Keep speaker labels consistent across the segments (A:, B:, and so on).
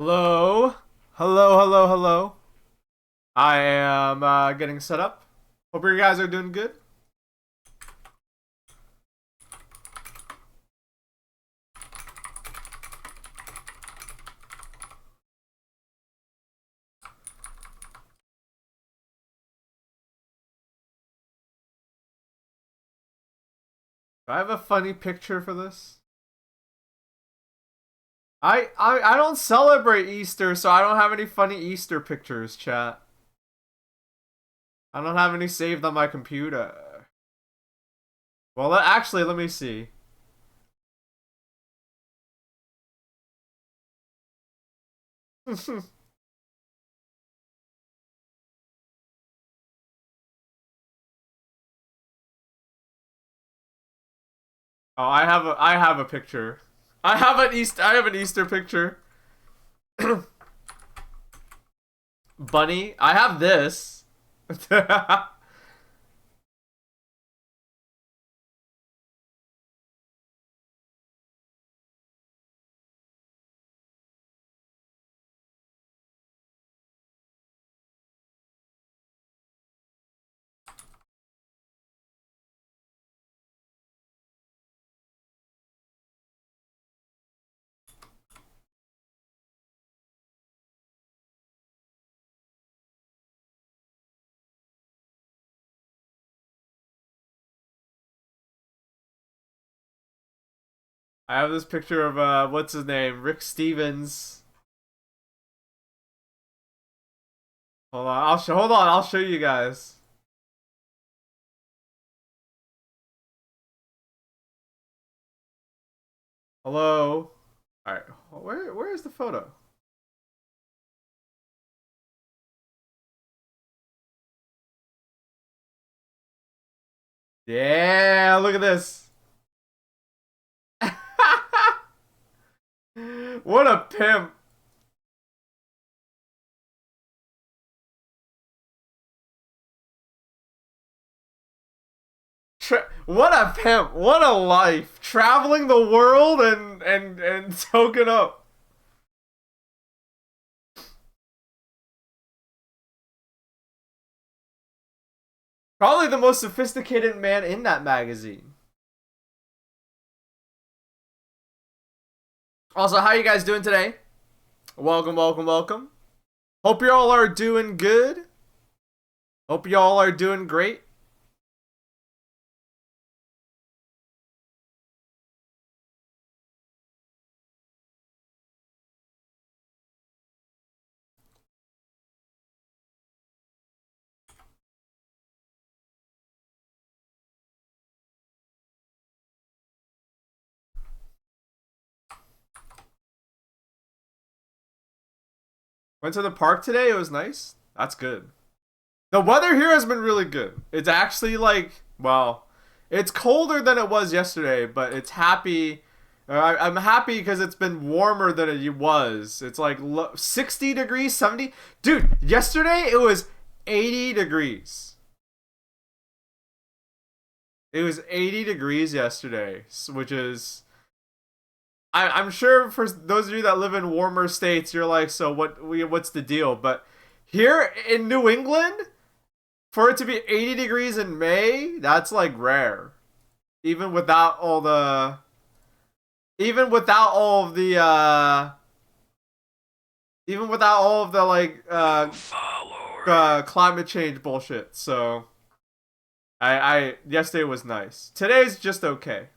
A: Hello? Hello. I am getting set up. Hope you guys are doing good. Do I have a funny picture for this? I don't celebrate Easter, so I don't have any funny Easter pictures, chat. I don't have any saved on my computer. Well, actually, let me see. Oh, I have a picture. I have an Easter picture. Bunny, I have this. I have this picture of what's his name? Rick Stevens. Hold on, I'll show you guys. Hello. Alright. Where is the photo? Yeah, look at this. What a pimp. What a pimp. What a life. Traveling the world and token up. Probably the most sophisticated man in that magazine. Also, how you guys doing today? Welcome. Hope y'all are doing good. Hope y'all are doing great. Went to the park today. It was nice. That's good. The weather here has been really good. It's actually like, well, it's colder than it was yesterday, but it's happy. I'm happy because it's been warmer than it was. It's like 60 degrees, 70. Dude, yesterday it was 80 degrees. It was 80 degrees yesterday, which is I'm sure for those of you that live in warmer states, you're like, so what's the deal? But here in New England, for it to be 80 degrees in May, that's like rare. Even without all the even without all of the even without all of the like climate change bullshit. So I yesterday was nice. Today's just okay.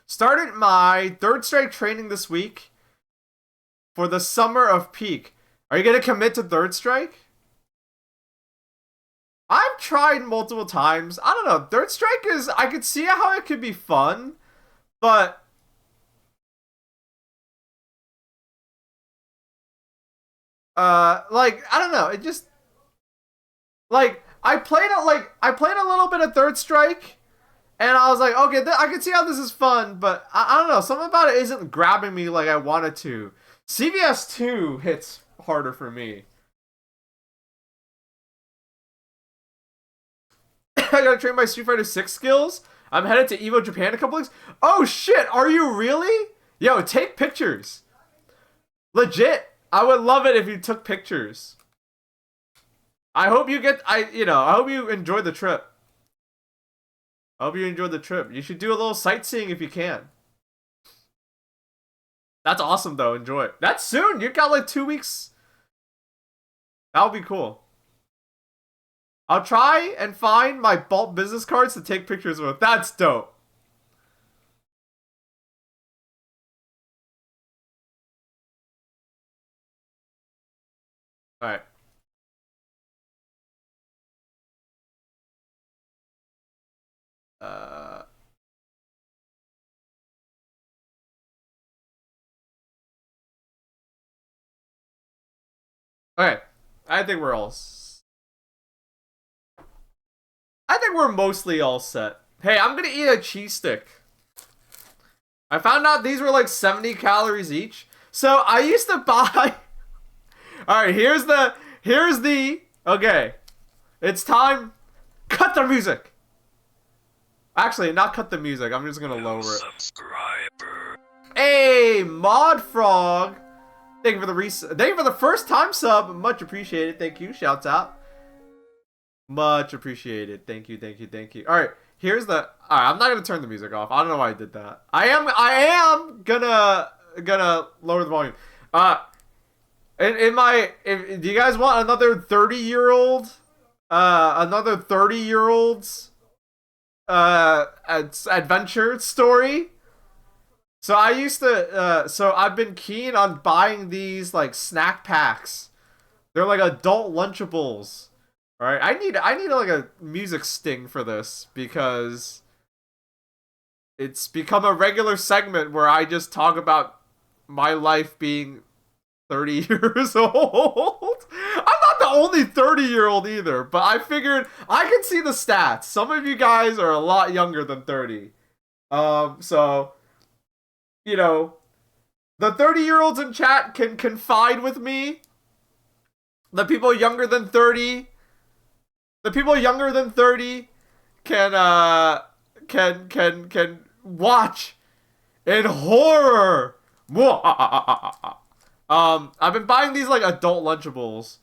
A: Started my third strike training this week for the summer of peak. Are you gonna commit to third strike? I've tried multiple times. I don't know. Third strike is I could see how it could be fun, but like I don't know. It just like I played a little bit of third strike and I was like, okay, I can see how this is fun, but I don't know. Something about it isn't grabbing me like I wanted to. CVS 2 hits harder for me. I gotta train my Street Fighter 6 skills. I'm headed to Evo Japan in a couple weeks. Oh shit, are you really? Yo, take pictures. Legit. I would love it if you took pictures. I hope you get I hope you enjoy the trip. I hope you enjoyed the trip. You should do a little sightseeing if you can. That's awesome though. Enjoy it. That's soon. You got like 2 weeks. That'll be cool. I'll try and find my Baaulp business cards to take pictures with. That's dope. Alright. Uh... Okay. I think we're all... I think we're mostly all set. Hey, I'm gonna eat a cheese stick. I found out these were like 70 calories each. So I used to buy... Alright, here's the... Okay. It's time... Cut the music! Actually, not cut the music. I'm just gonna lower it. Subscriber. Hey, Mod Frog! Thank you for the first time sub. Much appreciated. Thank you. Shouts out. Much appreciated. Thank you. Alright, here's the... Alright, I'm not gonna turn the music off. I don't know why I did that. I am gonna lower the volume. Do you guys want another 30-year-old adventure story? So I used to so I've been keen on buying these like snack packs. They're like adult Lunchables. All right, I need like a music sting for this because it's become a regular segment where I just talk about my life being 30 years old. I'm not the only 30-year-old either, but I figured I can see the stats. Some of you guys are a lot younger than 30. So, you know, the 30-year-olds in chat can confide with me. The people younger than 30 can watch in horror. I've been buying these like adult Lunchables,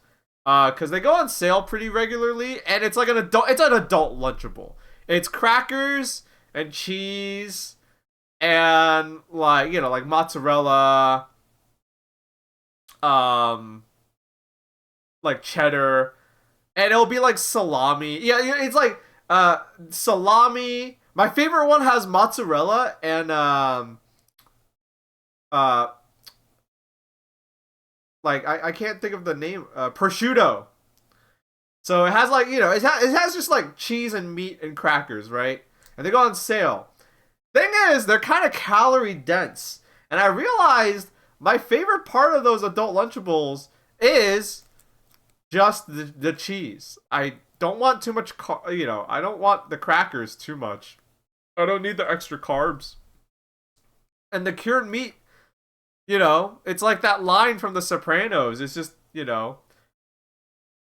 A: cause they go on sale pretty regularly, and it's like an adult Lunchable. It's crackers and cheese, and like like mozzarella, like cheddar, and it'll be like salami. Yeah, it's like salami. My favorite one has mozzarella and like I can't think of the name, prosciutto. So it has like it has just like cheese and meat and crackers, right? And they go on sale. Thing is, they're kind of calorie dense, and I realized my favorite part of those adult Lunchables is just the cheese. I don't want too much, I don't want the crackers too much. I don't need the extra carbs. And the cured meat, it's like that line from The Sopranos. It's just,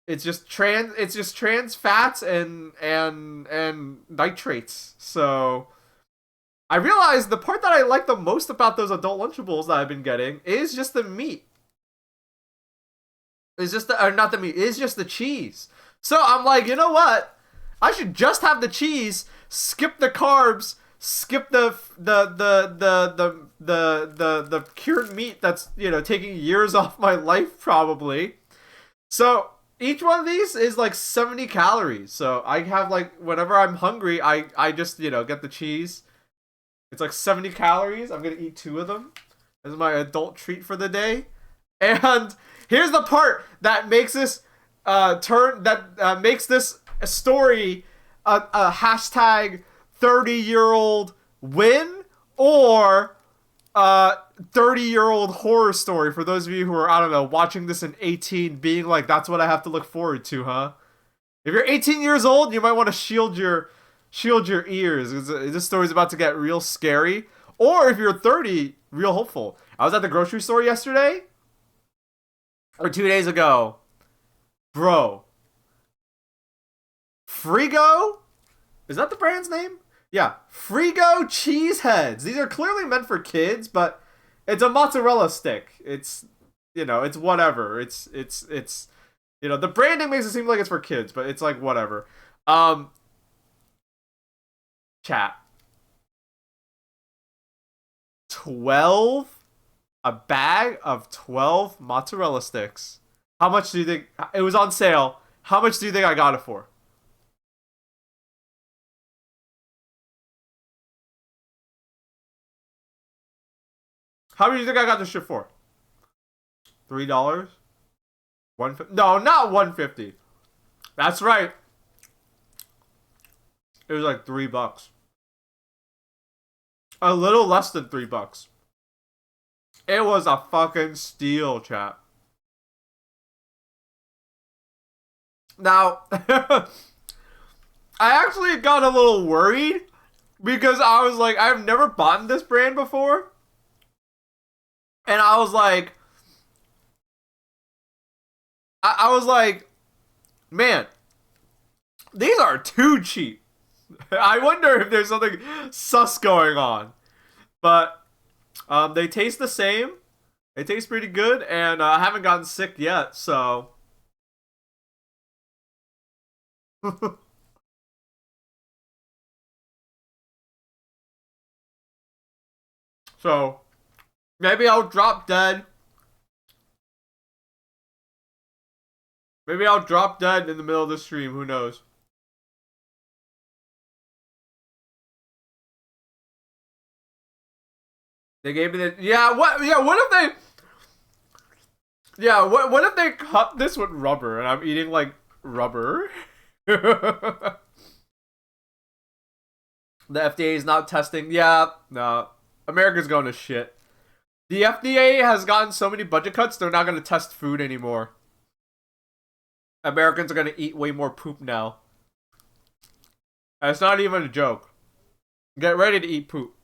A: it's just trans fats and nitrates. So I realized the part that I like the most about those adult Lunchables that I've been getting is just the meat. It's just not the meat, it's just the cheese. So I'm like, you know what? I should just have the cheese, skip the carbs, skip the cured meat that's taking years off my life probably. So each one of these is like 70 calories. So I have like whenever I'm hungry, I just get the cheese. It's like 70 calories. I'm gonna eat 2 of them as my adult treat for the day. And here's the part that makes this makes this story a hashtag 30-year-old win or 30-year-old horror story for those of you who are, I don't know, watching this in 18 being like, that's what I have to look forward to, huh? If you're 18 years old, you might want to shield your ears. This story's about to get real scary. Or if you're 30, real hopeful. I was at the grocery store yesterday, or 2 days ago. Bro. Frigo? Is that the brand's name? Yeah. Frigo cheese heads. These are clearly meant for kids, but it's a mozzarella stick. It's it's whatever. It's the branding makes it seem like it's for kids, but it's like whatever. Um, chat 12 a bag of 12 mozzarella sticks. How much do you think it was on sale? How much do you think I got it for? How much do you think I got this shit for? $3? No, not 150. That's right. It was like $3. A little less than $3. It was a fucking steal, chat. Now, I actually got a little worried because I was like, I've never bought this brand before. And I was like, I was like, man, these are too cheap. I wonder if there's something sus going on. But they taste the same. They taste pretty good, and I haven't gotten sick yet, so. So, maybe I'll drop dead. Maybe I'll drop dead in the middle of the stream. Who knows? They gave me the what if they what if they cut this with rubber and I'm eating like rubber? The FDA is not testing. Yeah, no. America's going to shit. The FDA has gotten so many budget cuts, they're not going to test food anymore. Americans are going to eat way more poop now. And it's not even a joke. Get ready to eat poop.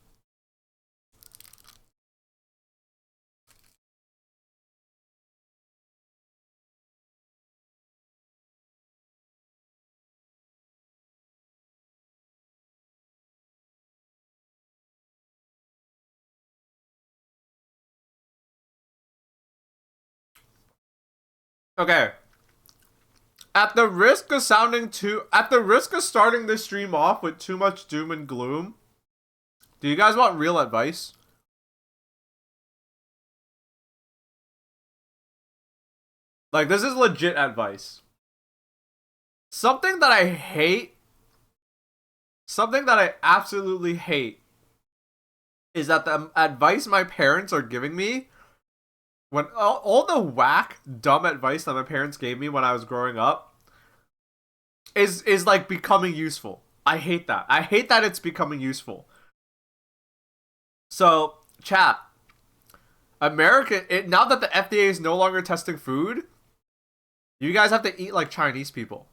A: Okay. At the risk of starting this stream off with too much doom and gloom, do you guys want real advice? Like, this is legit advice. Something that I hate, something that I absolutely hate, is that the advice my parents are giving me, when all the whack, dumb advice that my parents gave me when I was growing up, is like becoming useful. I hate that. I hate that it's becoming useful. So, chat, now that the FDA is no longer testing food, you guys have to eat like Chinese people.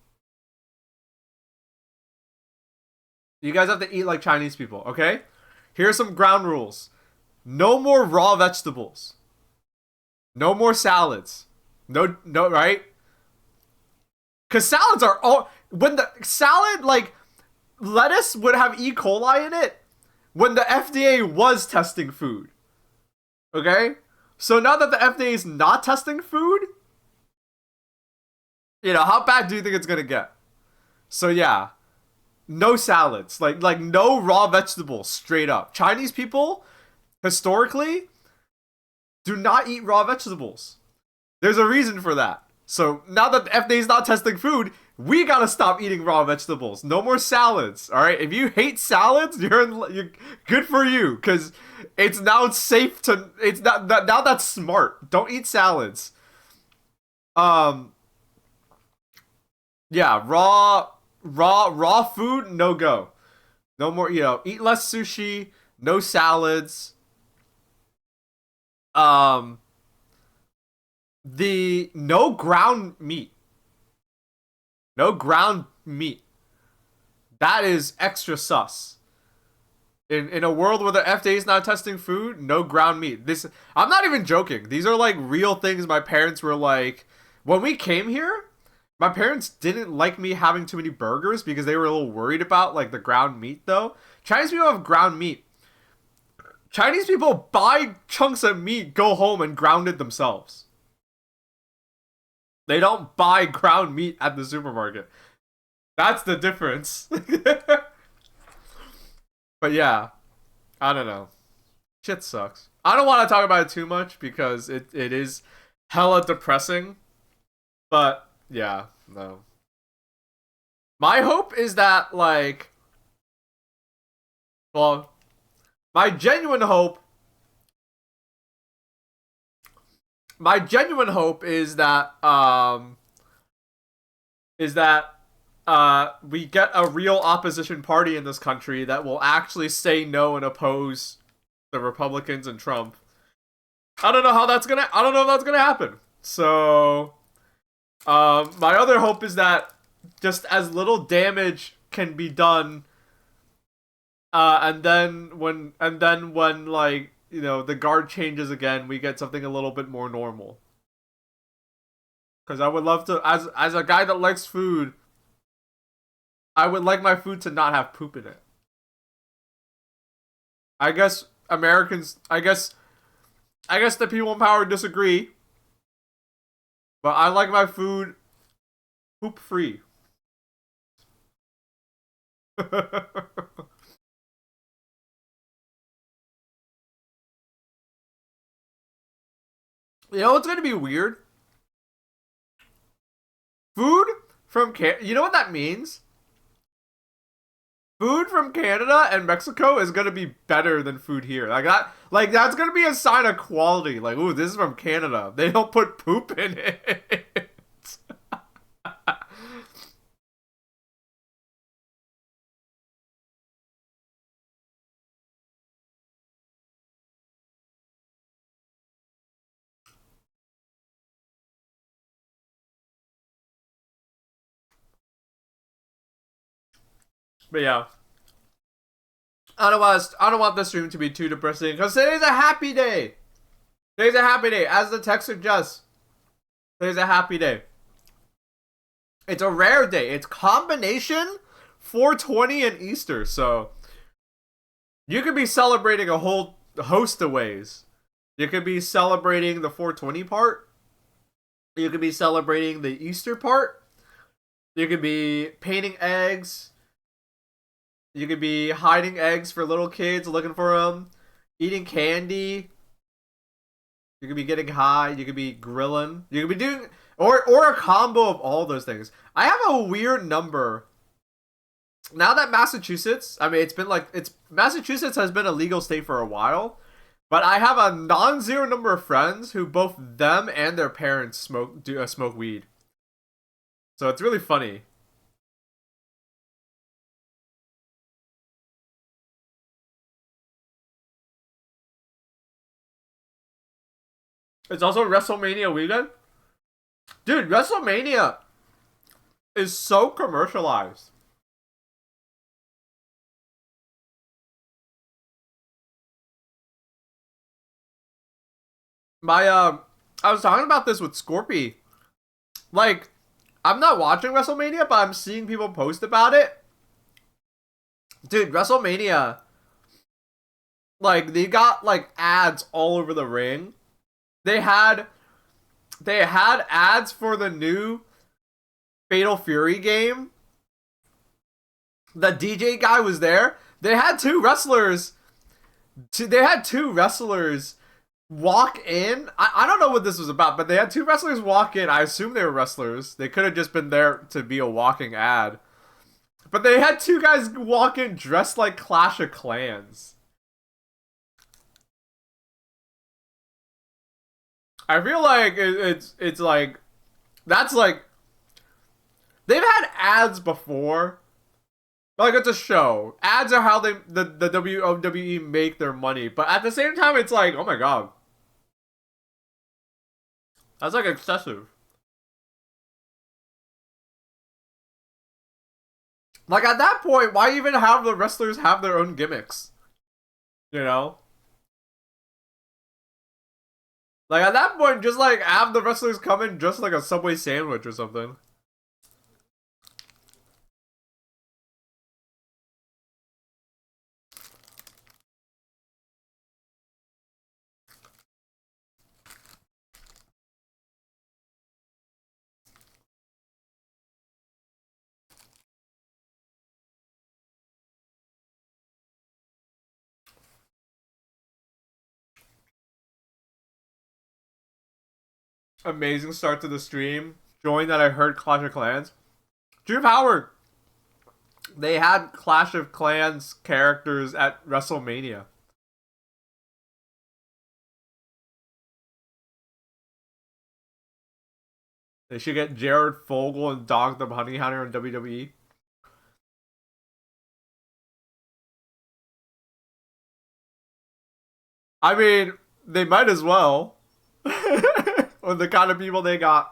A: You guys have to eat like Chinese people, okay? Here are some ground rules. No more raw vegetables. No more salads. No, right? Because salads are all... When the salad, like, lettuce would have E. coli in it when the FDA was testing food. Okay? So now that the FDA is not testing food, how bad do you think it's gonna get? So yeah, no salads, like no raw vegetables, straight up. Chinese people, historically, do not eat raw vegetables. There's a reason for that. So now that the FDA is not testing food, we gotta stop eating raw vegetables. No more salads. All right. If you hate salads, you're good for you, because it's now safe to. It's not now that's smart. Don't eat salads. Yeah, raw food, no go. No more. Eat less sushi. No salads. The no ground meat. No ground meat. That is extra sus. In a world where the FDA is not testing food, no ground meat. I'm not even joking. These are like real things my parents were like, when we came here, my parents didn't like me having too many burgers because they were a little worried about like the ground meat though. Chinese people have ground meat. Chinese people buy chunks of meat, go home and ground it themselves. They don't buy ground meat at the supermarket. That's the difference. But yeah, I don't know. Shit sucks. I don't want to talk about it too much because it is hella depressing. But yeah, no. My hope is that like, well, my genuine hope, my genuine hope is that we get a real opposition party in this country that will actually say no and oppose the Republicans and Trump. I don't know how that's gonna. I don't know if that's gonna happen. So, my other hope is that just as little damage can be done, and then when like the guard changes again, we get something a little bit more normal. Because I would love to, as a guy that likes food, I would like my food to not have poop in it. I guess Americans, I guess the people in power disagree, but I like my food poop free. You know what's gonna be weird? Food from You know what that means? Food from Canada and Mexico is gonna be better than food here. Like that, like that's gonna be a sign of quality. Like, ooh, this is from Canada. They don't put poop in it. But yeah, I don't want this stream to be too depressing because today's a happy day. Today's a happy day, as the text suggests. Today's a happy day. It's a rare day. It's combination 420 and Easter, so you could be celebrating a whole host of ways. You could be celebrating the 420 part. You could be celebrating the Easter part. You could be painting eggs. You could be hiding eggs for little kids, looking for them. Eating candy. You could be getting high. You could be grilling. You could be doing or a combo of all those things. I have a weird number. Now that Massachusetts, I mean, it's Massachusetts has been a legal state for a while, but I have a non-zero number of friends who both them and their parents smoke weed. So it's really funny. It's also WrestleMania weekend. Dude, WrestleMania is so commercialized. My I was talking about this with Scorpy. Like, I'm not watching WrestleMania, but I'm seeing people post about it. Dude, WrestleMania, like they got like ads all over the ring. They had ads for the new Fatal Fury game. The DJ guy was there. They had two wrestlers walk in. I don't know what this was about, but they had two wrestlers walk in. I assume they were wrestlers. They could have just been there to be a walking ad. But they had two guys walk in dressed like Clash of Clans. I feel like it's like that's like they've had ads before. Like it's a show. Ads are how the WWE make their money, but at the same time, it's like, oh my god, that's like excessive. Like at that point, why even have the wrestlers have their own gimmicks? You know, like at that point, just like have the wrestlers come in just like a Subway sandwich or something. amazing start to the stream. Join that I heard Clash of Clans. Drew Howard. They had Clash of Clans characters at WrestleMania. They should get Jared Fogle and Dog the Honey Hunter in WWE. I mean, they might as well. With the kind of people they got.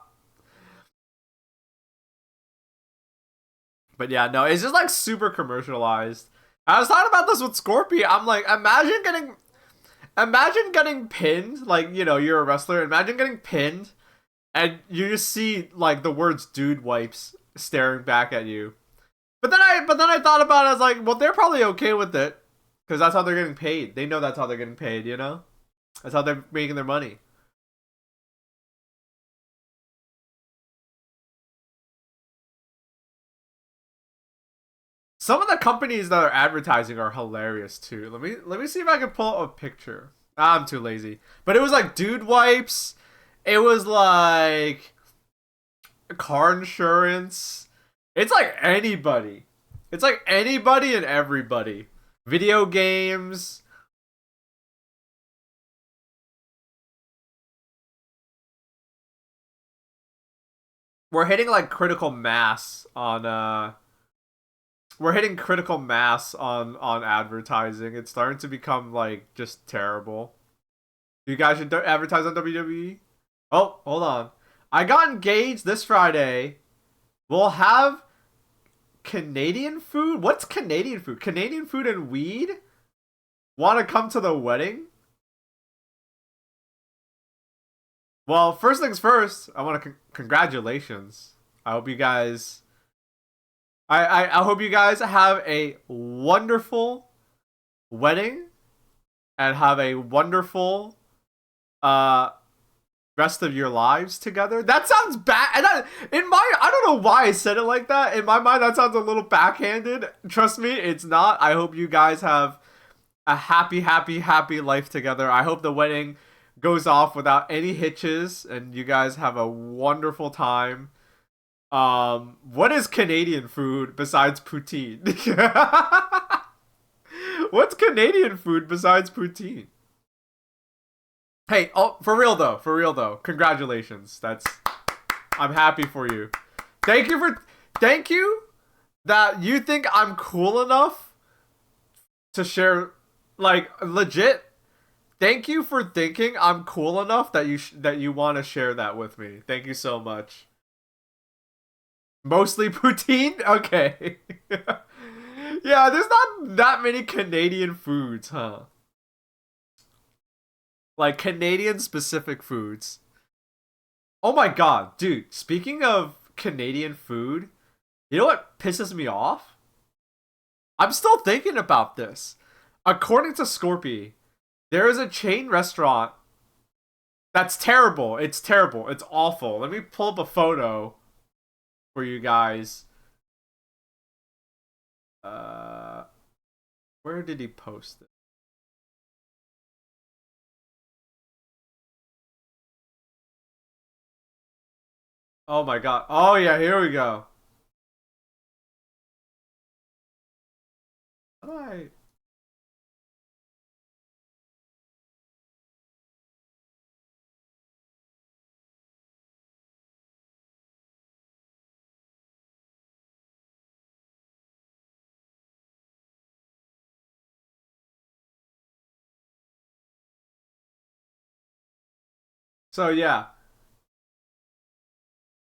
A: But yeah, no, it's just like super commercialized. I was talking about this with Scorpio. I'm like, imagine getting pinned. Like, you know, you're a wrestler. Imagine getting pinned, and you just see like the words "dude wipes" staring back at you. But then I thought about it. I was like, well, they're probably okay with it because that's how they're getting paid. They know that's how they're getting paid. You know, that's how they're making their money. Some of the companies that are advertising are hilarious too. Let me see if I can pull up a picture. I'm too lazy. But it was like dude wipes. It was like car insurance. It's like anybody. It's like anybody and everybody. Video games. We're hitting like critical mass on we're hitting critical mass on advertising. It's starting to become like just terrible. You guys should advertise on WWE. Oh, hold on. I got engaged this Friday. We'll have Canadian food. What's Canadian food? Canadian food and weed. Want to come to the wedding? Well, first things first. I want to congratulations. I hope you guys. I hope you guys have a wonderful wedding and have a wonderful uh rest of your lives together. That sounds bad. And I don't know why I said it like that. In my mind, that sounds a little backhanded. Trust me, it's not. I hope you guys have a happy, happy, happy life together. I hope the wedding goes off without any hitches and you guys have a wonderful time. What is Canadian food besides poutine? What's Canadian food besides poutine? Hey, oh, for real though, congratulations. I'm happy for you. Thank you that you think I'm cool enough to share, like, legit. Thank you for thinking I'm cool enough that you want to share that with me. Thank you so much. Mostly poutine? Okay. Yeah, there's not that many Canadian foods, huh? Like Canadian specific foods. Oh my god, dude, speaking of Canadian food, you know what pisses me off? I'm still thinking about this. According to Scorpy, there is a chain restaurant that's terrible. It's terrible. It's awful. Let me pull up a photo for you guys. Where did he post it? Oh my god. Oh yeah, here we go. How do I... So yeah,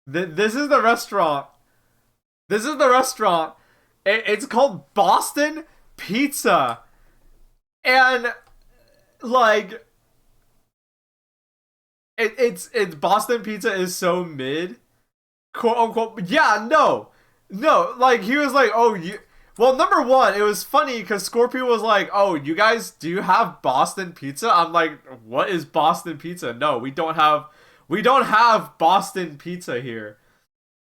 A: this is the restaurant. This is the restaurant. It's called Boston Pizza, and like it's Boston Pizza is so mid, quote unquote. Yeah, no. Like he was like, oh you. Well, number one, it was funny because Scorpio was like, "Oh, you guys, do you have Boston Pizza?" I'm like, "What is Boston Pizza?" No, we don't have Boston Pizza here.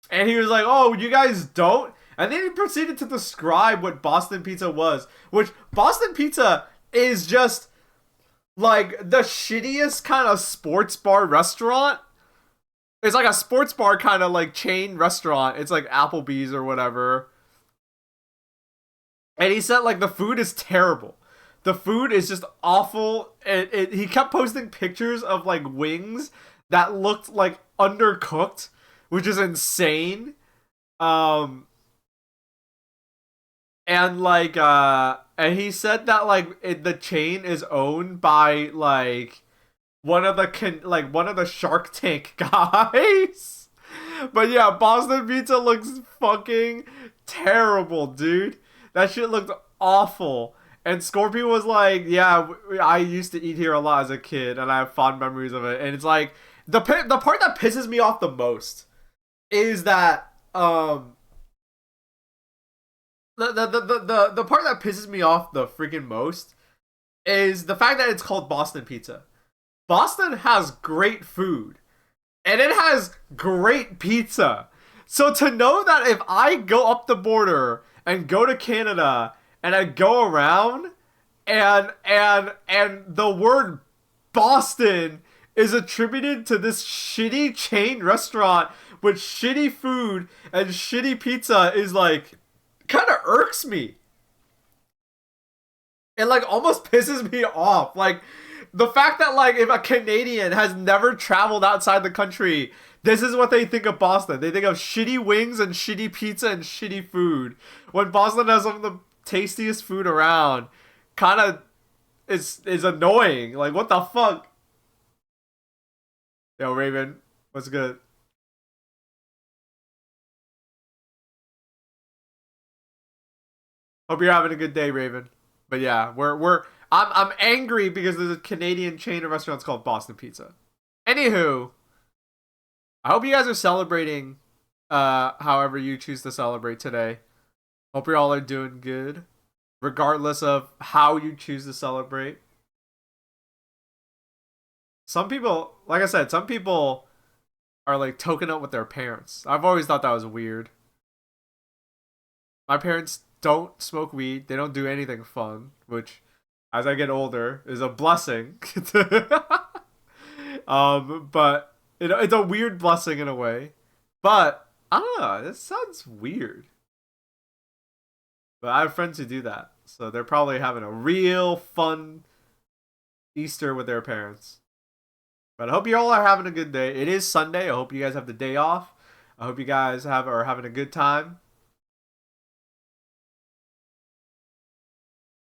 A: And he was like, "Oh, you guys don't?" And then he proceeded to describe what Boston Pizza was, which Boston Pizza is just like the shittiest kind of sports bar restaurant. It's like a sports bar kind of like chain restaurant. It's like Applebee's or whatever. And he said like the food is terrible. The food is just awful. He kept posting pictures of like wings that looked like undercooked, which is insane. Um, and he said that the chain is owned by like one of the Shark Tank guys. But yeah, Boston Pizza looks fucking terrible, dude. That shit looked awful. And Scorpion was like, "Yeah, I used to eat here a lot as a kid, and I have fond memories of it." And it's like the part that pisses me off the most is that the part that pisses me off the freaking most is the fact that it's called Boston Pizza. Boston has great food, and it has great pizza. So to know that if I go up the border and go to Canada and I go around and the word Boston is attributed to this shitty chain restaurant with shitty food and shitty pizza is like kind of irks me. It like almost pisses me off. Like the fact that like if a Canadian has never traveled outside the country, this is what they think of Boston. They think of shitty wings and shitty pizza and shitty food. When Boston has some of the tastiest food around, kind of is annoying. Like what the fuck? Yo, Raven, what's good? Hope you're having a good day, Raven. But yeah, I'm angry because there's a Canadian chain of restaurants called Boston Pizza. Anywho, I hope you guys are celebrating however you choose to celebrate today. Hope you all are doing good, regardless of how you choose to celebrate. Some people, like I said, some people are like token up with their parents. I've always thought that was weird. My parents don't smoke weed. They don't do anything fun, which, as I get older, is a blessing. But it's a weird blessing in a way. But I don't know. This sounds weird. But I have friends who do that, so they're probably having a real fun Easter with their parents. But I hope you all are having a good day. It is Sunday. I hope you guys have the day off. I hope you guys are having a good time.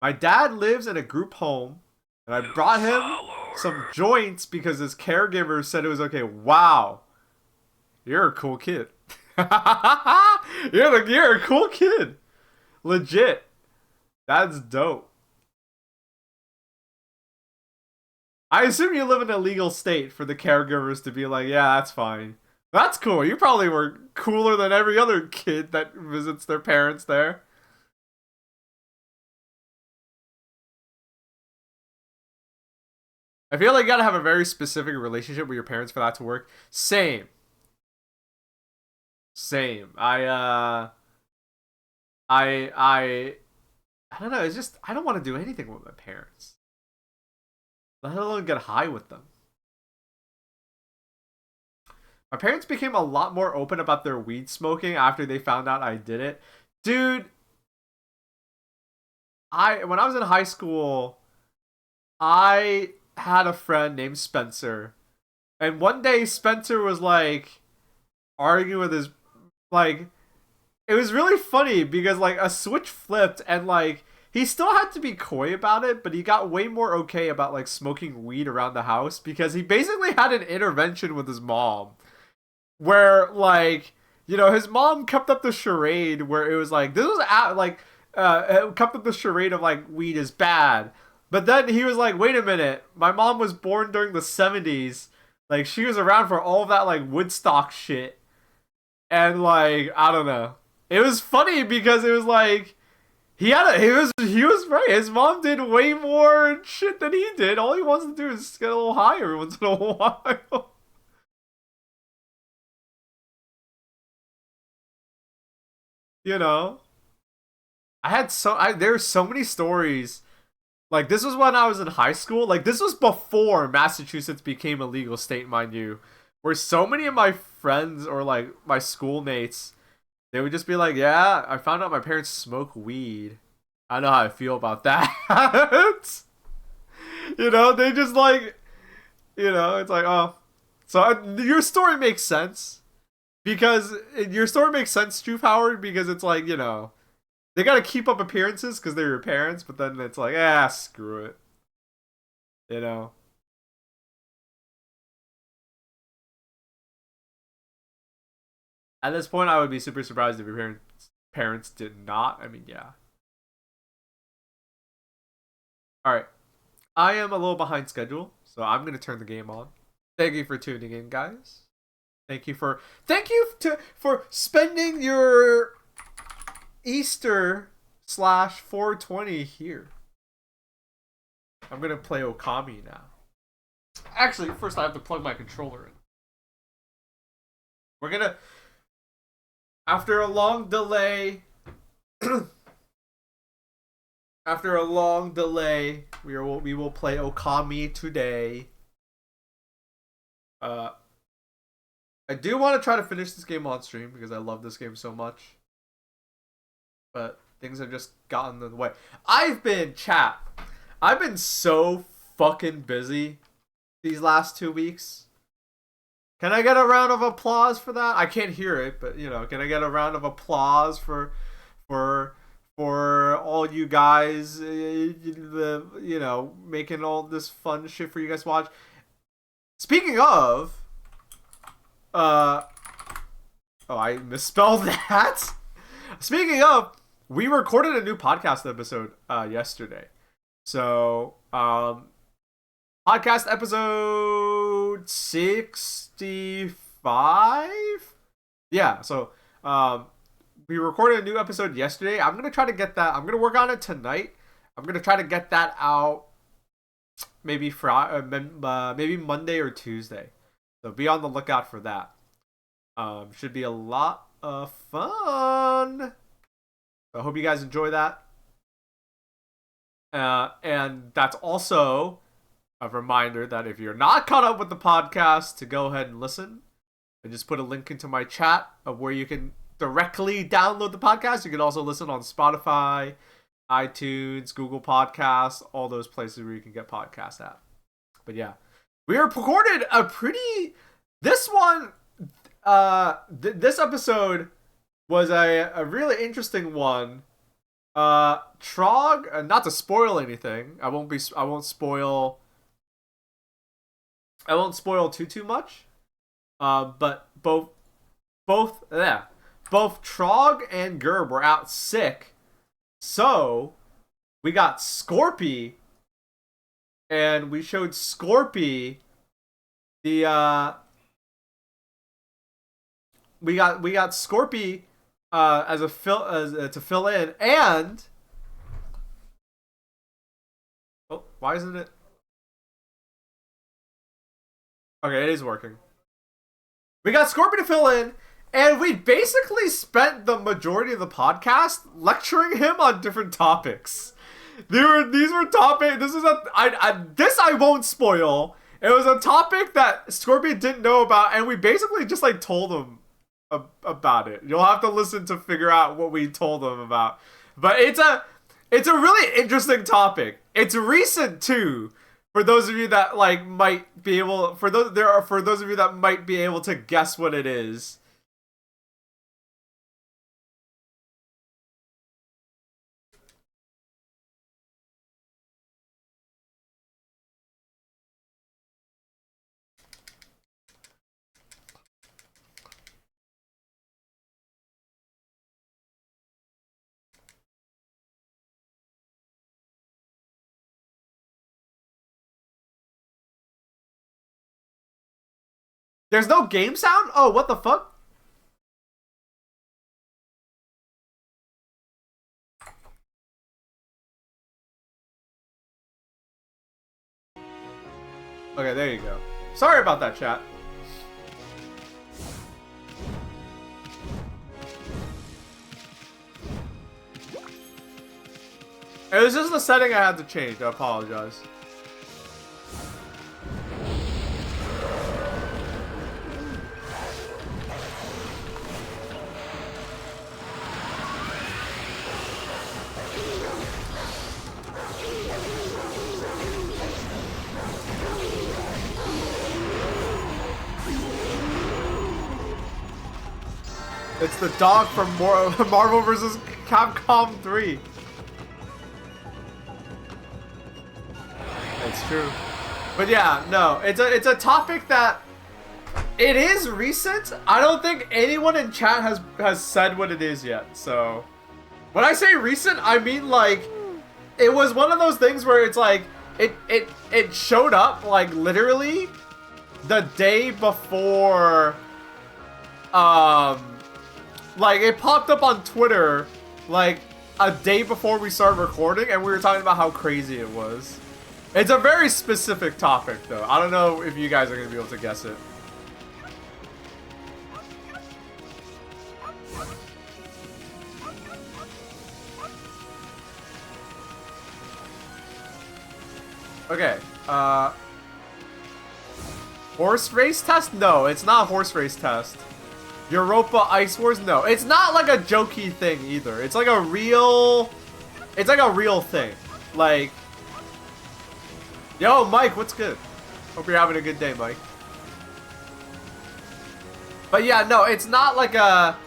A: My dad lives in a group home, and I brought him some joints because his caregiver said it was okay. Wow, you're a cool kid. You're a cool kid. Legit. That's dope. I assume you live in a legal state for the caregivers to be like, yeah, that's fine. That's cool. You probably were cooler than every other kid that visits their parents there. I feel like you gotta have a very specific relationship with your parents for that to work. Same. Same. I I don't know, it's just I don't want to do anything with my parents. Let alone get high with them. My parents became a lot more open about their weed smoking after they found out I did it. Dude, when I was in high school, I had a friend named Spencer. And one day Spencer was like arguing with his like it was really funny because like a switch flipped and like he still had to be coy about it, but he got way more okay about like smoking weed around the house because he basically had an intervention with his mom where like his mom kept up the charade where it was like this was kept up the charade of like weed is bad. But then he was like, wait a minute, my mom was born during the 70s. Like she was around for all of that like Woodstock shit. And like, I don't know. It was funny because it was like he was right. His mom did way more shit than he did. All he wants to do is get a little high every once in a while. you know? There's so many stories. Like this was when I was in high school. Like this was before Massachusetts became a legal state, mind you. where so many of my friends or like my schoolmates, they would just be like, "Yeah, I found out my parents smoke weed. I know how I feel about that." They just like, it's like, oh, so your story makes sense because your story makes sense, Truth Howard, because it's like, they gotta keep up appearances because they're your parents, but then it's like, screw it, you know. At this point, I would be super surprised if your parents did not. I mean, yeah. All right, I am a little behind schedule, so I'm gonna turn the game on. Thank you for tuning in, guys. Thank you for spending your Easter slash 420 here. I'm gonna play Okami now. Actually, first I have to plug my controller in. We're gonna, after a long delay, we will play Okami today. I do want to try to finish this game on stream because I love this game so much. But things have just gotten in the way. I've been so fucking busy these last 2 weeks. Can I get a round of applause for that? I can't hear it, but can I get a round of applause for all you guys, making all this fun shit for you guys to watch. Speaking of, I misspelled that. Speaking of, we recorded a new podcast episode yesterday. So, podcast episode 65? Yeah, so we recorded a new episode yesterday. I'm going to try to get that. I'm going to work on it tonight. I'm going to try to get that out maybe maybe Monday or Tuesday. So be on the lookout for that. Should be a lot of fun. I hope you guys enjoy that. And that's also a reminder that if you're not caught up with the podcast, to go ahead and listen. I just put a link into my chat of where you can directly download the podcast. You can also listen on Spotify, iTunes, Google Podcasts, all those places where you can get podcasts at. But yeah, we recorded this one. This episode was a really interesting one. Trog, not to spoil anything. I won't spoil too much. But both Trog and Gerb were out sick. So we got Scorpy, and we showed Scorpy the we got Scorpy to fill in, and why isn't it? Okay, it is working. We got Scorpy to fill in, and we basically spent the majority of the podcast lecturing him on different topics. These were topics. This I won't spoil. It was a topic that Scorpy didn't know about, and we basically just like told him about it. You'll have to listen to figure out what we told him about. But it's a really interesting topic. It's recent too. For those of you that might be able, for those of you that might be able to guess what it is. There's no game sound? Oh, what the fuck? Okay, there you go. Sorry about that, chat. It was just the setting I had to change. I apologize. It's the dog from Marvel vs. Capcom 3. That's true. But yeah, no, it's a topic that it is recent. I don't think anyone in chat has said what it is yet. So when I say recent, I mean like it was one of those things where it's like it showed up like literally the day before like it popped up on Twitter like a day before we started recording, and we were talking about how crazy it was. It's a very specific topic though. I don't know if you guys are gonna be able to guess it. Okay, horse race test? No, it's not a horse race test. Europa Ice Wars? No, it's not like a jokey thing either. It's like a real thing. Like, yo, Mike, what's good? Hope you're having a good day, Mike. But yeah, no, it's not like a,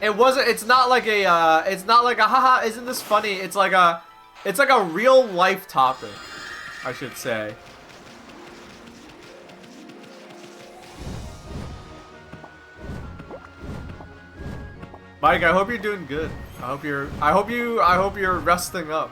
A: it's not like a haha, isn't this funny? It's like a real life topic, I should say. Mike, I hope you're doing good. I hope you're resting up.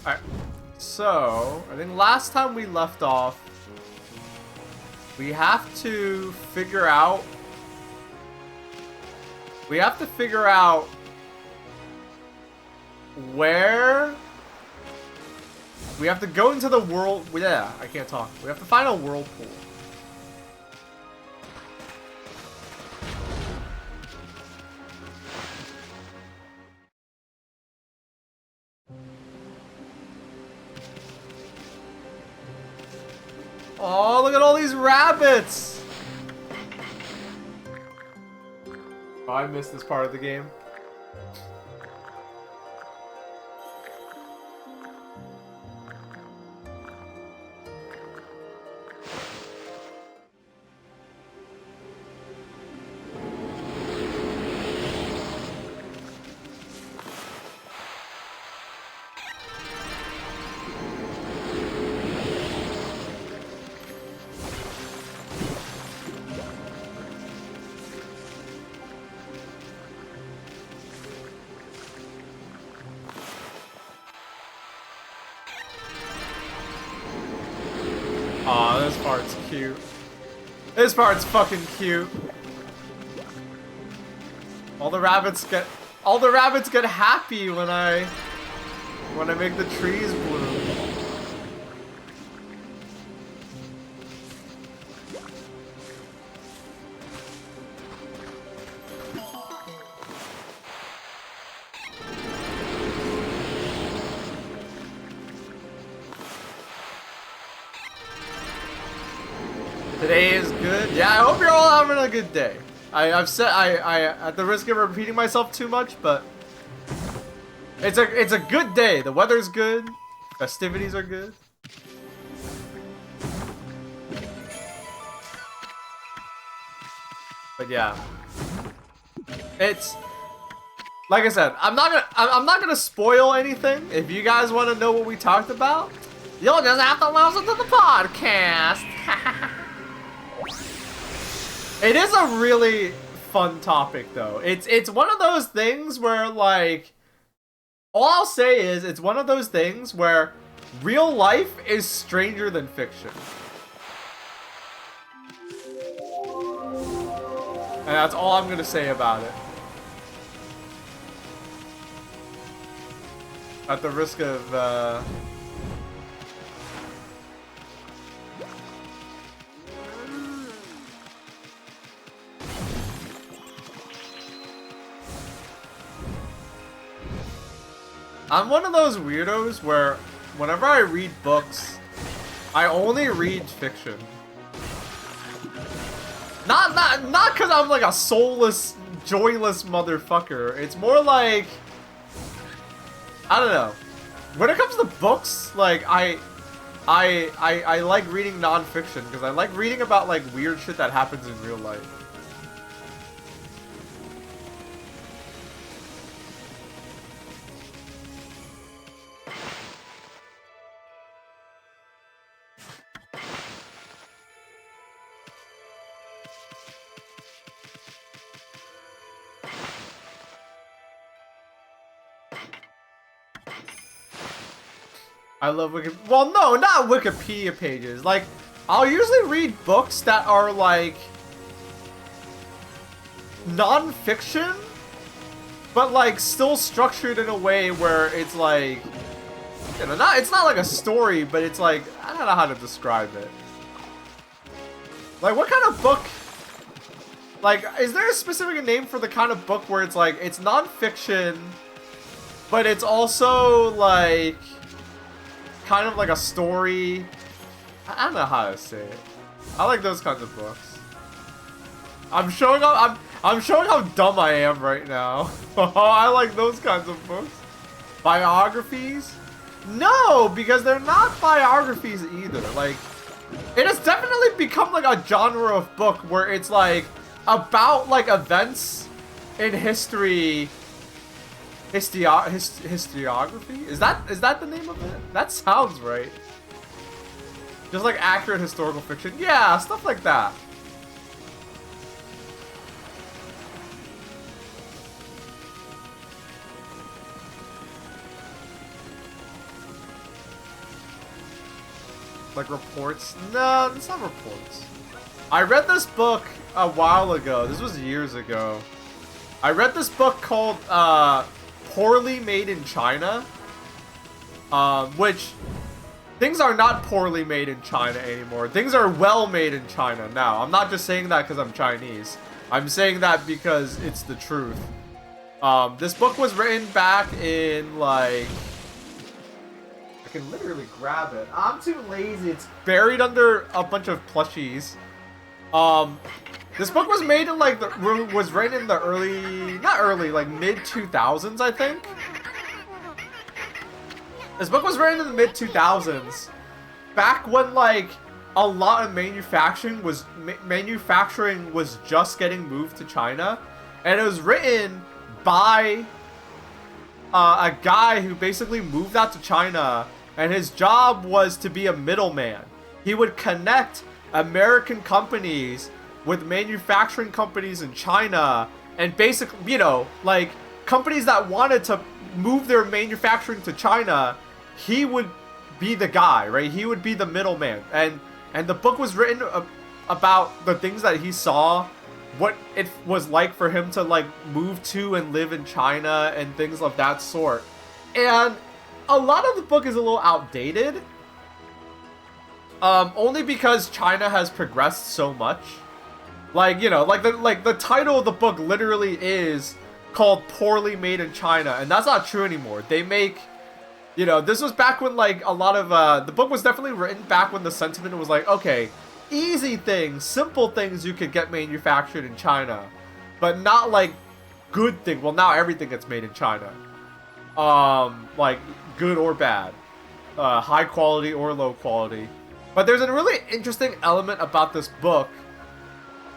A: Alright, so I think last time we left off, we have to figure out where we have to go into the world. Yeah, I can't talk. We have to find a whirlpool. Oh, look at all these rabbits! Oh, I missed this part of the game. Aw, this part's cute. This part's fucking cute. All the rabbits get happy when I make the trees bloom. Today is good. Yeah, I hope you're all having a good day. I've said I at the risk of repeating myself too much, but it's a good day. The weather's good. Festivities are good. But yeah, it's like I said. I'm not gonna spoil anything. If you guys want to know what we talked about, you'll just have to listen to the podcast. It is a really fun topic, though. It's one of those things where, like, all I'll say is it's one of those things where real life is stranger than fiction. And that's all I'm gonna say about it. At the risk of, I'm one of those weirdos where whenever I read books, I only read fiction. Not because I'm like a soulless, joyless motherfucker. It's more like, I don't know. When it comes to books, like I like reading nonfiction because I like reading about like weird shit that happens in real life. I love Wikipedia. Well, no, not Wikipedia pages. Like, I'll usually read books that are like non-fiction, but like still structured in a way where it's like, you know, it's not like a story, but it's like, I don't know how to describe it. Like, what kind of book? Like, is there a specific name for the kind of book where it's like, it's non-fiction, but it's also like kind of like a story? I don't know how to say it. I like those kinds of books. I'm showing how dumb I am right now. I like those kinds of books. Biographies? No, because they're not biographies either. Like, it has definitely become like a genre of book where it's like about like events in history. Historiography? Is that the name of it? That sounds right. Just like accurate historical fiction. Yeah, stuff like that. Like reports? No, it's not reports. I read this book a while ago. This was years ago. I read this book called Poorly Made in China. Which, things are not poorly made in China anymore. Things are well made in China now. I'm not just saying that because I'm Chinese. I'm saying that because it's the truth. This book was written back in like, I can literally grab it. I'm too lazy. It's buried under a bunch of plushies. This book was made in like was written in the like mid 2000s, I think. This book was written in the mid 2000s, back when like a lot of manufacturing was just getting moved to China, and it was written by a guy who basically moved out to China, and his job was to be a middleman. He would connect American companies with manufacturing companies in China, and basically, you know, like companies that wanted to move their manufacturing to China, he would be the guy, right? He would be the middleman, and the book was written about the things that he saw, what it was like for him to like move to and live in China and things of that sort. And a lot of the book is a little outdated, only because China has progressed so much. Like, you know, like the title of the book literally is called Poorly Made in China, and that's not true anymore. They make, you know, this was back when like a lot of the book was definitely written back when the sentiment was like, okay, easy things, simple things you could get manufactured in China, but not like good things. Well, now everything gets made in China, like good or bad, high quality or low quality. But there's a really interesting element about this book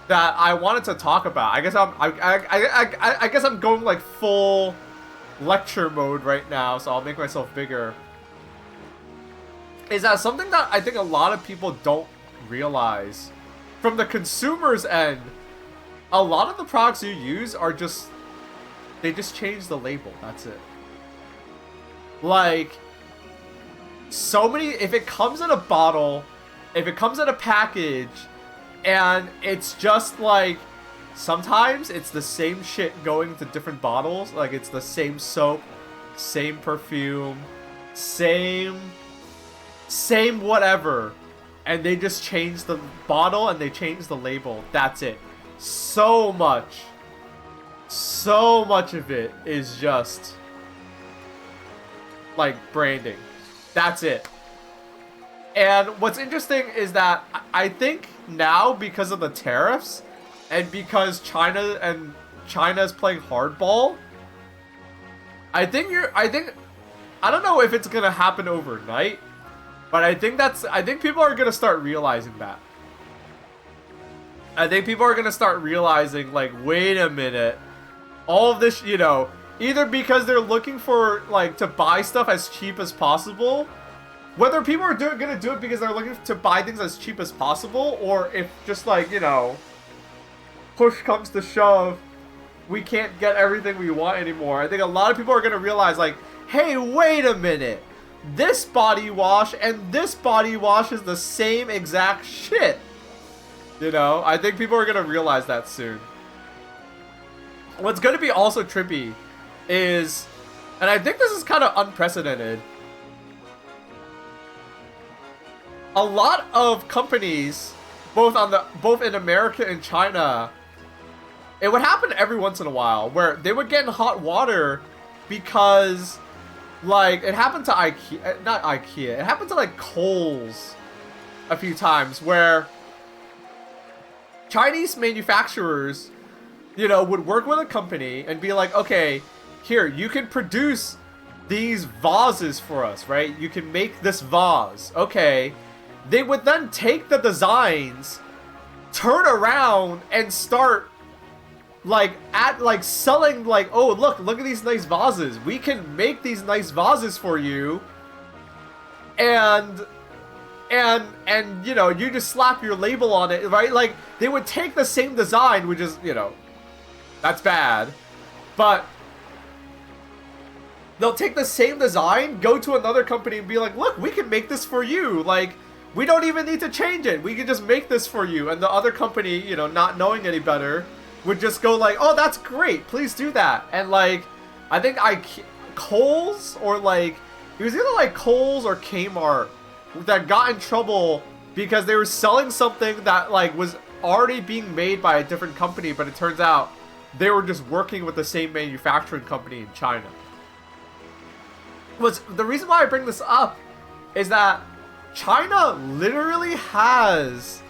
A: that I wanted to talk about. I guess I'm going like full lecture mode right now, so I'll make myself bigger. Is that something that I think a lot of people don't realize? From the consumer's end, a lot of the products you use are just, they just change the label. That's it. Like, so many, if it comes in a bottle, if it comes in a package, and it's just like, sometimes it's the same shit going to different bottles. Like, it's the same soap, same perfume, same whatever. And they just change the bottle and they change the label. That's it. So much of it is just like branding. That's it. And what's interesting is that I think now, because of the tariffs and because China's playing hardball, I think I don't know if it's gonna happen overnight, but I think people are gonna start realizing that. I think people are gonna start realizing, like, wait a minute, all of this, either because they're looking for, like, to buy stuff as cheap as possible, whether people are gonna do it because they're looking to buy things as cheap as possible, or if just, like, push comes to shove, we can't get everything we want anymore. I think a lot of people are gonna realize, like, hey, wait a minute, this body wash and this body wash is the same exact shit. I think people are gonna realize that soon. What's gonna be also trippy is, and I think this is kind of unprecedented, a lot of companies, both in America and China, it would happen every once in a while where they would get in hot water because, like, it happened to IKEA, it happened to, like, Kohl's a few times where Chinese manufacturers, would work with a company and be like, okay, here, you can produce these vases for us, right? You can make this vase. Okay. They would then take the designs, turn around, and start, like, selling, like, oh, look at these nice vases. We can make these nice vases for you. And you just slap your label on it, right? Like, they would take the same design, which is, that's bad. But they'll take the same design, go to another company and be like, look, we can make this for you. Like, we don't even need to change it. We can just make this for you. And the other company, not knowing any better, would just go like, oh, that's great. Please do that. And, like, I think Kohl's, or, like, it was either, like, Kohl's or Kmart that got in trouble because they were selling something that, like, was already being made by a different company, but it turns out they were just working with the same manufacturing company in China. The reason why I bring this up is that China literally has,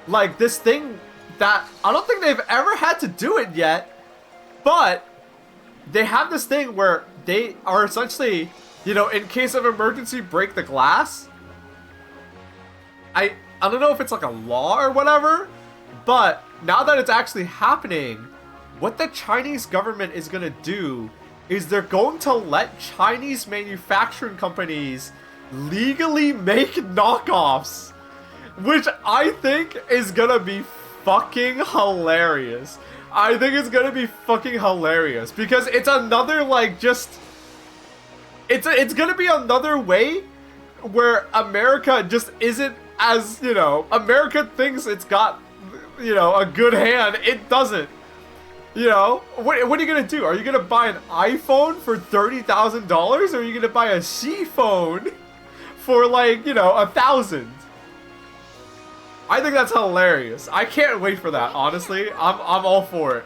A: like, this thing that I don't think they've ever had to do it yet, but they have this thing where they are essentially, in case of emergency, break the glass. I don't know if it's like a law or whatever, but now that it's actually happening, what the Chinese government is going to do is they're going to let Chinese manufacturing companies legally make knockoffs, which I think is going to be fucking hilarious. I think it's going to be fucking hilarious because it's another, like, just... It's going to be another way where America just isn't as, America thinks it's got, a good hand. It doesn't. What are you going to do? Are you going to buy an iPhone for $30,000, or are you going to buy a C phone for, like, $1,000? I think that's hilarious. I can't wait for that, honestly. I'm all for it.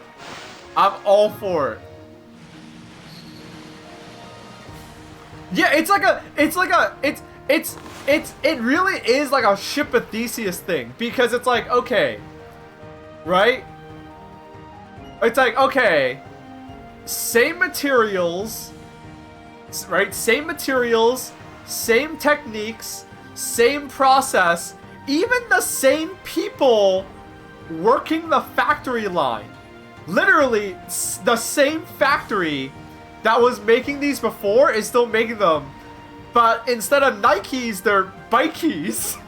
A: I'm all for it. Yeah, it really is like a ship of Theseus thing, because it's like, okay, right? It's like, okay, same materials, right? Same materials, same techniques, same process, even the same people working the factory line. Literally, the same factory that was making these before is still making them. But instead of Nikes, they're Bikeys.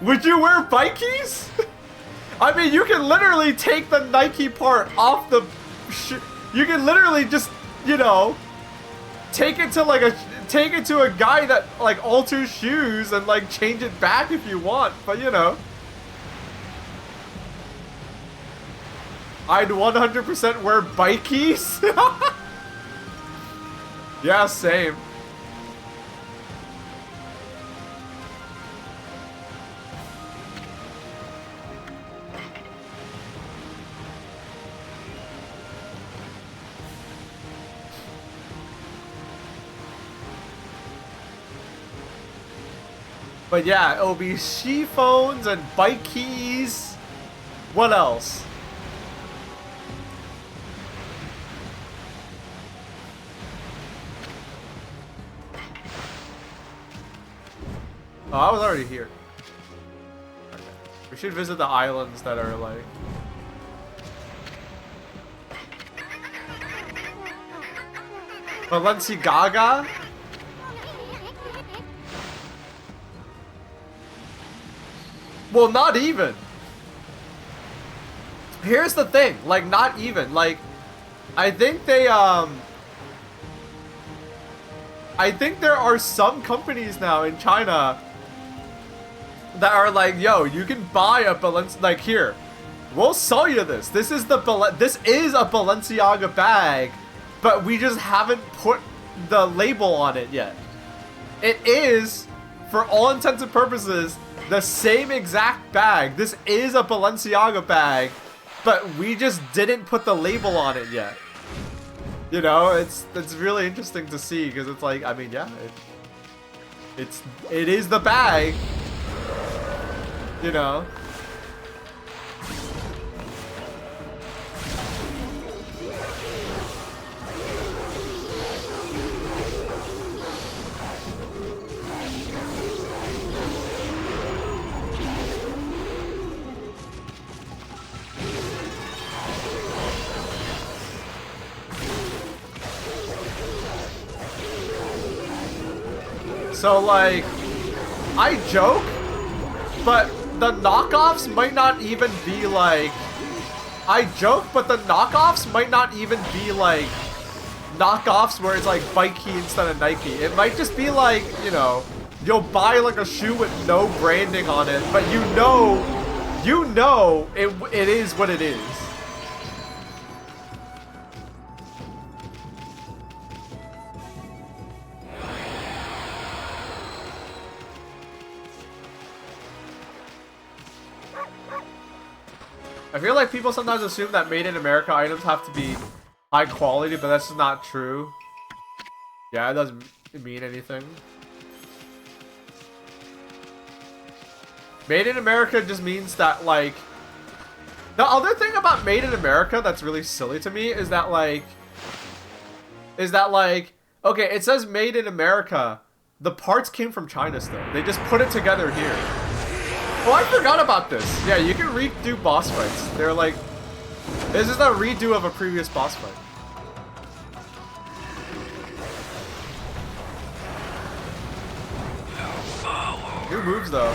A: Would you wear Bikeys? I mean, you can literally take the Nike part off the... You can literally just, take it to a guy that, like, alters shoes and, like, change it back if you want. But, I'd 100% wear Bikeys. Yeah, same. But yeah, it'll be Qi phones and bike keys. What else? Oh, I was already here. Okay. We should visit the islands that are like... Balenciaga? Well, not even. Here's the thing, like, not even. Like, I think they, I think there are some companies now in China that are like, yo, you can buy a Balenciaga, like, here, we'll sell you this. This is a Balenciaga bag, but we just haven't put the label on it yet. It is, for all intents and purposes, the same exact bag. This is a Balenciaga bag, but we just didn't put the label on it yet. You know, it's really interesting to see, because it's like, I mean, yeah, it is the bag. You know. So, like, I joke, but the knockoffs might not even be like... I joke, but the knockoffs might not even be like knockoffs where it's like Bikey instead of Nike. It might just be like, you know, you'll buy like a shoe with no branding on it, but you know it is what it is. I feel like people sometimes assume that made in America items have to be high quality, but that's just not true. Yeah, it doesn't mean anything. Made in America just means that, like... The other thing about Made in America that's really silly to me is that, like... Okay, it says Made in America. The parts came from China still. They just put it together here. Oh, I forgot about this. Yeah, you can redo boss fights. They're like... This is a redo of a previous boss fight. New moves, though.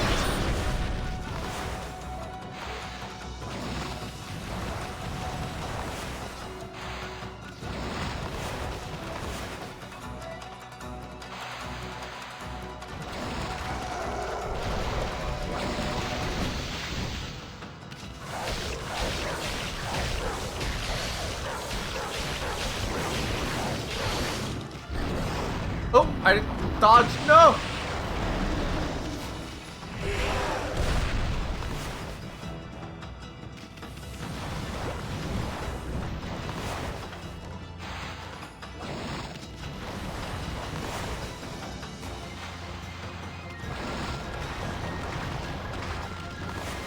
A: Oh, I didn't dodge. No!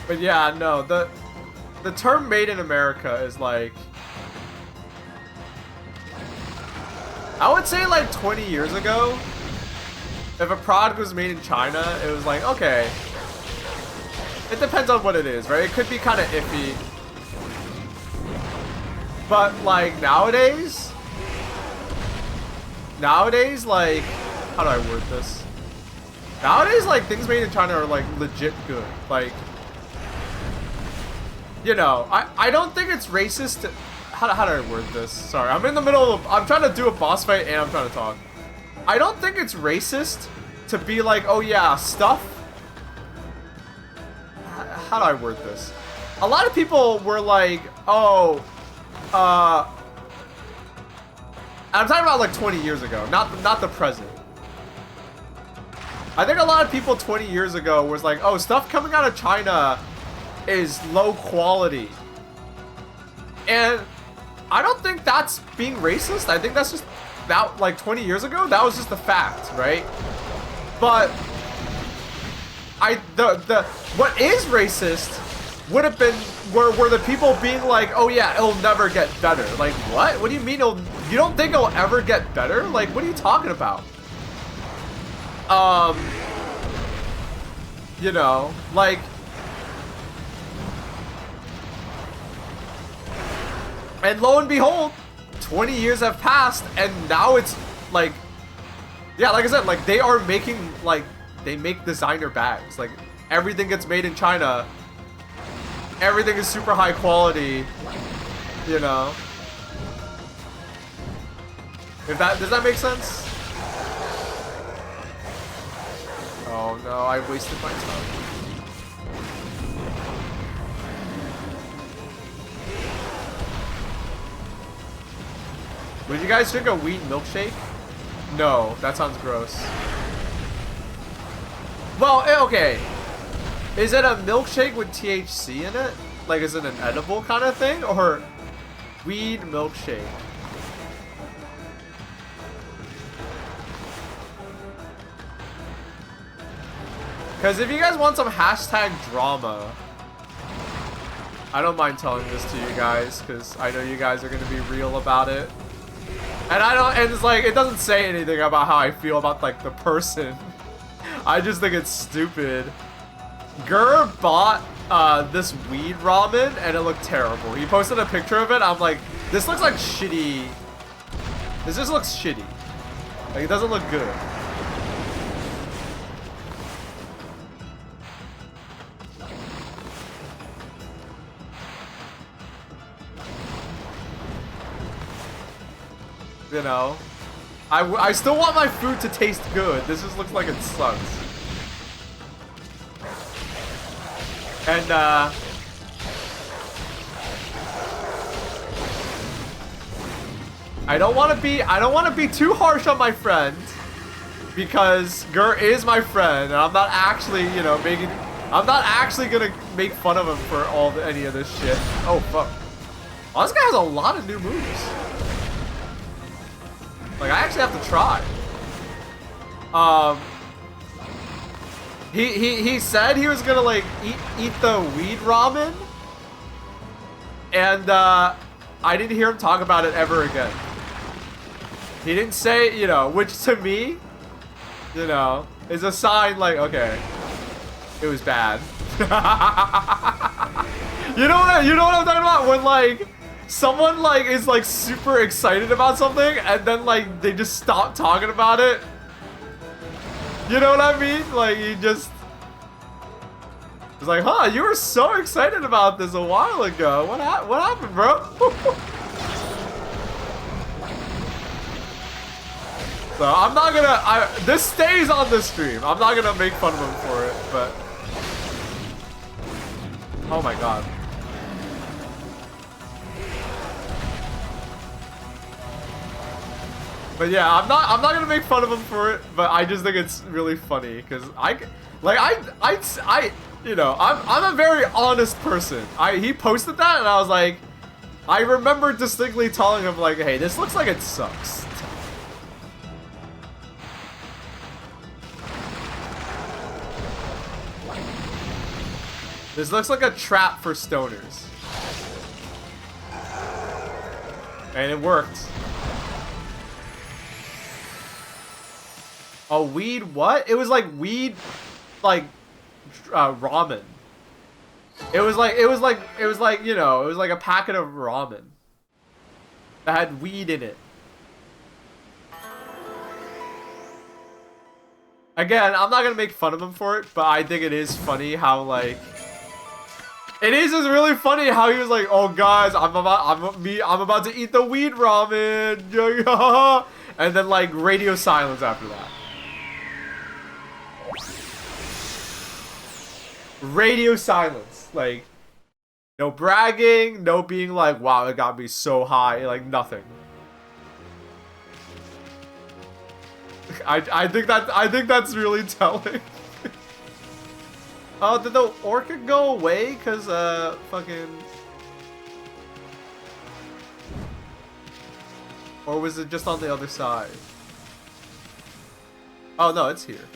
A: But yeah, no, the term Made in America is like... I would say like 20 years ago, if a product was made in China, it was like, okay. It depends on what it is, right? It could be kind of iffy. But like nowadays, like, how do I word this? Nowadays, like, things made in China are like legit good. Like, you know, I don't think it's racist to... How do I word this? Sorry, I'm in the middle of... I'm trying to do a boss fight and I'm trying to talk. I don't think it's racist to be like, oh yeah, stuff... How do I word this? A lot of people were like, oh... I'm talking about like 20 years ago, not the present. I think a lot of people 20 years ago was like, oh, stuff coming out of China is low quality. And... I don't think that's being racist. I think that's just that, like 20 years ago, that was just a fact, right? But the what is racist would have been were the people being like, oh yeah, it'll never get better. Like what? What do you mean you don't think it'll ever get better? Like what are you talking about? You know, like, and lo and behold, 20 years have passed, and now it's like, yeah, like I said, like they are making, like, they make designer bags. Like everything gets made in China. Everything is super high quality, you know. Does that make sense? Oh no, I wasted my time. Would you guys drink a wheat milkshake? No, that sounds gross. Well, okay. Is it a milkshake with THC in it? Like, is it an edible kind of thing? Or weed milkshake? Because if you guys want some hashtag drama, I don't mind telling this to you guys, because I know you guys are going to be real about it. And and it's like, it doesn't say anything about how I feel about, like, the person. I just think it's stupid. Gur bought this weed ramen, and it looked terrible. He posted a picture of it. I'm like, this looks like shitty. This just looks shitty. Like, it doesn't look good. You know, I still want my food to taste good. This just looks like it sucks. And I don't want to be too harsh on my friend, because Gur is my friend, and I'm not actually, you know, I'm not actually gonna make fun of him for any of this shit. Oh fuck! Oh, this guy has a lot of new moves. Like, I actually have to try. He said he was gonna, like, eat the weed ramen, and I didn't hear him talk about it ever again. He didn't say, you know, which to me, you know, is a sign like, okay, it was bad. You know what I'm talking about? When, like, someone, like, is, like, super excited about something, and then, like, they just stop talking about it. You know what I mean? Like, you just... It's like, huh, you were so excited about this a while ago. What happened, bro? So, I'm not gonna... this stays on the stream. I'm not gonna make fun of him for it, but... Oh my god. But yeah, I'm not gonna make fun of him for it, but I just think it's really funny, because you know, I'm a very honest person. He posted that, and I was like, I remember distinctly telling him, like, hey, this looks like it sucks. This looks like a trap for stoners. And it worked. A weed what? It was like weed, like, ramen. It was like, you know, it was like a packet of ramen that had weed in it. Again, I'm not gonna make fun of him for it, but I think it is funny how, like, it is just really funny how he was like, oh guys, I'm about to eat the weed ramen. And then, like, radio silence after that. Radio silence. Like, no bragging, no being like, wow, it got me so high. Like, nothing. I think that's really telling. Oh, did the orca go away? Cause fucking, or was it just on the other side? Oh no, it's here.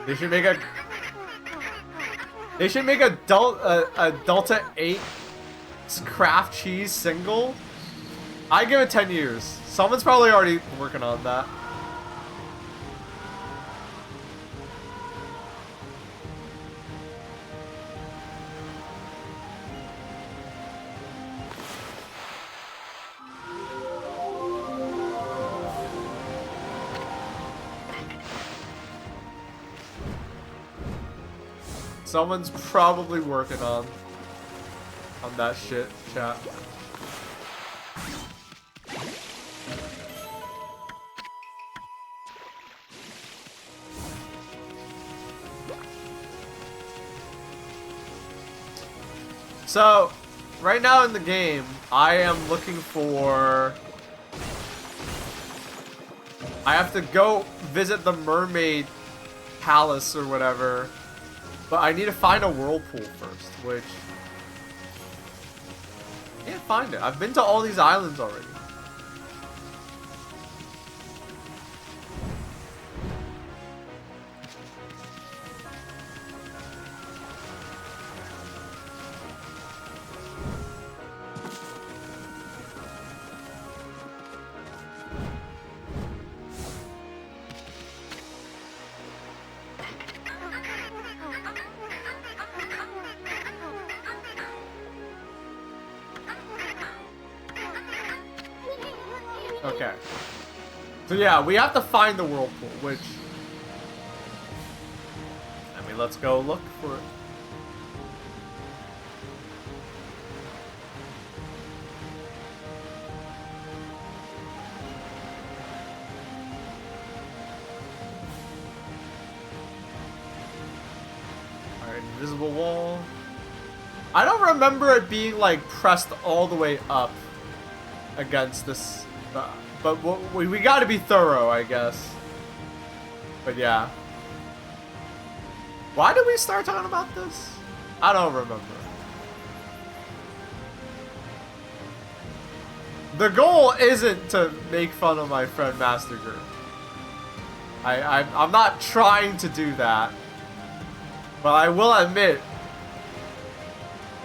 A: They should make a. They should make a Delta 8 craft cheese single. I give it 10 years. Someone's probably already working on that. Someone's probably working on that shit, chat. So, right now in the game, I am looking for... I have to go visit the mermaid palace or whatever. But I need to find a whirlpool first, which... I can't find it. I've been to all these islands already. Okay. So yeah, we have to find the whirlpool, which... I mean, let's go look for it. Alright, invisible wall. I don't remember it being, like, pressed all the way up against this... but we gotta be thorough, I guess. But yeah. Why did we start talking about this? I don't remember. The goal isn't to make fun of my friend Master Group. I'm not trying to do that. But I will admit,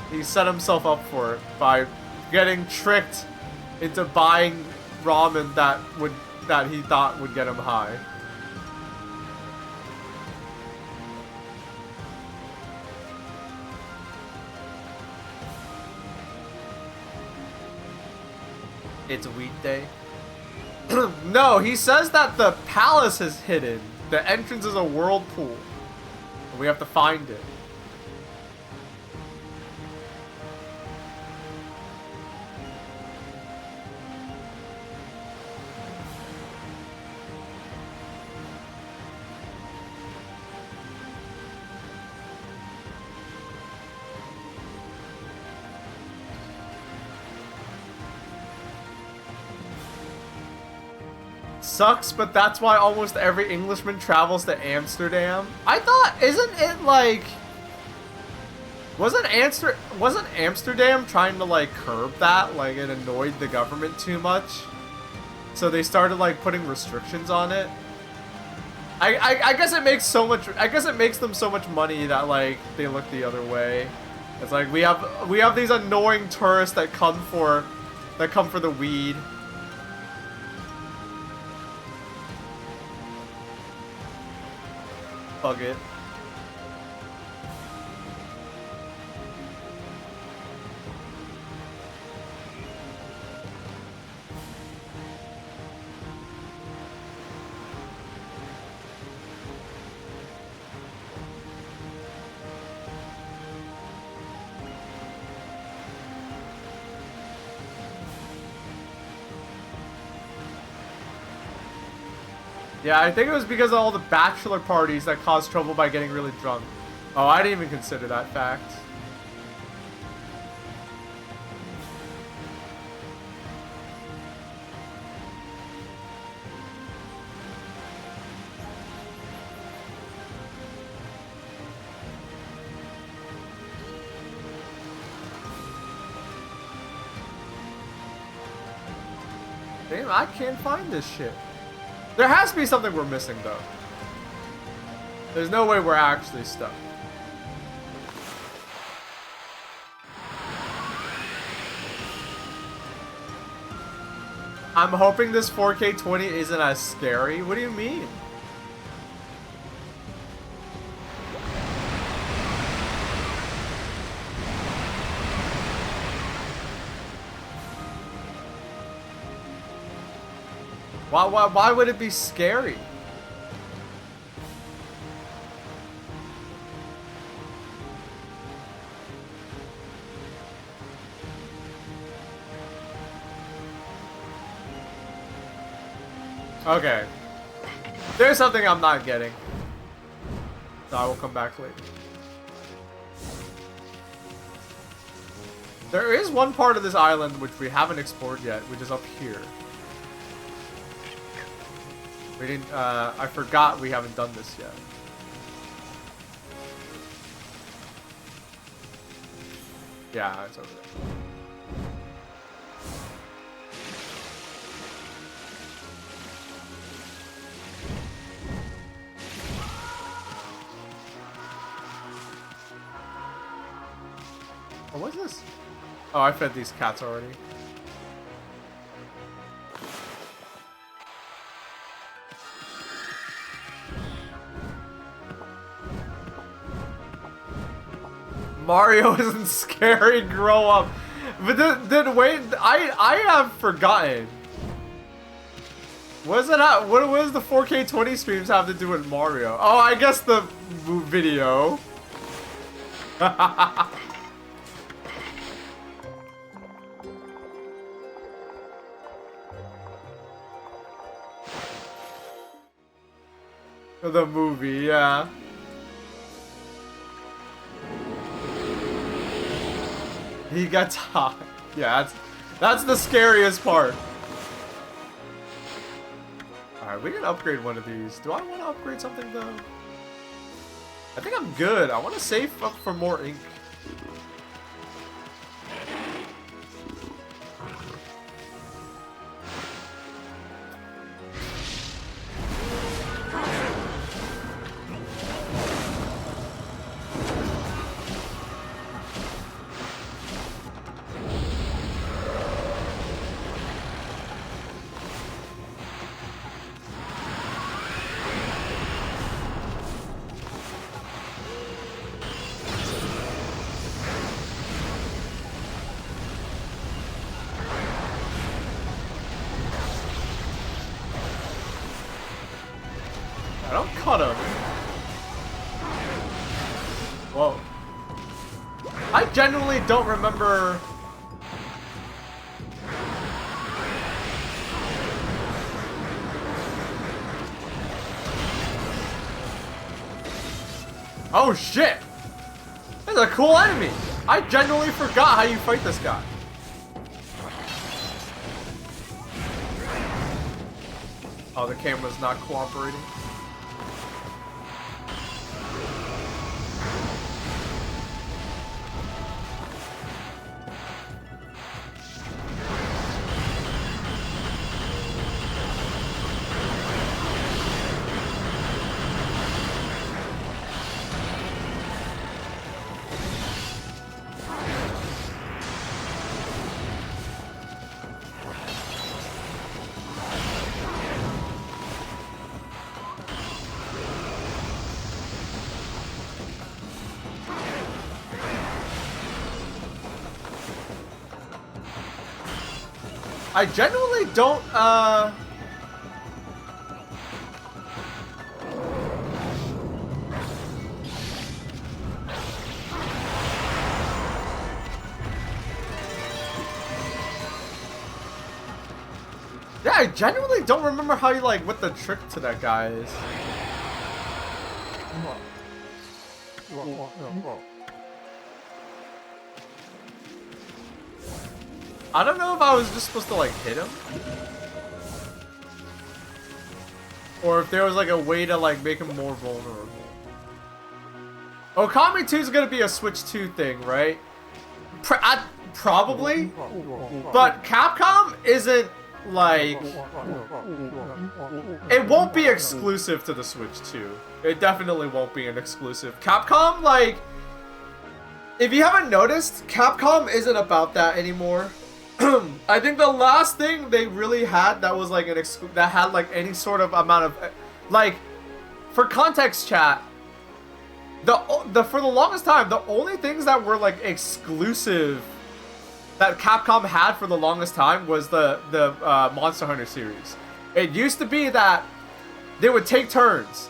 A: he set himself up for it by getting tricked into buying ramen that he thought would get him high. It's a weekday. No, he says that the palace is hidden. The entrance is a whirlpool. And we have to find it. Sucks, but that's why almost every Englishman travels to Amsterdam. I thought, isn't it like... Wasn't Amsterdam trying to like curb that? Like it annoyed the government too much? So they started like putting restrictions on it? I guess it makes so much... I guess it makes them so much money that like they look the other way. It's like we have these annoying tourists that come for the weed. Bug it. Yeah, I think it was because of all the bachelor parties that caused trouble by getting really drunk. Oh, I didn't even consider that fact. Damn, I can't find this shit. There has to be something we're missing, though. There's no way we're actually stuck. I'm hoping this 4K20 isn't as scary. What do you mean? Why would it be scary? Okay. There's something I'm not getting. So I will come back later. There is one part of this island which we haven't explored yet, which is up here. We didn't, I forgot we haven't done this yet. Yeah, it's over there. Oh, what's this? Oh, I fed these cats already. Mario isn't scary, grow up. But then wait, I have forgotten. What does the 4K20 streams have to do with Mario? Oh, I guess the video. The movie, yeah. He gets hot. Yeah, that's the scariest part. Alright, we can upgrade one of these. Do I want to upgrade something though? I think I'm good. I want to save up for more ink. I don't cut him. Whoa. I genuinely don't remember. Oh shit! That's a cool enemy! I genuinely forgot how you fight this guy. Oh, the camera's not cooperating. I genuinely don't, yeah, I genuinely don't remember how you, like, what the trick to that guy is. I don't know if I was just supposed to, like, hit him. Or if there was, like, a way to, like, make him more vulnerable. Okami 2 is gonna be a Switch 2 thing, right? Probably. But Capcom isn't like, it won't be exclusive to the Switch 2. It definitely won't be an exclusive. Capcom, like, if you haven't noticed, Capcom isn't about that anymore. I think the last thing they really had that was like that had like any sort of amount of, like, for context, chat, for the longest time, the only things that were like exclusive that Capcom had for the longest time was the Monster Hunter series. It used to be that they would take turns.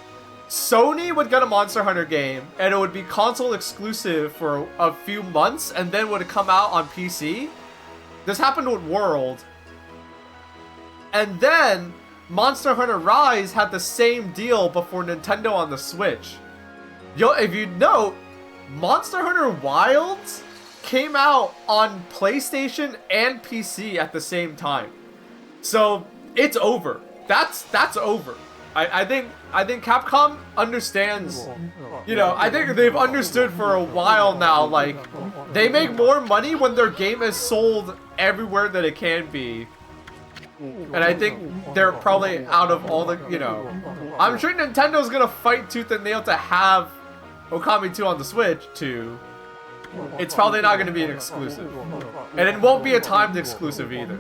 A: Sony would get a Monster Hunter game, and it would be console exclusive for a few months, and then would come out on PC. This happened with World. And then Monster Hunter Rise had the same deal before Nintendo on the Switch. If you note, Monster Hunter Wilds came out on PlayStation and PC at the same time. So it's over. That's over. I think Capcom understands, you know, I think they've understood for a while now, like, they make more money when their game is sold everywhere that it can be. And I think they're probably out of all the, you know, I'm sure Nintendo's gonna fight tooth and nail to have Okami 2 on the Switch too. It's probably not gonna be an exclusive. And it won't be a timed exclusive either.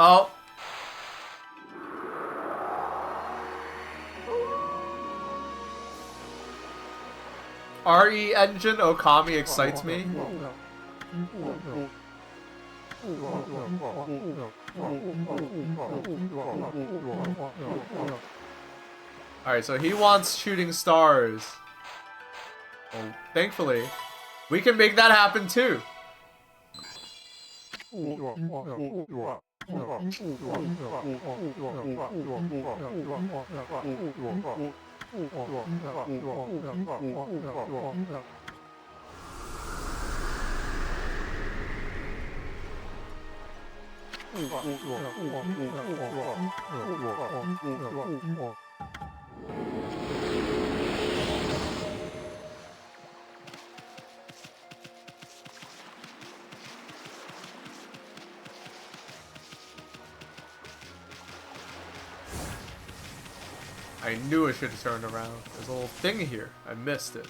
A: Oh. RE Engine Okami excites me. Alright, so he wants shooting stars. Well, thankfully, we can make that happen too. I knew I should have turned around. There's a little thing here. I missed it.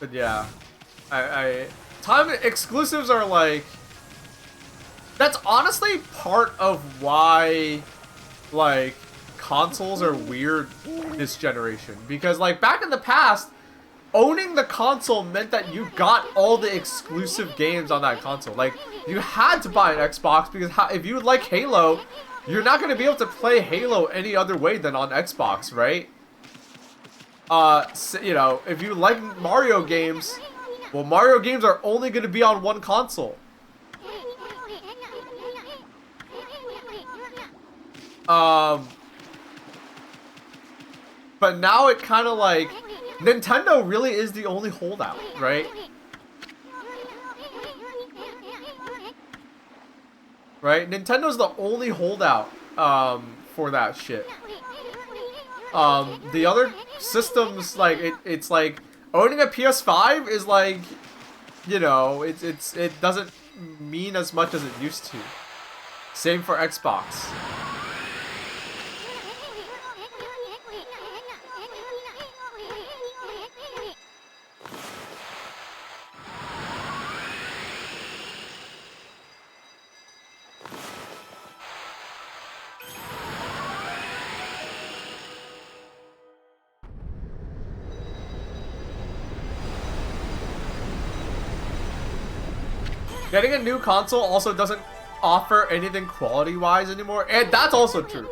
A: But yeah, time exclusives are like, that's honestly part of why, like, consoles are weird this generation. Because, like, back in the past, owning the console meant that you got all the exclusive games on that console. Like, you had to buy an Xbox because if you like Halo, you're not going to be able to play Halo any other way than on Xbox, right? So, you know, if you like Mario games, well, Mario games are only going to be on one console. But now it kind of like, Nintendo really is the only holdout, right? Right? Nintendo's the only holdout, for that shit. The other systems, like, it's like, owning a PS5 is like, you know, it doesn't mean as much as it used to. Same for Xbox. Getting a new console also doesn't offer anything quality-wise anymore, and that's also true.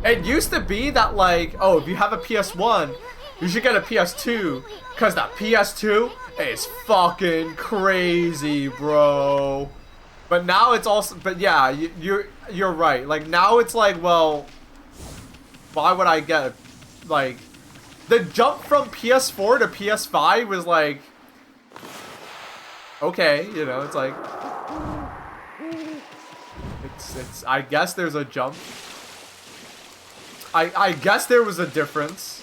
A: It used to be that, like, oh, if you have a PS1, you should get a PS2, because that PS2 is fucking crazy, bro. But now it's also, but yeah, you're right. Like, now it's like, well, why would I get, like, the jump from PS4 to PS5 was like, okay, you know, it's like it's I guess there's a jump. I guess there was a difference.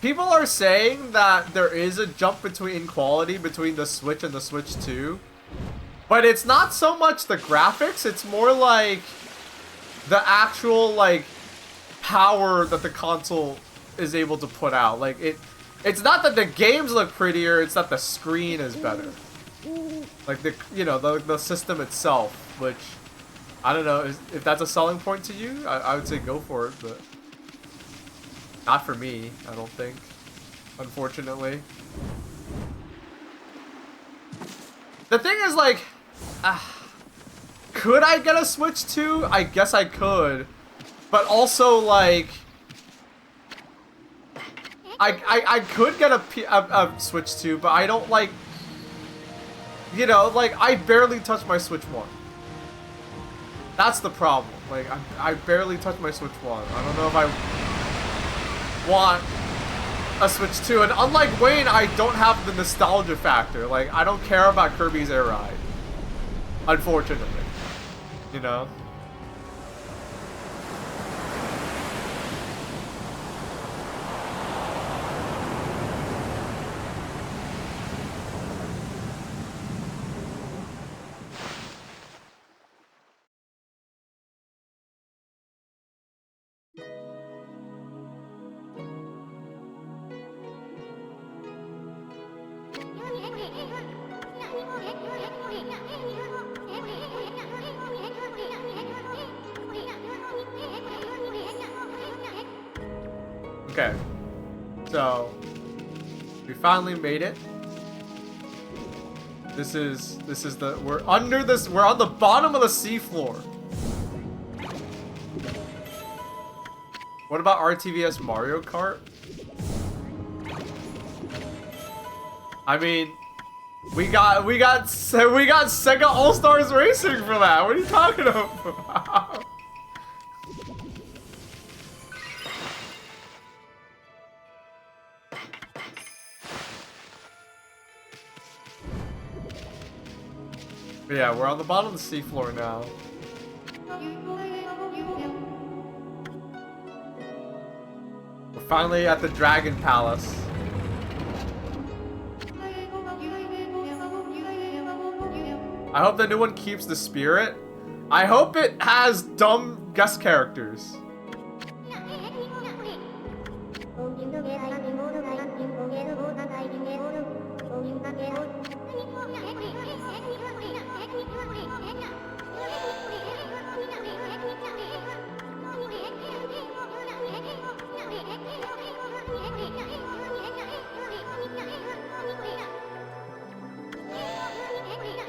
A: People are saying that there is a jump in quality between the Switch and the Switch 2. But it's not so much the graphics, it's more like the actual like power that the console is able to put out. Like it's not that the games look prettier, it's that the screen is better. Like the system itself, which I don't know if that's a selling point to you. I would say go for it, but not for me, I don't think. Unfortunately. The thing is, like, could I get a Switch 2? I guess I could. But also, like, I could get a Switch 2, but I don't, like, you know, like, I barely touch my Switch 1. That's the problem. Like, I barely touch my Switch 1. I don't know if I want a Switch 2. And unlike Wayne, I don't have the nostalgia factor. Like, I don't care about Kirby's Air Ride. Unfortunately. You know? Okay, so we finally made it. This is we're on the bottom of the seafloor. What about RTVS Mario Kart? I mean, we got Sega All Stars Racing for that. What are you talking about? But yeah, we're on the bottom of the seafloor now. We're finally at the Dragon Palace. I hope the new one keeps the spirit. I hope it has dumb guest characters.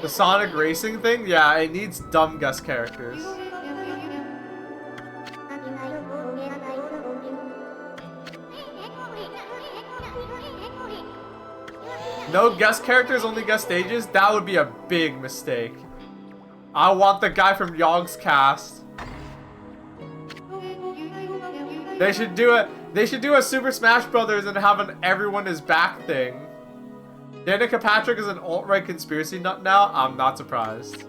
A: The Sonic Racing thing? Yeah, it needs dumb guest characters. No guest characters, only guest stages? That would be a big mistake. I want the guy from Yogg's cast. They should do a Super Smash Brothers and have an everyone is back thing. Danica Patrick is an alt-right conspiracy nut now? I'm not surprised.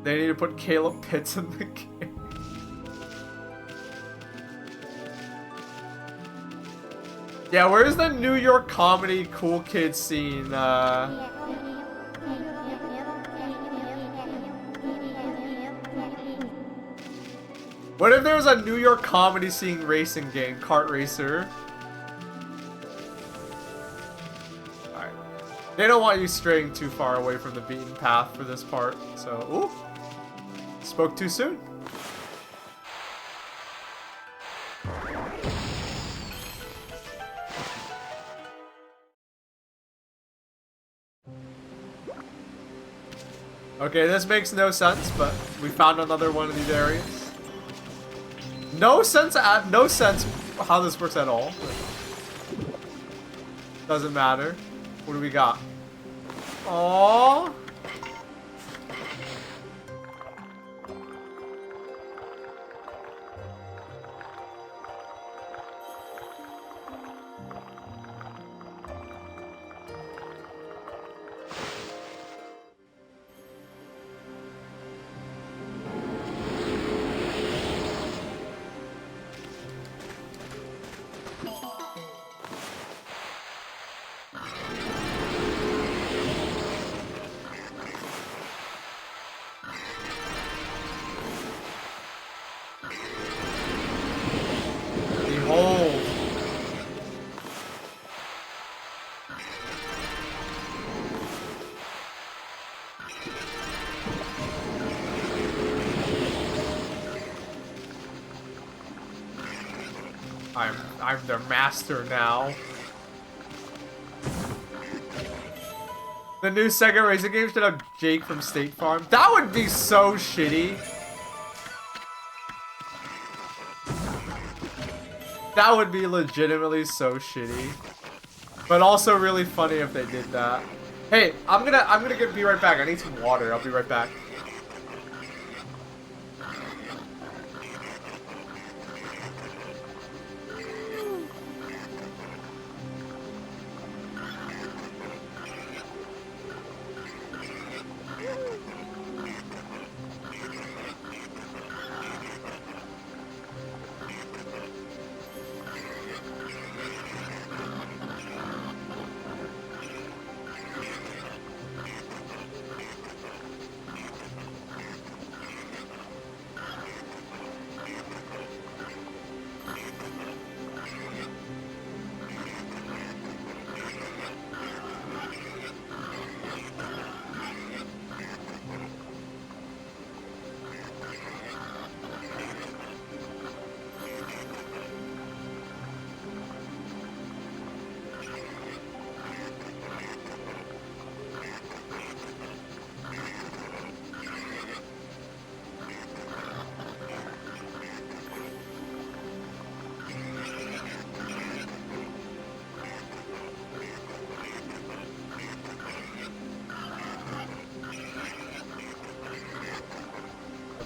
A: They need to put Caleb Pitts in the game. Yeah, where's the New York comedy cool kid scene? What if there was a New York comedy scene racing game, Kart Racer? Alright. They don't want you straying too far away from the beaten path for this part, so... Ooh! Spoke too soon. Okay, this makes no sense, but we found another one of these areas. No sense how this works at all. Doesn't matter. What do we got? Aww. Behold. I'm their master now. The new Sega racing game should have Jake from State Farm. That would be so shitty. That would be legitimately so shitty. But also really funny if they did that. Hey, I'm gonna be right back. I need some water. I'll be right back.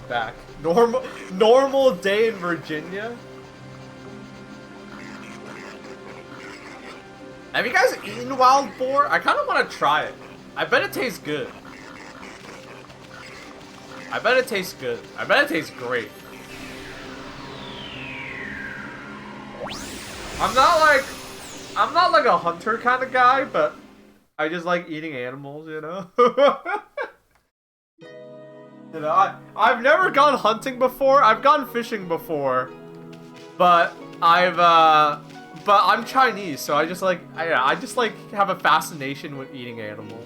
A: Back. Normal day in Virginia? Have you guys eaten wild boar? I kind of want to try it. I bet it tastes good. I bet it tastes good. I bet it tastes great. I'm not like a hunter kind of guy, but I just like eating animals, you know? You know, I've never gone hunting before. I've gone fishing before, but I'm Chinese, so I just like have a fascination with eating animals.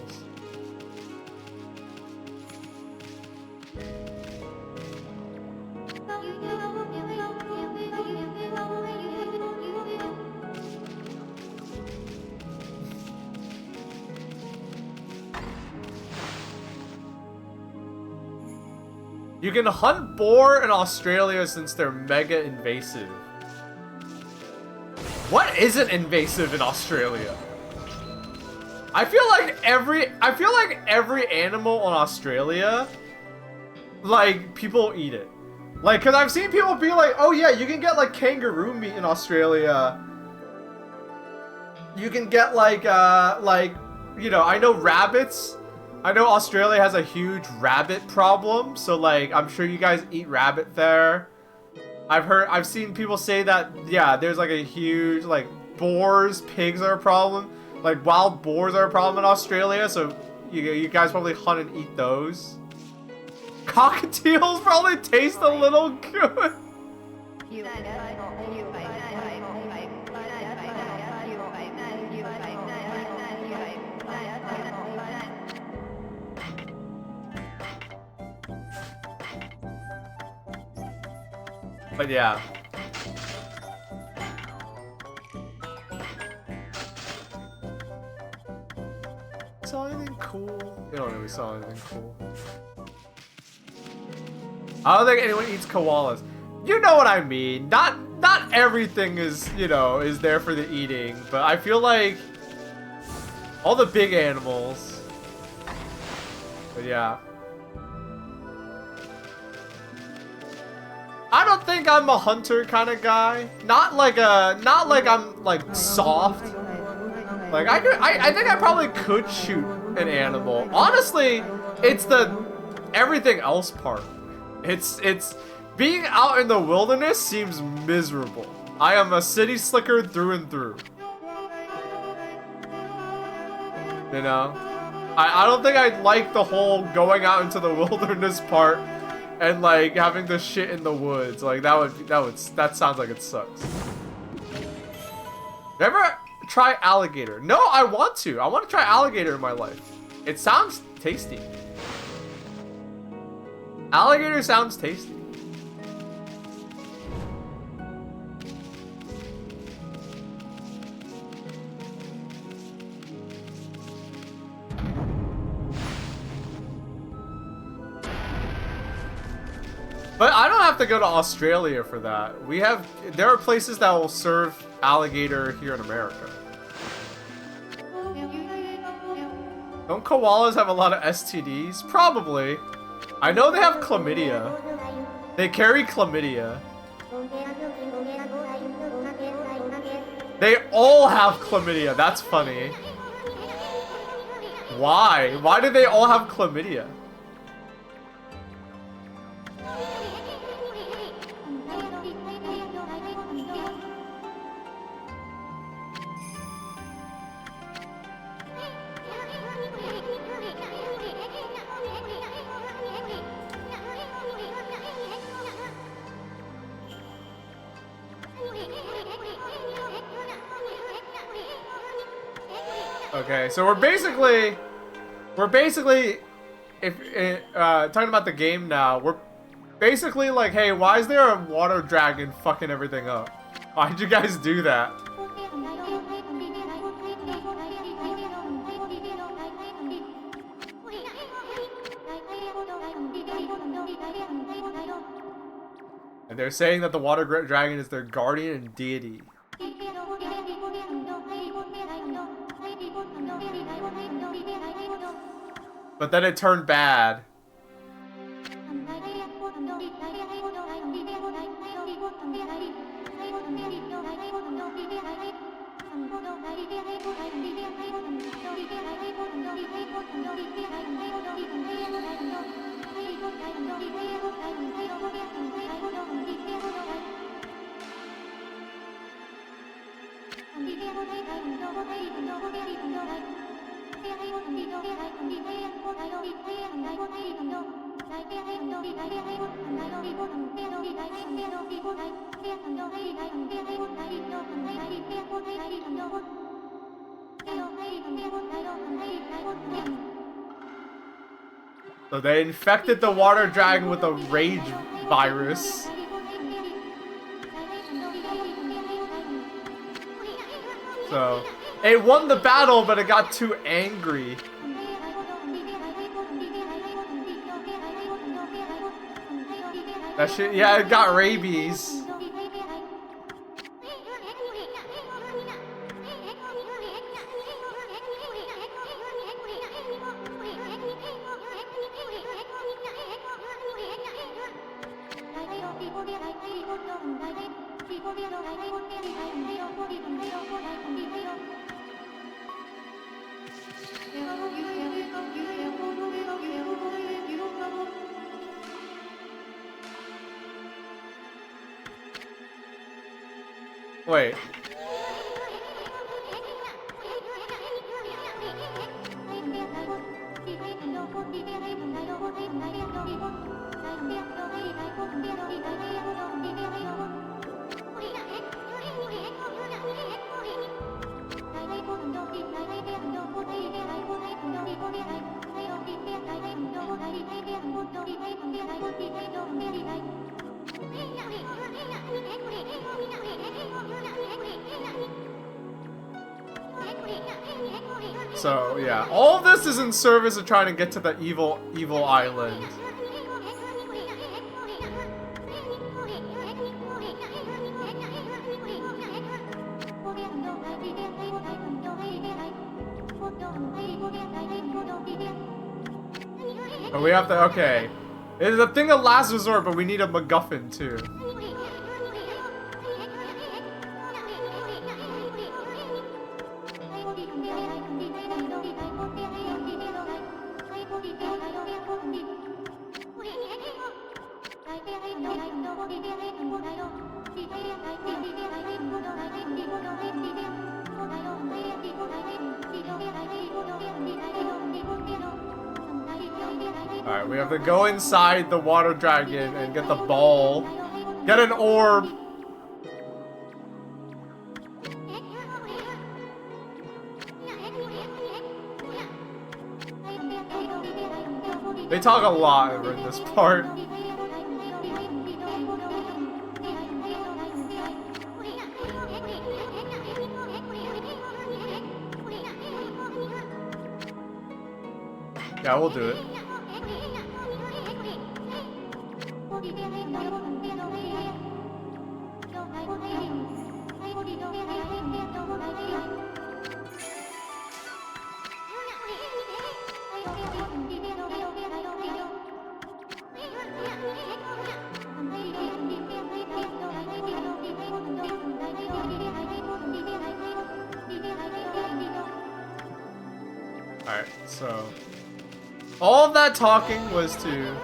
A: You can hunt boar in Australia since they're mega invasive. What isn't invasive in Australia? I feel like every animal in Australia, like, people eat it. Like, cause I've seen people be like, oh yeah, you can get like kangaroo meat in Australia. You can get like, you know, I know rabbits. I know Australia has a huge rabbit problem, so like I'm sure you guys eat rabbit there. I've seen people say that, yeah, there's like a huge, like, boars, pigs are a problem. Like wild boars are a problem in Australia, so you guys probably hunt and eat those. Cockatiels probably taste a little good. But yeah. Saw anything cool? You don't really saw anything cool. I don't think anyone eats koalas. you know what I mean. Not everything is, you know, is there for the eating, but I feel like all the big animals. But yeah. I don't think I'm a hunter kind of guy. Not like I'm like soft. Like I think I probably could shoot an animal. Honestly, it's the everything else part. It's being out in the wilderness seems miserable. I am a city slicker through and through. You know? I don't think I like the whole going out into the wilderness part and like having the shit in the woods. Like that sounds like it sucks. Ever try alligator? No, I want to. I want to try alligator in my life. It sounds tasty. Alligator sounds tasty. But I don't have to go to Australia for that. There are places that will serve alligator here in America. Don't koalas have a lot of STDs? Probably. I know they have chlamydia. They carry chlamydia. They all have chlamydia. That's funny. Why? Why do they all have chlamydia? Okay, so we're basically, if talking about the game now, we're basically like, hey, why is there a water dragon fucking everything up? Why'd you guys do that? And they're saying that the water dragon is their guardian and deity. But then it turned bad. So they infected the water dragon with a rage virus. So it won the battle, but it got too angry. That shit, yeah, it got rabies. Wait. So, yeah, all of this is in service of trying to get to the evil island. But we have to, okay. It's a thing of last resort, but we need a MacGuffin too. Alright, we have to go inside the water dragon and get the ball. Get an orb. They talk a lot over in this part. Yeah, we'll do it. Alright, so all of that talking was to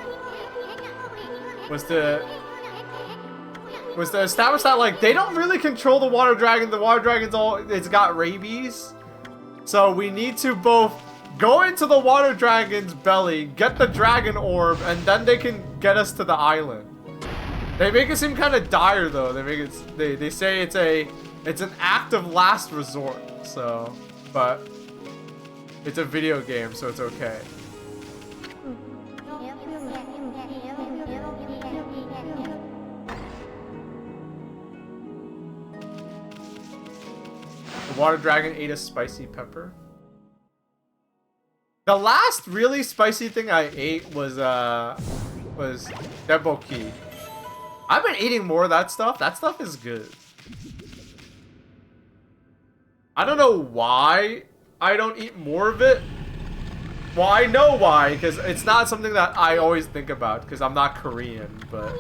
A: establish that, like, they don't really control the water dragon. The water dragon's it's got rabies. So we need to both go into the water dragon's belly, get the dragon orb, and then they can get us to the island. They make it seem kind of dire though. They say it's an act of last resort. So, but it's a video game, so it's okay. The water dragon ate a spicy pepper. The last really spicy thing I ate was deboki. I've been eating more of that stuff. That stuff is good. I don't know why I don't eat more of it. Well, I know why, because it's not something that I always think about, because I'm not Korean, but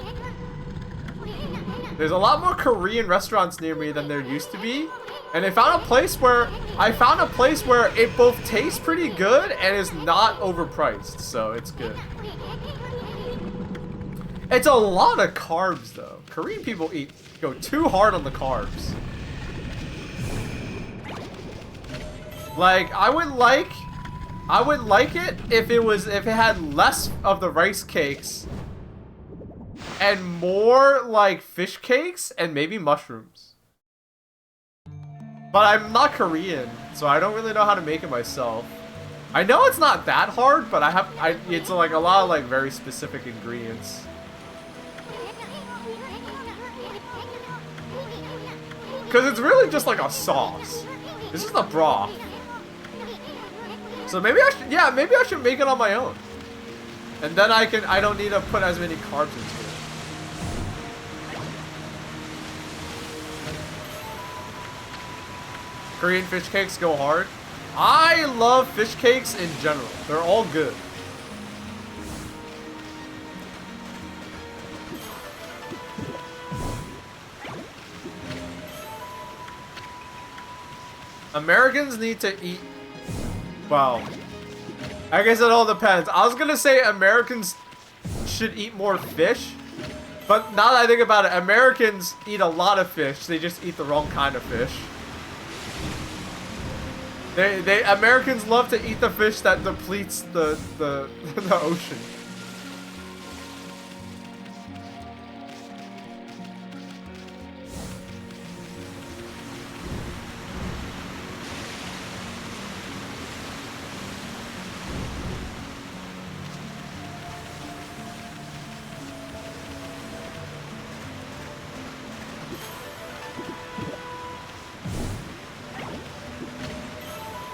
A: there's a lot more Korean restaurants near me than there used to be. And I found a place where it both tastes pretty good and is not overpriced, so it's good. It's a lot of carbs though. Korean people go too hard on the carbs. Like, I would like it if it had less of the rice cakes and more like fish cakes and maybe mushrooms. But I'm not Korean, so I don't really know how to make it myself. I know it's not that hard, but it's like a lot of like very specific ingredients. Cause it's really just like a sauce. It's just a broth. So maybe I should make it on my own. And then I don't need to put as many carbs into it. Korean fish cakes go hard. I love fish cakes in general. They're all good. Americans need to eat. Well, I guess it all depends. I was gonna say Americans should eat more fish, but now that I think about it, Americans eat a lot of fish. They just eat the wrong kind of fish. Americans love to eat the fish that depletes the ocean.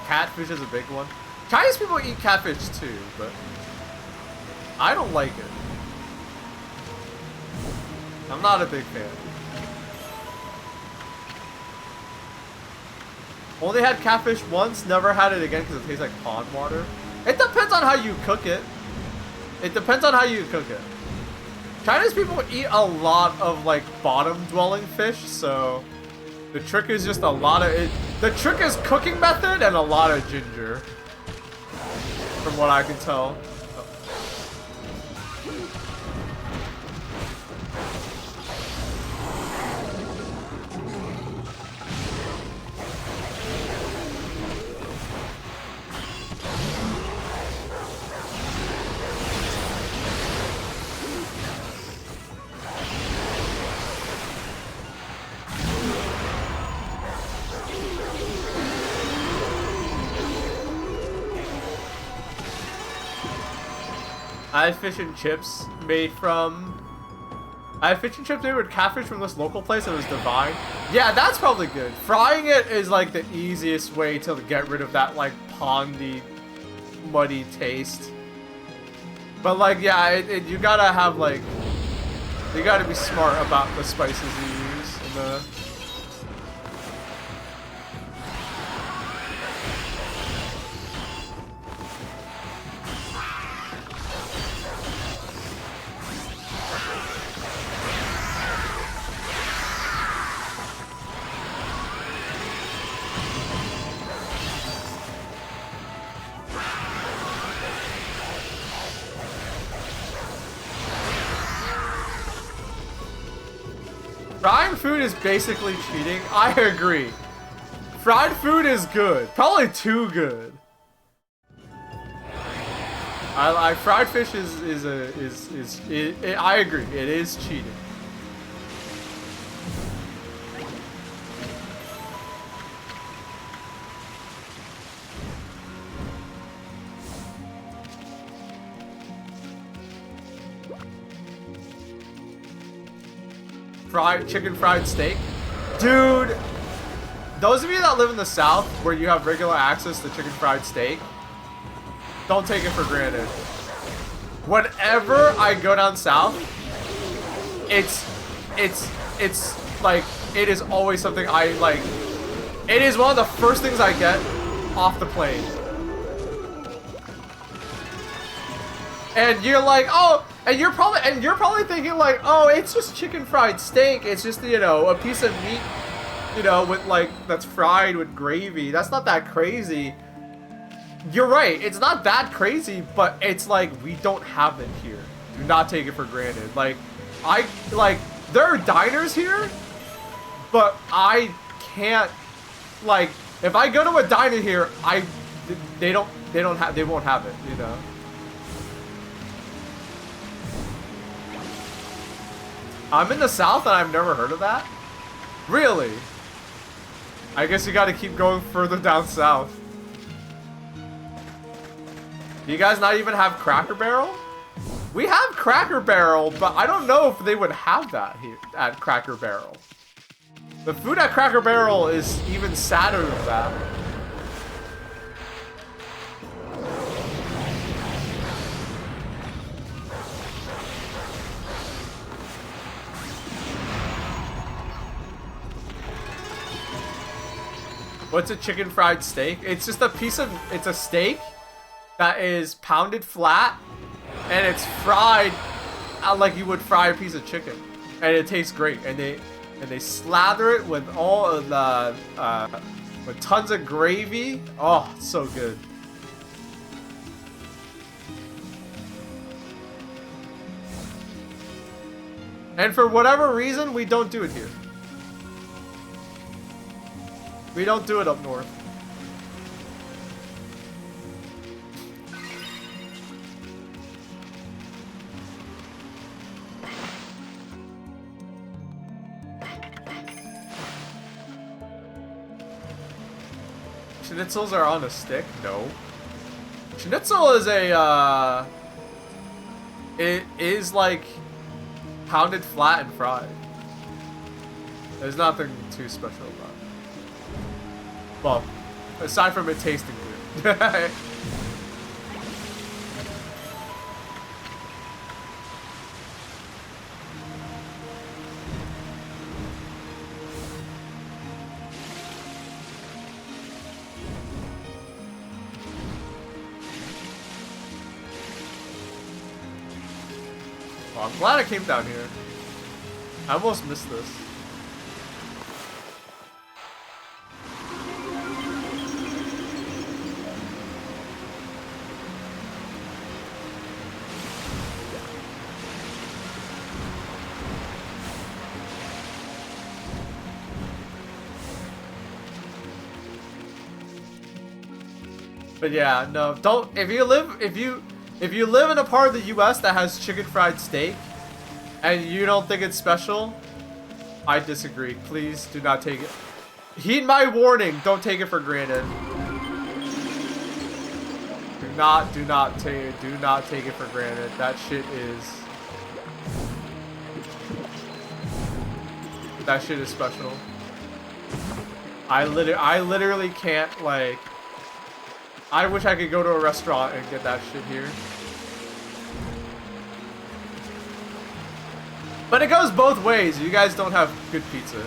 A: Catfish is a big one. Chinese people eat catfish too, but I don't like it. I'm not a big fan. Only had catfish once, never had it again because it tastes like pond water. It depends on how you cook it. It depends on how you cook it. Chinese people eat a lot of like bottom-dwelling fish, so the trick is just a lot of it. The trick is cooking method and a lot of ginger, from what I can tell. I had fish and chips made from... I had fish and chips made with catfish from this local place. It was divine. Yeah, that's probably good. Frying it is like the easiest way to get rid of that like pondy, muddy taste. But like, yeah, you gotta have like... You gotta be smart about the spices you use and the... Frying food is basically cheating. I agree. Fried food is good. Probably too good. Fried fish I agree. It is cheating. Chicken fried steak. Dude, those of you that live in the South where you have regular access to chicken fried steak, don't take it for granted. Whenever I go down south, it's like, it is always something I like. It is one of the first things I get off the plane. And you're like, oh, and you're probably thinking like, oh, it's just chicken fried steak. It's just, you know, a piece of meat, you know, with like that's fried with gravy. That's not that crazy. You're right. It's not that crazy, but it's like we don't have it here. Do not take it for granted. Like there are diners here, but I can't, like, if I go to a diner here, they won't have it, you know. I'm in the South and I've never heard of that? Really? I guess you gotta keep going further down south. Do you guys not even have Cracker Barrel? We have Cracker Barrel, but I don't know if they would have that here at Cracker Barrel. The food at Cracker Barrel is even sadder than that. What's a chicken fried steak? It's just it's a steak that is pounded flat and it's fried like you would fry a piece of chicken. And it tastes great. And they slather it with all of the, with tons of gravy. Oh, so good. And for whatever reason, we don't do it here. We don't do it up north. Schnitzels are on a stick? No. Schnitzel is it is like pounded flat and fried. There's nothing too special about it. Well, aside from it tasting good. Well, I'm glad I came down here. I almost missed this. But yeah, no, don't. If you live in a part of the U.S. that has chicken fried steak, and you don't think it's special, I disagree. Please do not take it. Heed my warning. Don't take it for granted. Do not take it for granted. That shit is special. I literally can't, like. I wish I could go to a restaurant and get that shit here. But it goes both ways. You guys don't have good pizza.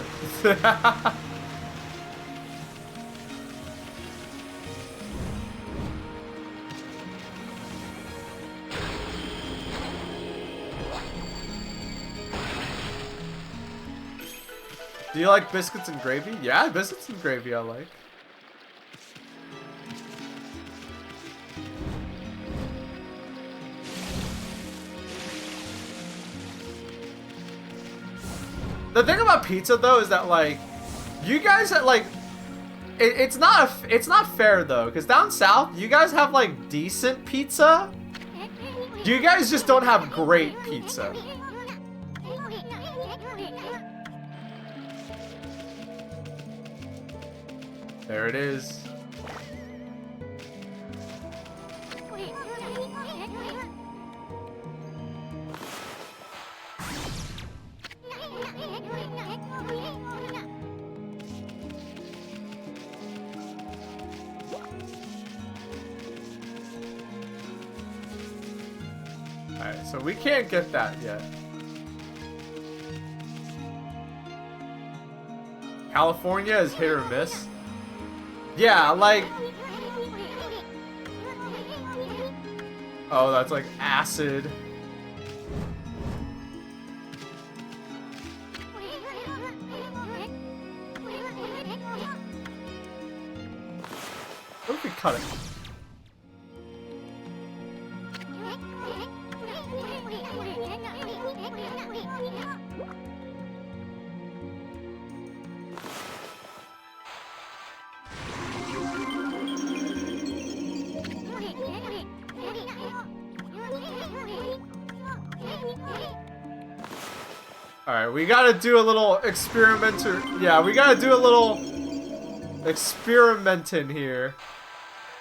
A: Do you like biscuits and gravy? Yeah, biscuits and gravy I like. The thing about pizza though is that like, you guys have like, it's not fair though, because down south you guys have like decent pizza. You guys just don't have great pizza. There it is. Alright, so we can't get that yet. California is hit or miss. Yeah, like... Oh, that's like acid. We could cut it. Alright, we gotta do a little experimenter. Yeah, we gotta do a little experimenting here.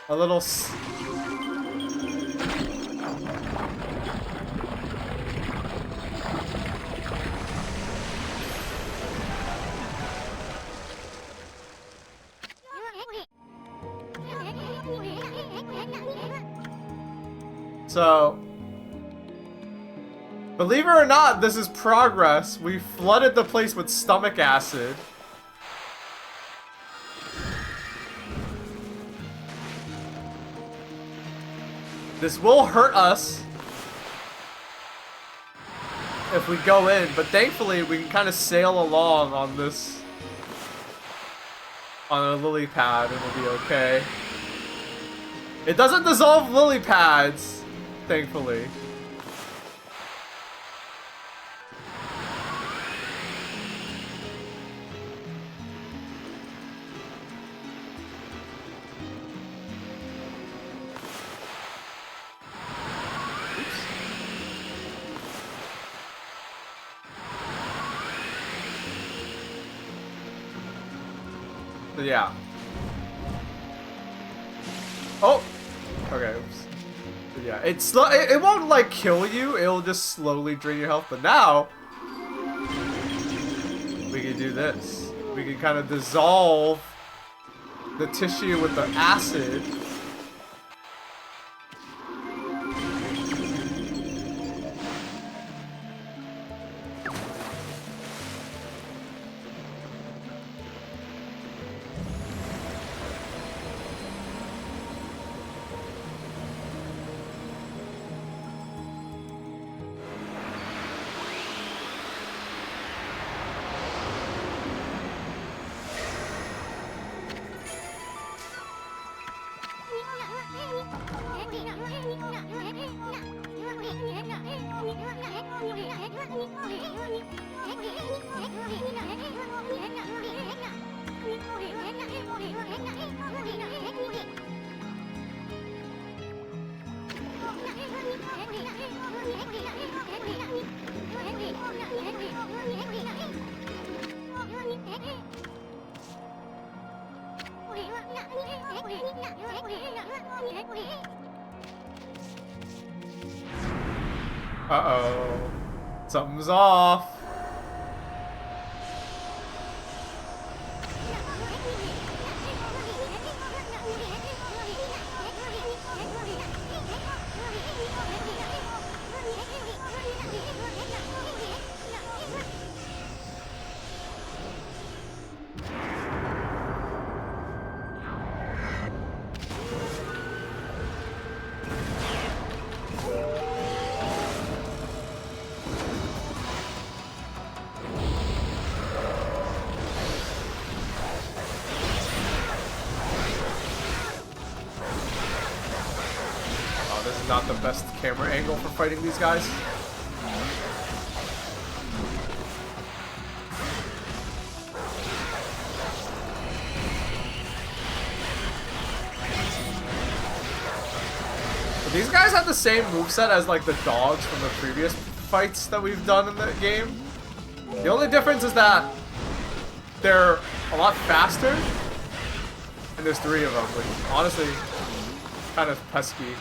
A: A little. So, believe it or not, this is progress. We flooded the place with stomach acid. This will hurt us if we go in, but thankfully we can kind of sail along on this, on a lily pad, and we'll be okay. It doesn't dissolve lily pads, thankfully. Yeah. Oh. Okay. Oops. Yeah. It won't like kill you. It'll just slowly drain your health. But now we can do this. We can kind of dissolve the tissue with the acid. Uh-oh. Something's off. This is not the best camera angle for fighting these guys. But these guys have the same moveset as like the dogs from the previous fights that we've done in the game. The only difference is that they're a lot faster, and there's 3 of them, which honestly kind of pesky.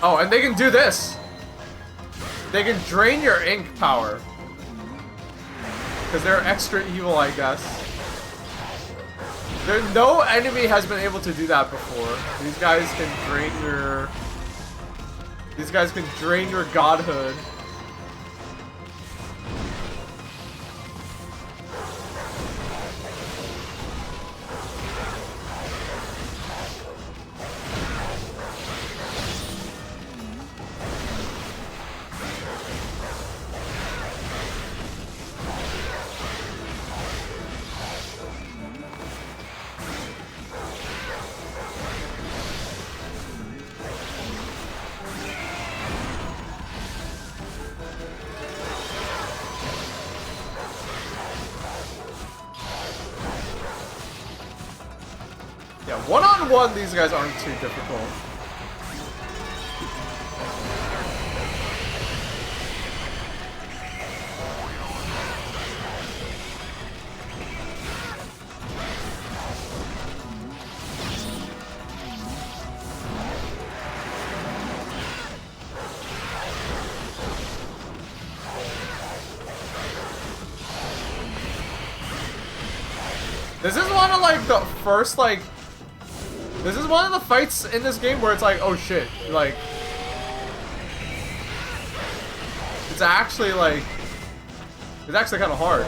A: Oh, and they can do this. They can drain your ink power. Because they're extra evil, I guess. No enemy has been able to do that before. These guys can drain your... These guys can drain your godhood. Yeah, one-on-one, these guys aren't too difficult. This is one of like the first like this is one of the fights in this game where it's like, oh shit, like it's actually kind of hard.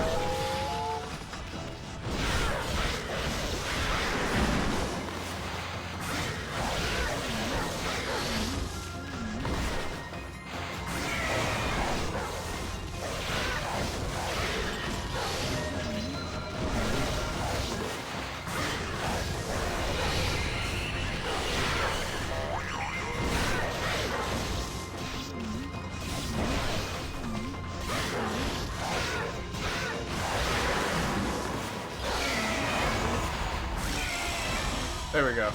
A: There we go.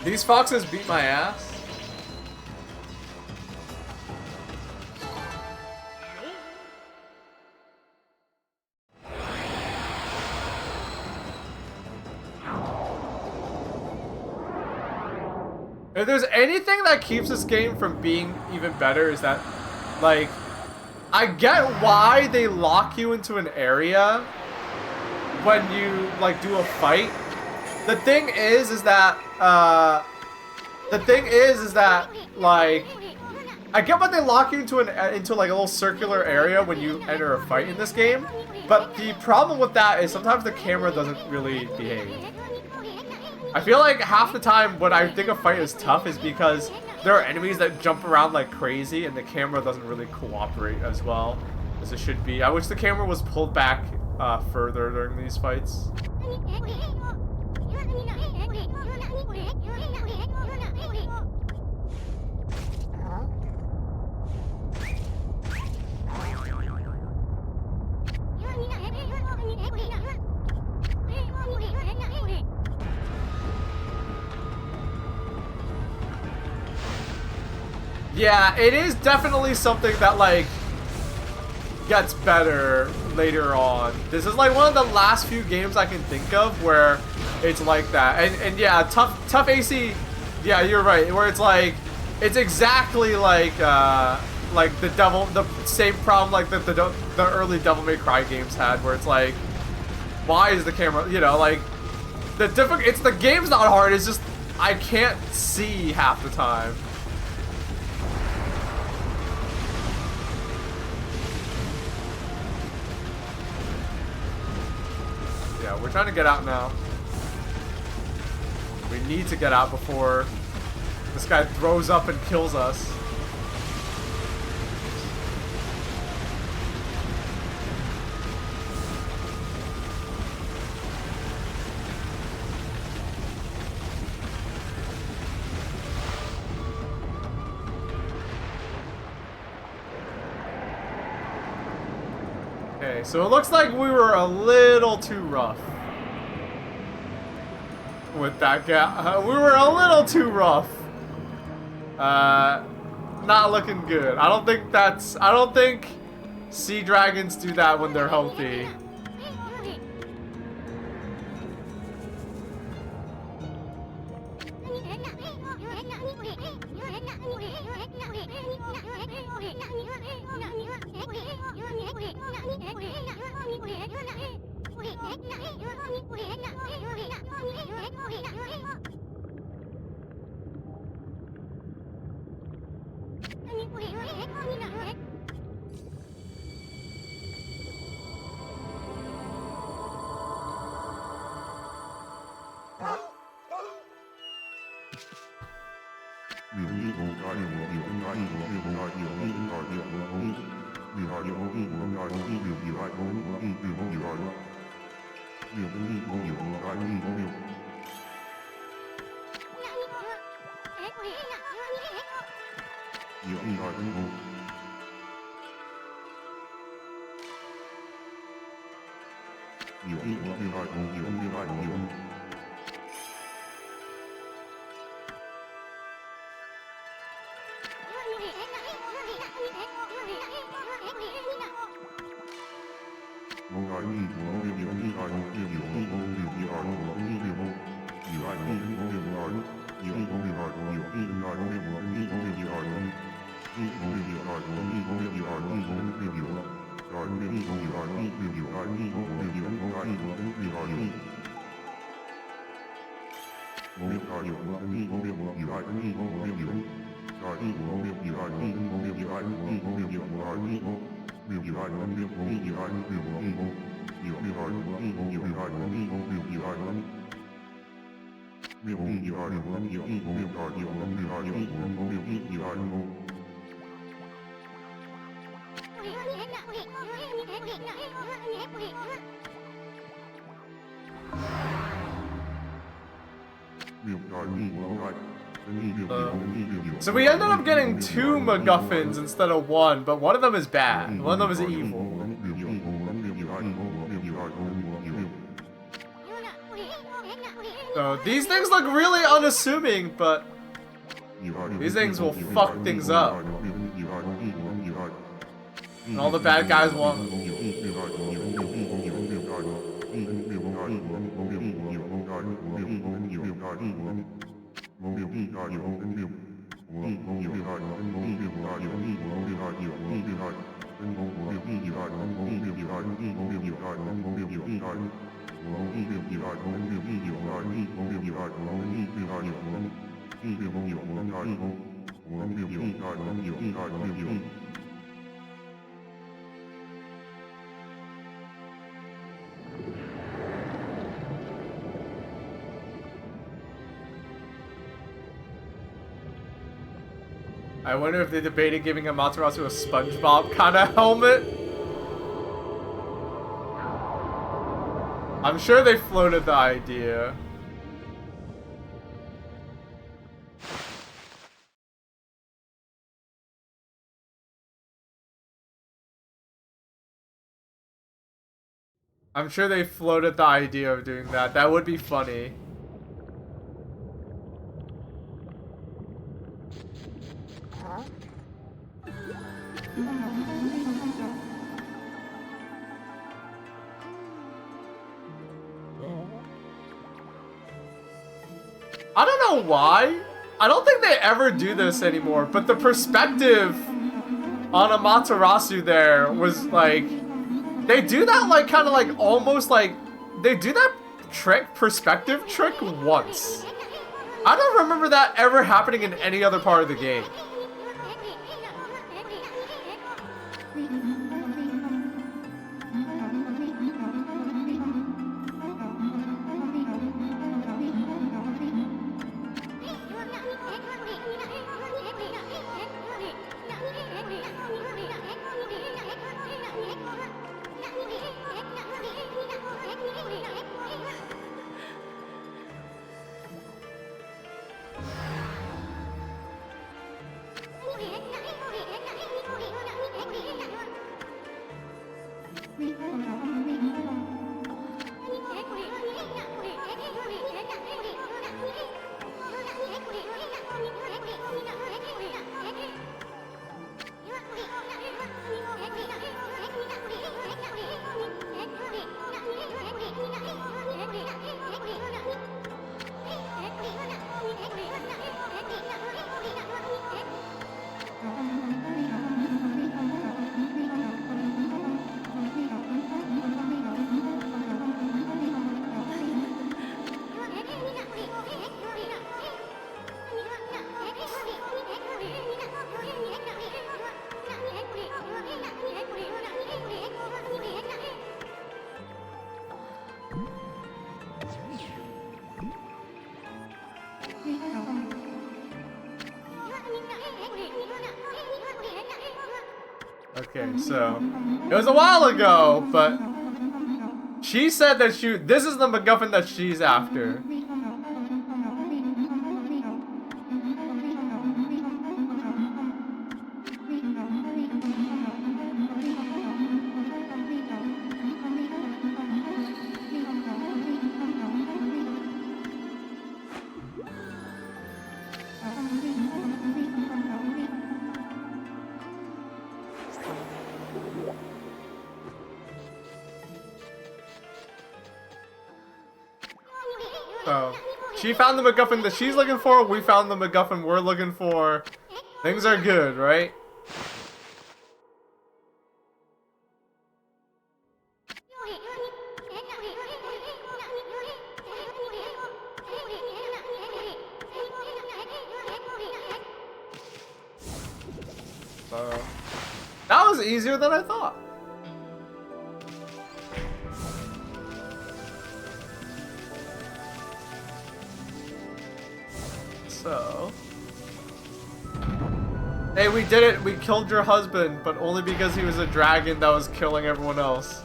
A: These foxes beat my ass. If there's anything that keeps this game from being even better is that, like, I get why they lock you into an area when you, like, do a fight. The thing is that, like, I get why they lock you into like a little circular area when you enter a fight in this game, but the problem with that is sometimes the camera doesn't really behave. I feel like half the time when I think a fight is tough is because there are enemies that jump around like crazy and the camera doesn't really cooperate as well as it should be. I wish the camera was pulled back further during these fights. Yeah, it is definitely something that, like, gets better later on. This is, like, one of the last few games I can think of where it's like that. And yeah, tough AC, yeah, you're right, where it's, like, it's exactly like the same problem like the early Devil May Cry games had, where it's, like, why is the camera, you know, like, it's the game's not hard, it's just, I can't see half the time. We're trying to get out now. We need to get out before this guy throws up and kills us. Okay, so it looks like we were a little too rough with that guy. We were a little too rough. Not looking good. I don't think sea dragons do that when they're healthy. So we ended up getting 2 MacGuffins instead of 1, but one of them is bad. One of them is evil. So these things look really unassuming, but these things will fuck things up. And all the bad guys want. I wonder if they debated giving Amaterasu a SpongeBob kind of helmet. I'm sure they floated the idea. I'm sure they floated the idea of doing that. That would be funny. I don't know why. I don't think they ever do this anymore, but the perspective on Amaterasu there was like, they do that like kind of like almost like, they do that perspective trick once. I don't remember that ever happening in any other part of the game. Okay, so it was a while ago, but she said that this is the MacGuffin that she's after. So, she found the MacGuffin that she's looking for, we found the MacGuffin we're looking for. Things are good, right? So, that was easier than I thought. So, hey, we did it. We killed your husband, but only because he was a dragon that was killing everyone else.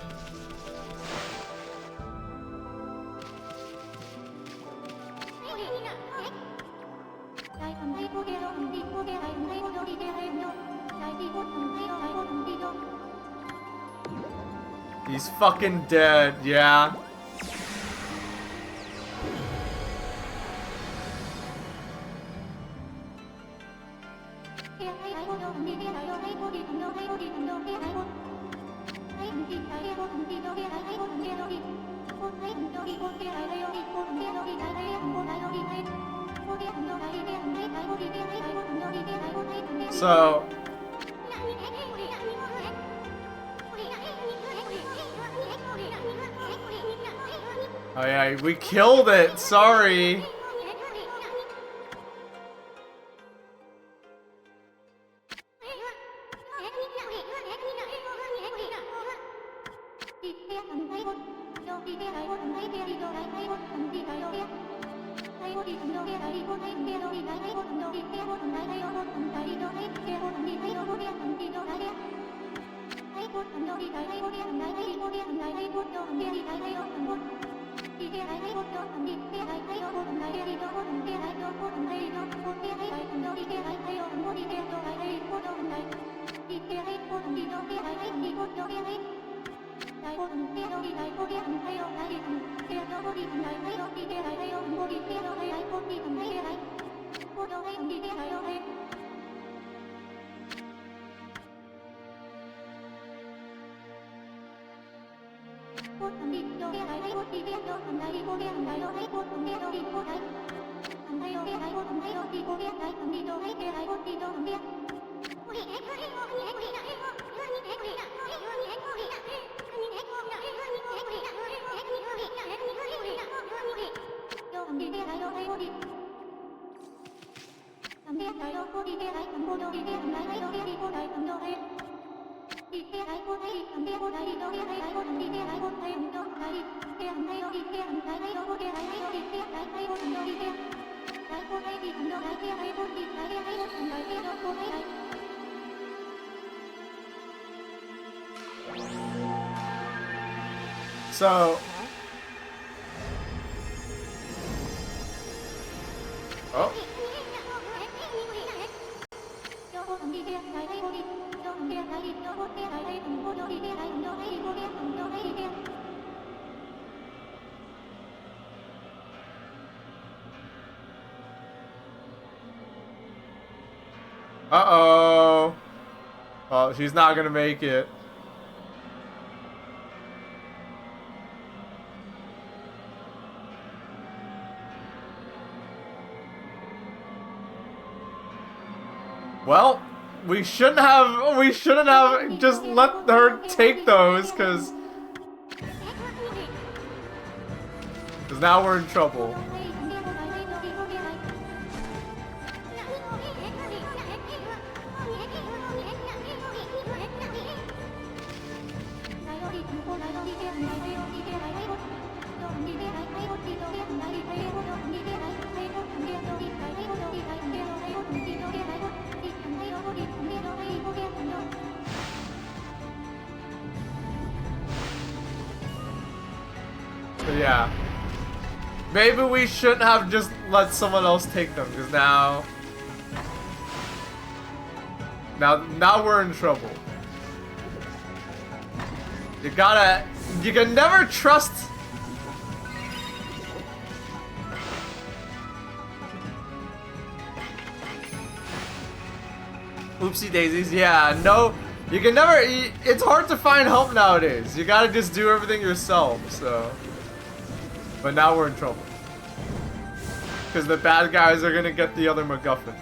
A: He's fucking dead, yeah. So, oh yeah, we killed it, sorry. So, oh. Uh-oh. Oh, she's not gonna make it. Well, we shouldn't have just let her take those, cause now we're in trouble. Yeah. Maybe we shouldn't have just let someone else take them, because now we're in trouble. You can never trust. Oopsie daisies, yeah, no, you can never, it's hard to find help nowadays. You gotta just do everything yourself, so. But now we're in trouble. Because the bad guys are gonna get the other MacGuffin.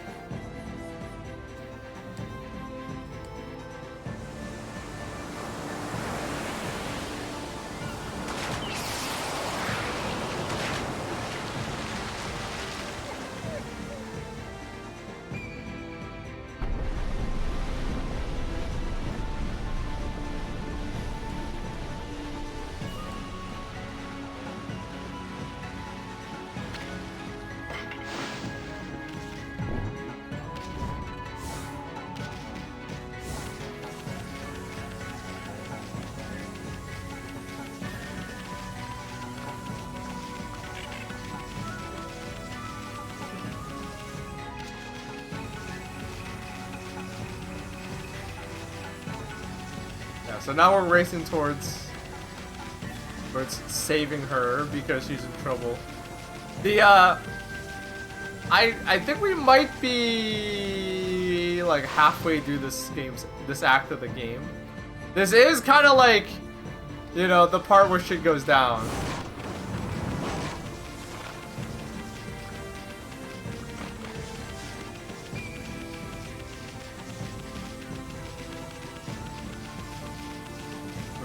A: So now we're racing towards saving her because she's in trouble. I think we might be like halfway through this act of the game. This is kind of like, you know, the part where shit goes down.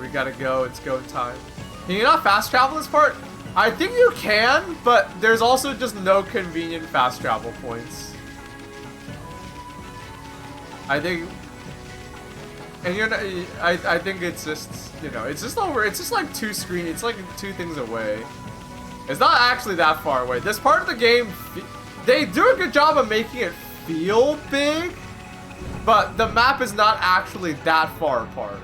A: We gotta go, it's go time. Can you not fast travel this part? I think you can, but there's also just no convenient fast travel points. I think, and you're not, I think it's just, you know, it's just over, it's just like it's like two things away. It's not actually that far away. This part of the game, they do a good job of making it feel big, but the map is not actually that far apart.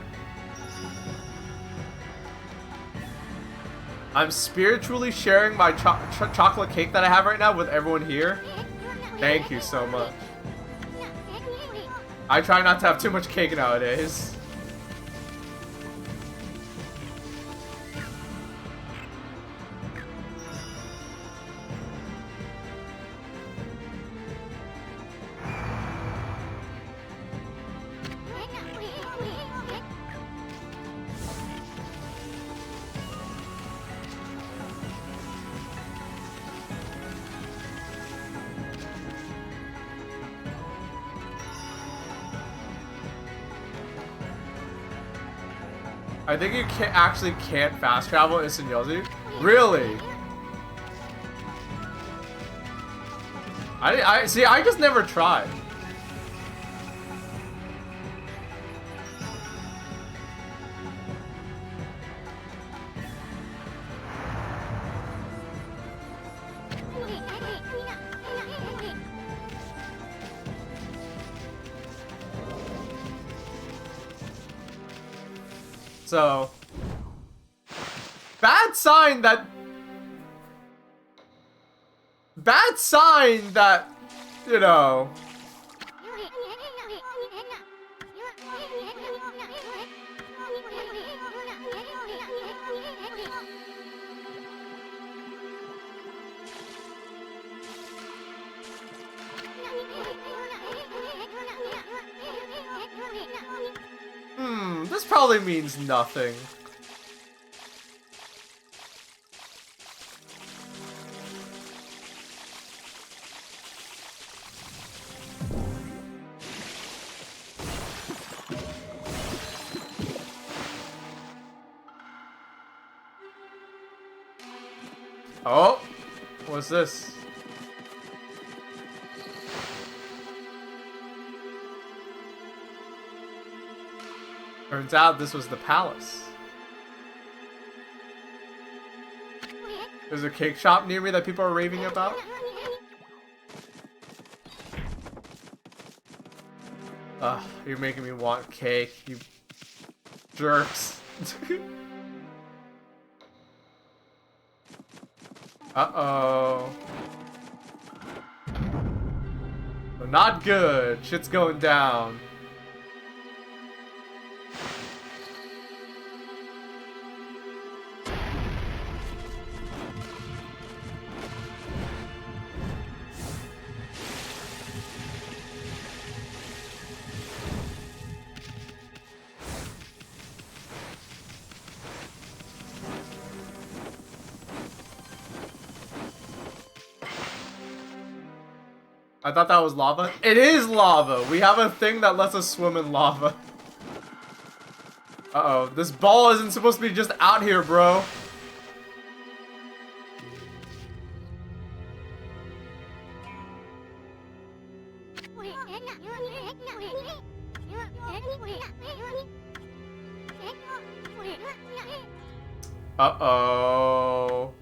A: I'm spiritually sharing my chocolate cake that I have right now with everyone here. Thank you so much. I try not to have too much cake nowadays. I think you actually can't fast travel in Senyozi. Really? I see. I just never tried. So, bad sign that, you know, this probably means nothing. Oh, what's this? Turns out this was the palace. There's a cake shop near me that people are raving about. Ugh, you're making me want cake, you jerks. Uh-oh. Not good. Shit's going down. I thought that was lava. It is lava! We have a thing that lets us swim in lava. Uh-oh. This ball isn't supposed to be just out here, bro. Uh-oh.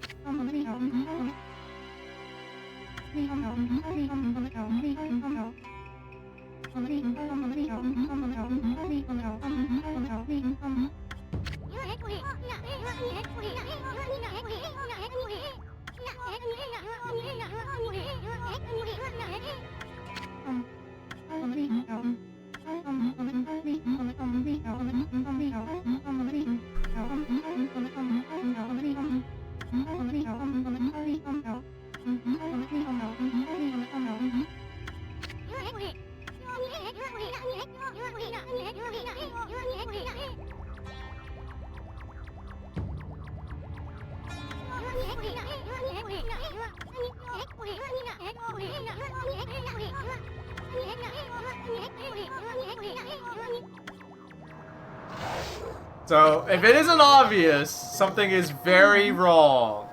A: So, if it isn't obvious, something is very wrong.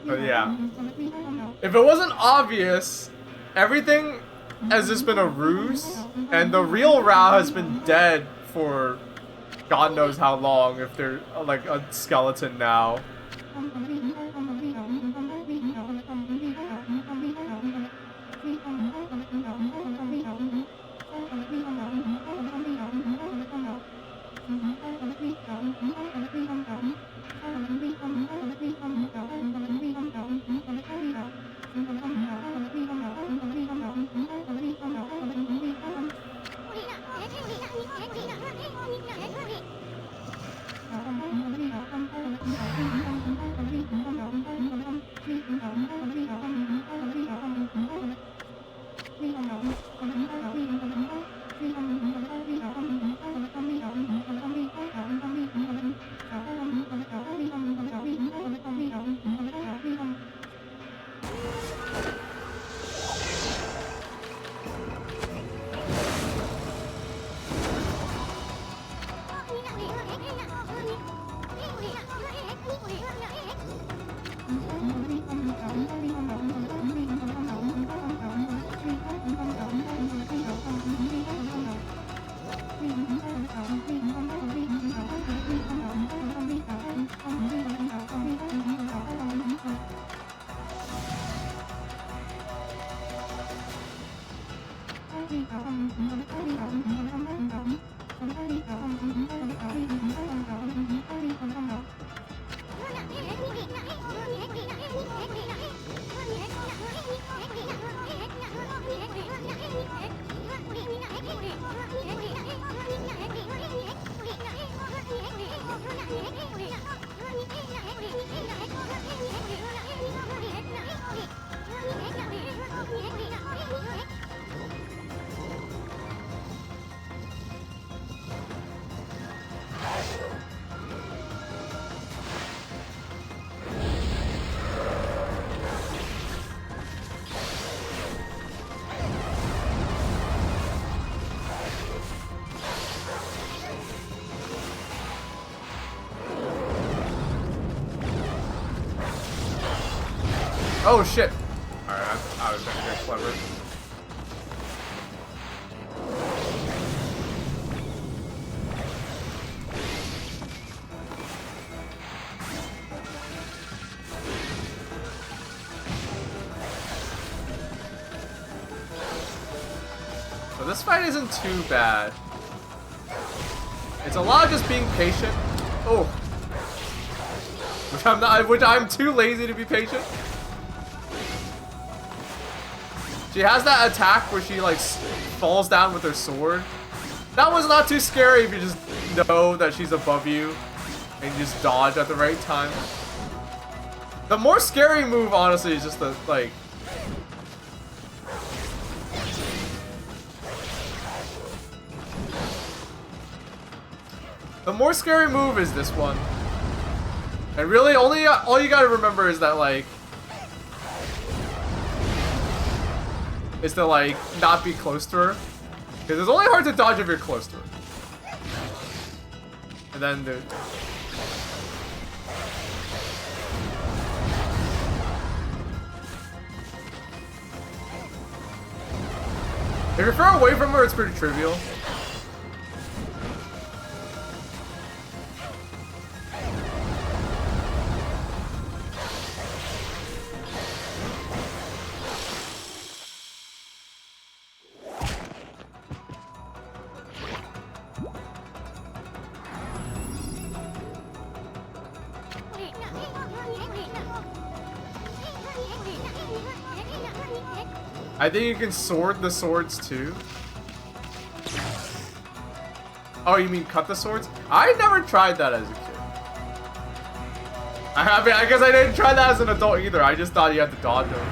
A: But yeah. If it wasn't obvious, everything has just been a ruse, and the real Rao has been dead for God knows how long if they're like a skeleton now. Oh shit! Alright, I was gonna get clever. So this fight isn't too bad. It's a lot of just being patient. Oh. Which I'm too lazy to be patient. She has that attack where she like falls down with her sword. That was not too scary if you just know that she's above you and you just dodge at the right time. The more scary move, honestly, is just the like. The more scary move is this one. And really, all you gotta remember is that like. Is to like not be close to her, because it's only hard to dodge if you're close to her. And then the if you're far away from her, it's pretty trivial. I think you can sword the swords too. Oh, you mean cut the swords? I never tried that as a kid. I mean, I guess I didn't try that as an adult either. I just thought you had to dodge them.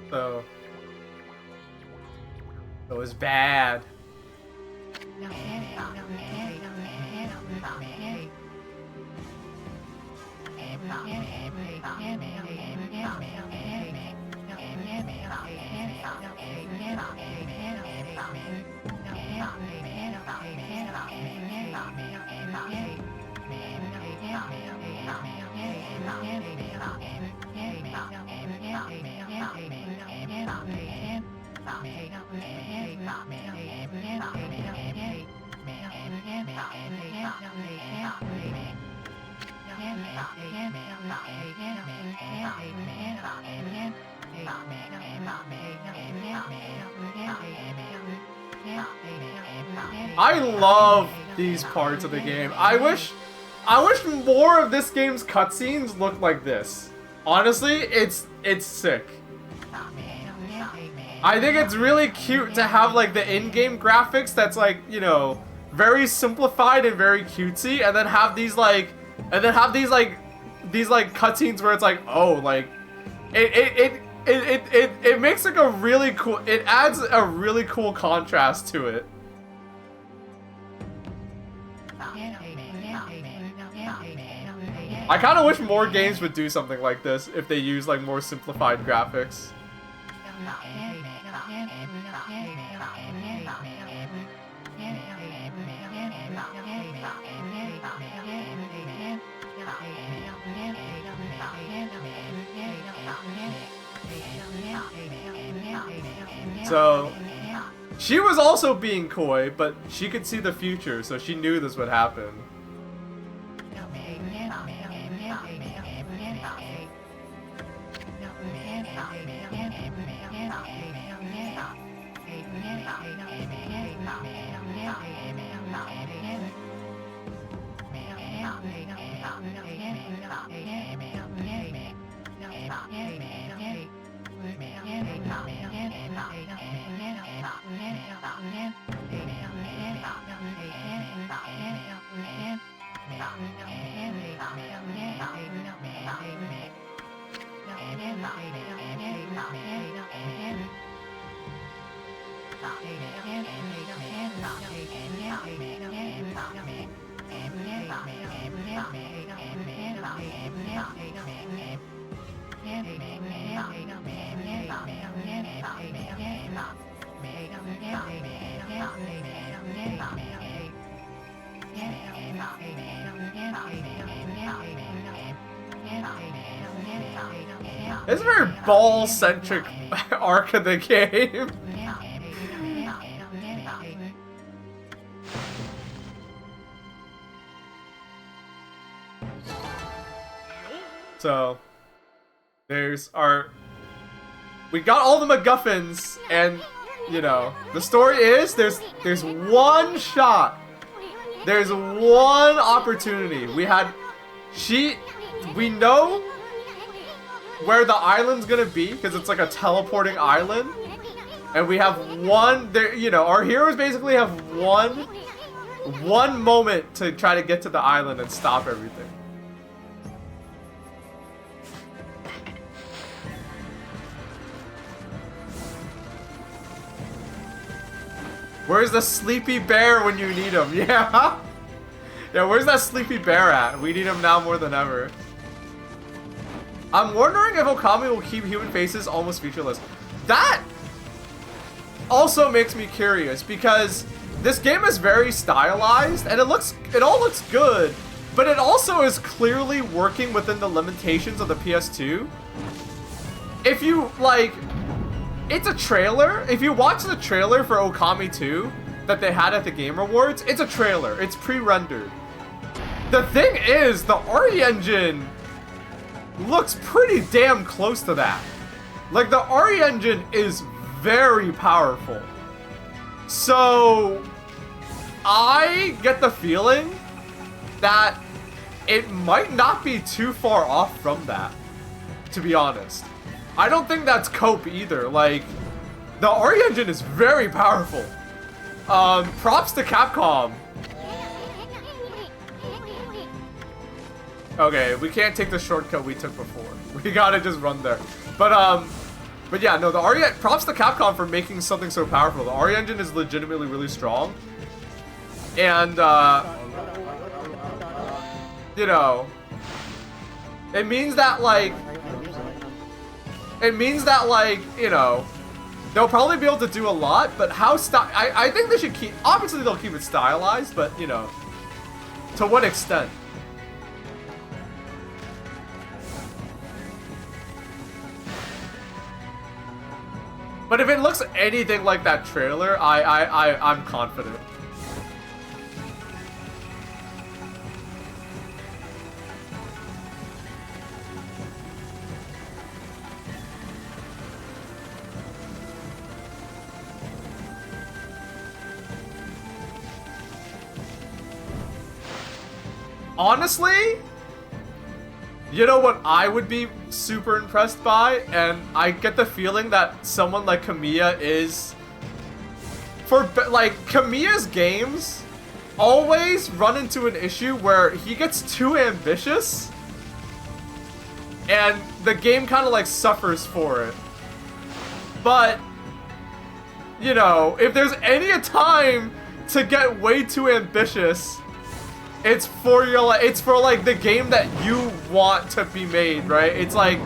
A: So it was bad. I love these parts of the game. I wish more of this game's cutscenes looked like this. Honestly, it's sick. I think it's really cute to have like the in-game graphics that's like, you know, very simplified and very cutesy, and then have these cutscenes where it's like, oh, like it makes like a really cool, it adds a really cool contrast to it. I kind of wish more games would do something like this if they use like more simplified graphics. So, she was also being coy, but she could see the future, so she knew this would happen. It's a very ball-centric arc of the game. So, we got all the MacGuffins, and, you know, the story is, there's one shot. There's one opportunity. We know where the island's gonna be, because it's like a teleporting island. And we have our heroes basically have one moment to try to get to the island and stop everything. Where's the sleepy bear when you need him? Yeah? Yeah, where's that sleepy bear at? We need him now more than ever. I'm wondering if Okami will keep human faces almost featureless. That also makes me curious, because this game is very stylized and it all looks good, but it also is clearly working within the limitations of the PS2. If you it's a trailer. If you watch the trailer for Okami 2 that they had at the Game Awards, it's a trailer. It's pre-rendered. The thing is, the RE engine looks pretty damn close to that. Like, the RE engine is very powerful. So, I get the feeling that it might not be too far off from that, to be honest. I don't think that's cope either. Like, the RE engine is very powerful. Props to Capcom. Okay, we can't take the shortcut we took before. We gotta just run there. But, But yeah, no, the RE, props to Capcom for making something so powerful. The RE engine is legitimately really strong. And, you know, it means that, like, you know, they'll probably be able to do a lot, but how I think they should keep, obviously they'll keep it stylized, but, you know, to what extent? But if it looks anything like that trailer, I'm confident. Honestly, you know what I would be super impressed by? And I get the feeling that someone like Kamiya is... like, Kamiya's games always run into an issue where he gets too ambitious and the game kind of like suffers for it. But, you know, if there's any time to get way too ambitious, it's for your, it's for like the game that you want to be made, right? It's like,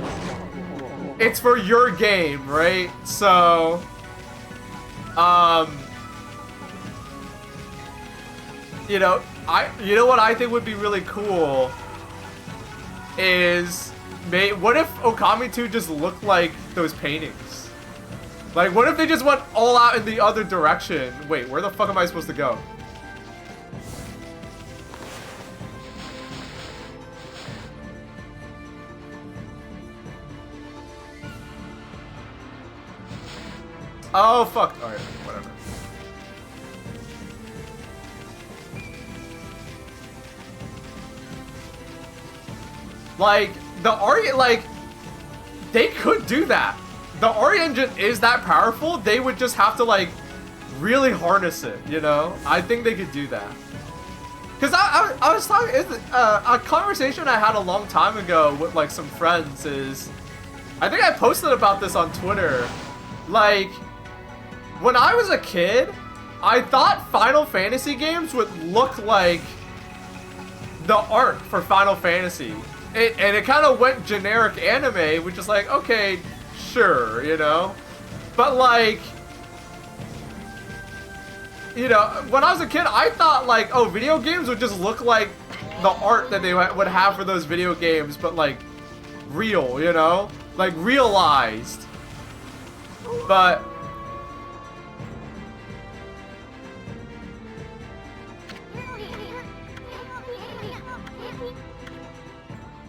A: it's for your game, right? So, you know, you know what I think would be really cool is, what if Okami 2 just looked like those paintings? Like, what if they just went all out in the other direction? Wait, where the fuck am I supposed to go? Oh, fuck. Alright, whatever. Like, the RE, like, they could do that. The RE engine is that powerful, they would just have to, like, really harness it, you know? I think they could do that. Because I was talking, a conversation I had a long time ago with, like, some friends is, I think I posted about this on Twitter. Like, when I was a kid, I thought Final Fantasy games would look like the art for Final Fantasy. And it kind of went generic anime, which is like, okay, sure, you know? But like, you know, when I was a kid, I thought like, oh, video games would just look like the art that they would have for those video games, but like, real, you know? Like, realized. But...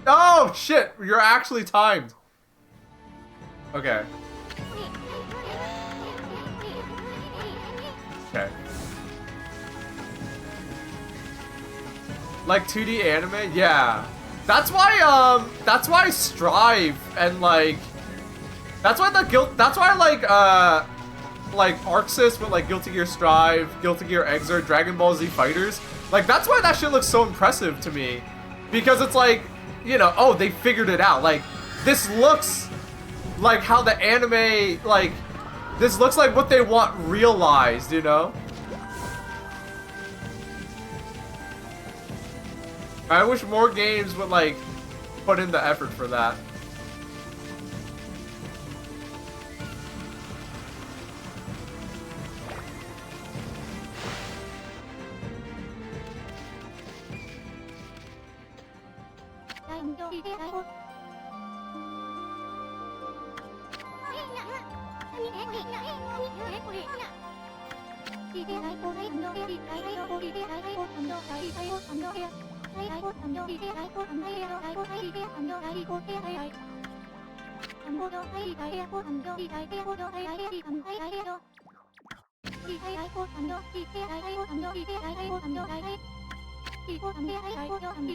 A: oh, shit! You're actually timed. Okay. Okay. Like 2D anime? Yeah. That's why Strive and like... that's why like Arxis with like Guilty Gear Strive, Guilty Gear Xrd, Dragon Ball Z Fighters, like that's why that shit looks so impressive to me. Because it's like, you know, oh, they figured it out. Like, this looks like how the anime, like, this looks like what they want realized, you know? I wish more games would, like, put in the effort for that.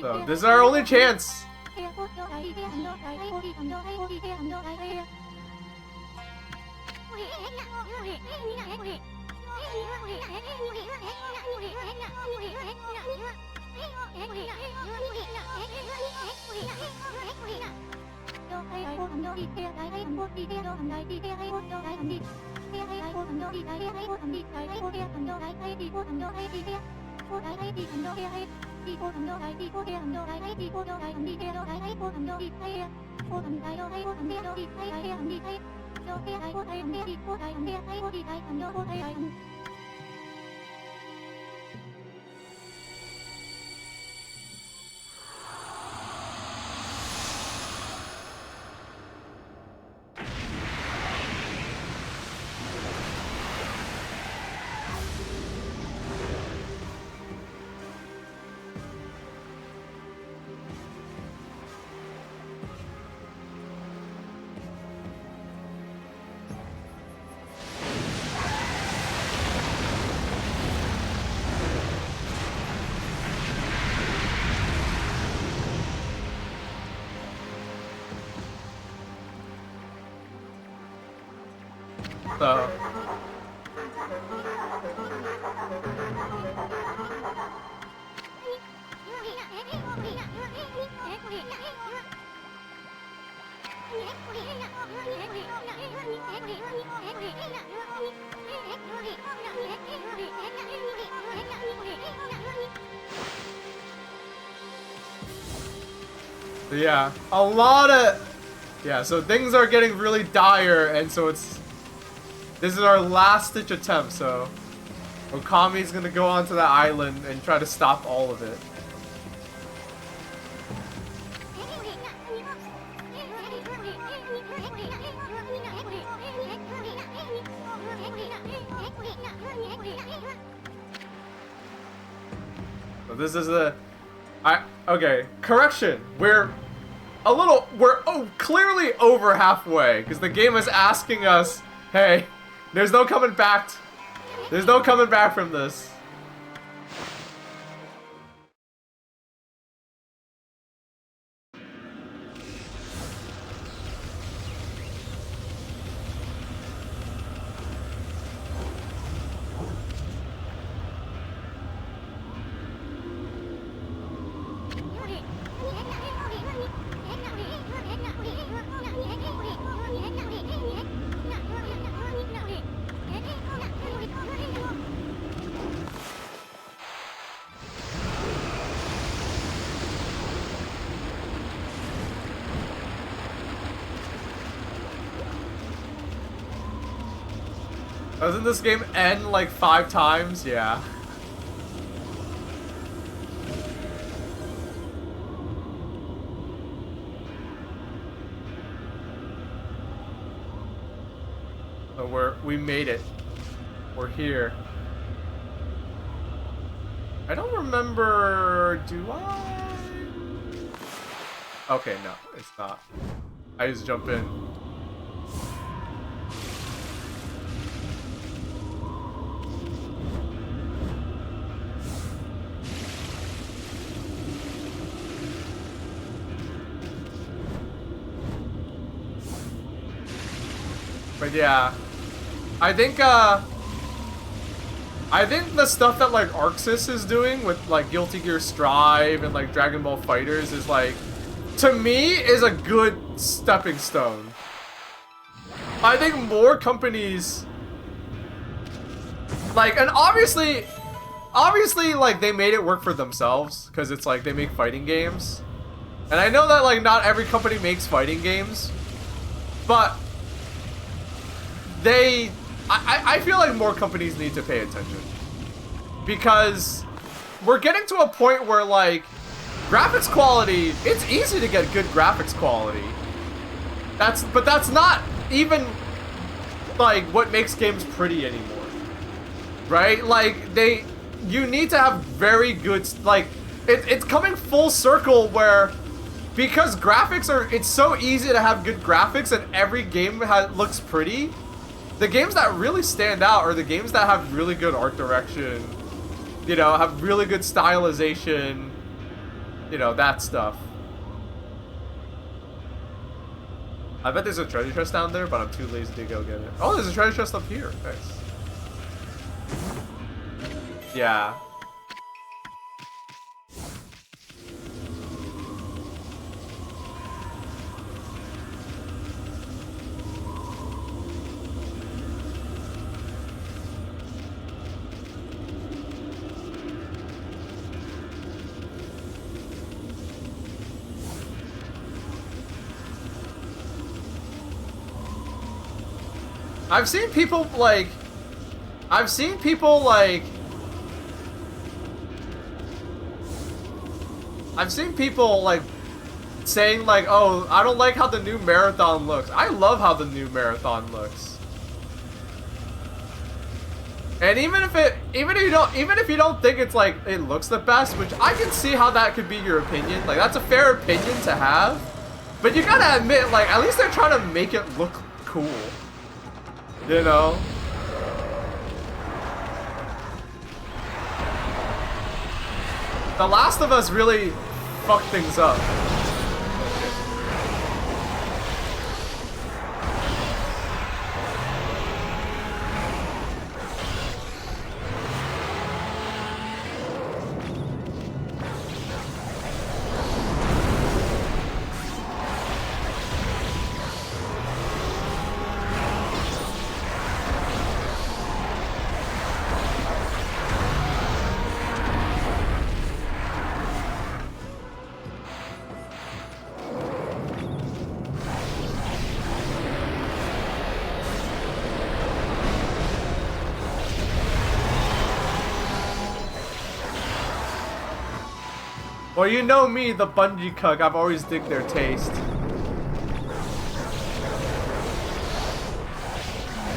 A: So, this is our only chance. So yeah, a lot of so things are getting really dire, and so this is our last ditch attempt. So Okami's gonna go onto that island and try to stop all of it. So this is okay, correction. We're clearly over halfway because the game is asking us, hey, there's no coming back. There's no coming back from this. Doesn't this game end like 5 times? Yeah. So we made it. We're here. I don't remember, do I? Okay, no, it's not. I just jump in. But yeah, I think the stuff that like Arxis is doing with like Guilty Gear Strive and like Dragon Ball Fighters is like, to me, is a good stepping stone. I think more companies like, and obviously like they made it work for themselves because it's like they make fighting games, and I know that like not every company makes fighting games, but I feel like more companies need to pay attention because we're getting to a point where like graphics quality, it's easy to get good graphics quality. But that's not even like what makes games pretty anymore, right? Like you need to have very good, like it's coming full circle where because graphics it's so easy to have good graphics and every game looks pretty. The games that really stand out are the games that have really good art direction, you know, have really good stylization, you know, that stuff. I bet there's a treasure chest down there, but I'm too lazy to go get it. Oh, there's a treasure chest up here. Nice. Yeah. I've seen people like saying like, oh, I don't like how the new marathon looks. I love how the new marathon looks. And even if you don't think it's like it looks the best, which I can see how that could be your opinion. Like that's a fair opinion to have. But you gotta admit, like, at least they're trying to make it look cool. You know? The Last of Us really fucked things up. Well, you know me, the Bungie cuck. I've always digged their taste.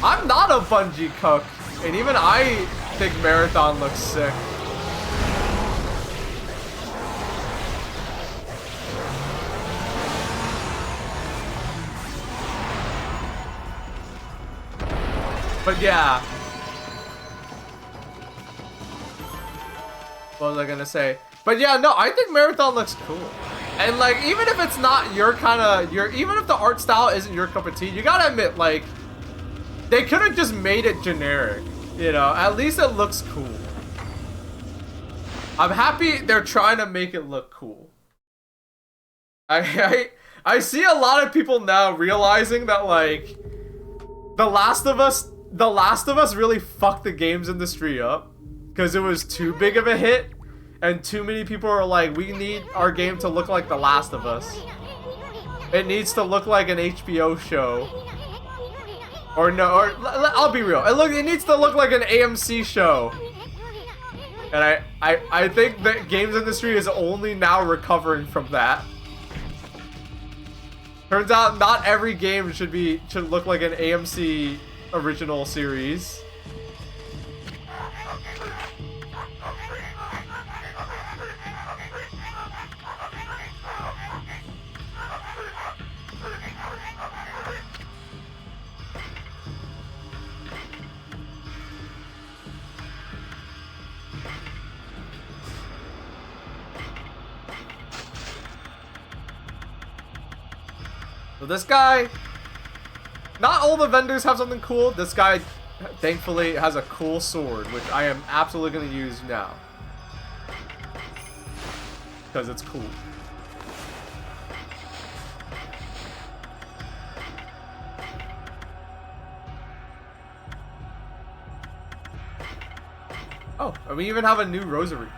A: I'm not a Bungie cuck, and even I think Marathon looks sick. But yeah. What was I gonna say? But yeah, no, I think Marathon looks cool. And like, even if it's not your kind of, even if the art style isn't your cup of tea, you gotta admit, like, they could have just made it generic. You know, at least it looks cool. I'm happy they're trying to make it look cool. I see a lot of people now realizing that, like, The Last of Us really fucked the games industry up because it was too big of a hit. And too many people are like, we need our game to look like The Last of Us. It needs to look like an HBO show. Or no, or I'll be real. It needs to look like an AMC show. And I think the games industry is only now recovering from that. Turns out not every game should look like an AMC original series. So this guy, not all the vendors have something cool. This guy, thankfully, has a cool sword, which I am absolutely going to use now. Because it's cool. Oh, and we even have a new rosary.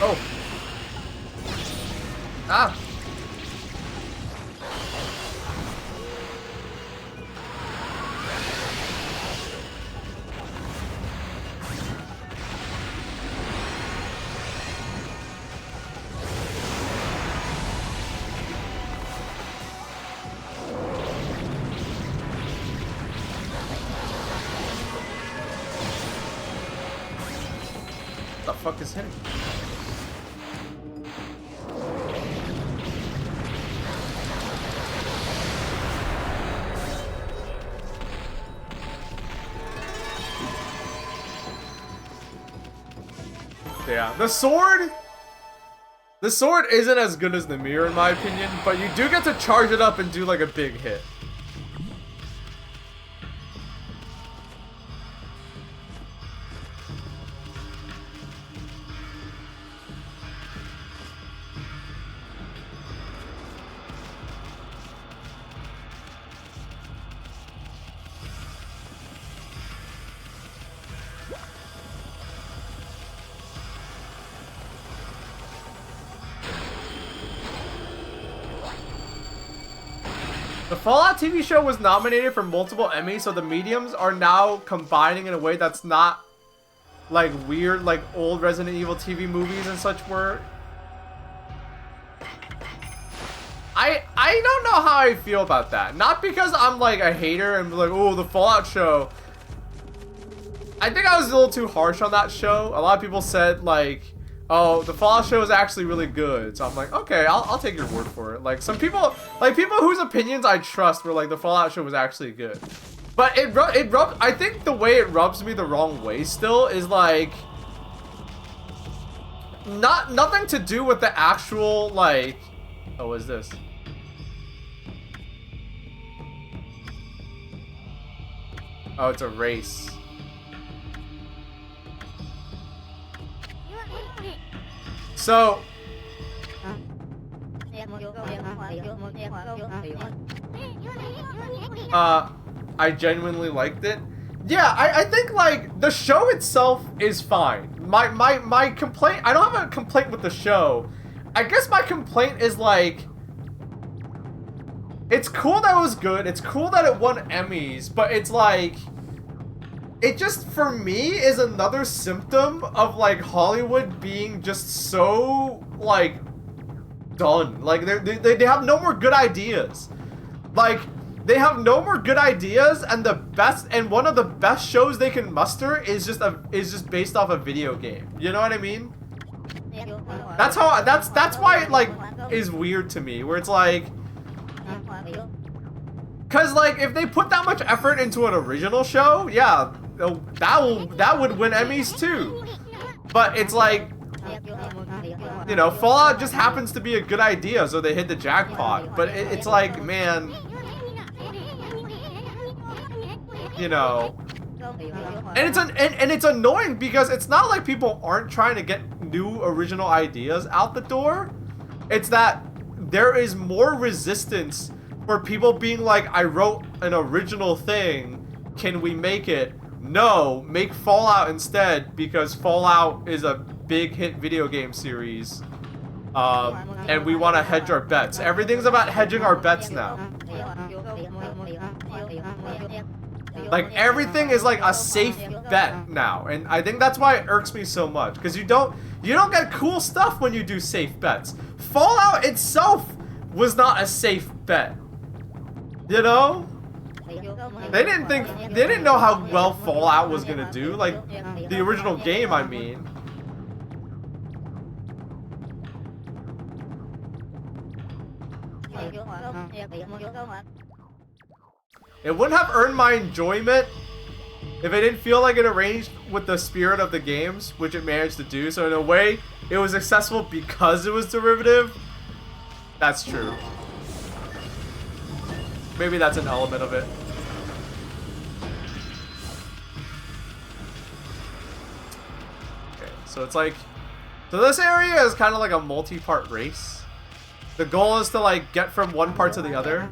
A: Oh. Ah. The fuck is hitting? Yeah, the sword isn't as good as the mirror in my opinion, but you do get to charge it up and do like a big hit. The Fallout TV show was nominated for multiple Emmys, so the mediums are now combining in a way that's not like weird, like old Resident Evil TV movies and such were. I don't know how I feel about that. Not because I'm like a hater and like, oh, the Fallout show. I think I was a little too harsh on that show. A lot of people said like, oh, the Fallout show is actually really good. So I'm like, okay, I'll take your word for it. Like some people, like people whose opinions I trust were like, the Fallout show was actually good. But it rubs, I think the way it rubs me the wrong way still is like, nothing to do with the actual like, oh, what is this? Oh, it's a race. So, I genuinely liked it. Yeah, I think like the show itself is fine. My complaint, I don't have a complaint with the show. I guess my complaint is like, it's cool that it was good. It's cool that it won Emmys, but it's like, it just, for me, is another symptom of, like, Hollywood being just so, like, done. Like, they have no more good ideas. Like, they have no more good ideas, and the best, and one of the best shows they can muster is just based off a video game. You know what I mean? That's why it, like, is weird to me, where it's like, cause, like, if they put that much effort into an original show, yeah, that would win Emmys too. But it's like, you know, Fallout just happens to be a good idea, so they hit the jackpot. But it's like, man, you know, and it's annoying because it's not like people aren't trying to get new original ideas out the door. It's that there is more resistance for people being like, I wrote an original thing, can we make it? No, make Fallout instead, because Fallout is a big hit video game series. And we want to hedge our bets. Everything's about hedging our bets now. Like, everything is like a safe bet now. And I think that's why it irks me so much. Because you don't get cool stuff when you do safe bets. Fallout itself was not a safe bet. You know? They didn't know how well Fallout was gonna do. Like, the original game, I mean. It wouldn't have earned my enjoyment if it didn't feel like it arranged with the spirit of the games, which it managed to do. So in a way, it was accessible because it was derivative. That's true. Maybe that's an element of it. Okay, so it's like, so this area is kind of like a multi-part race. The goal is to like get from one part to the other.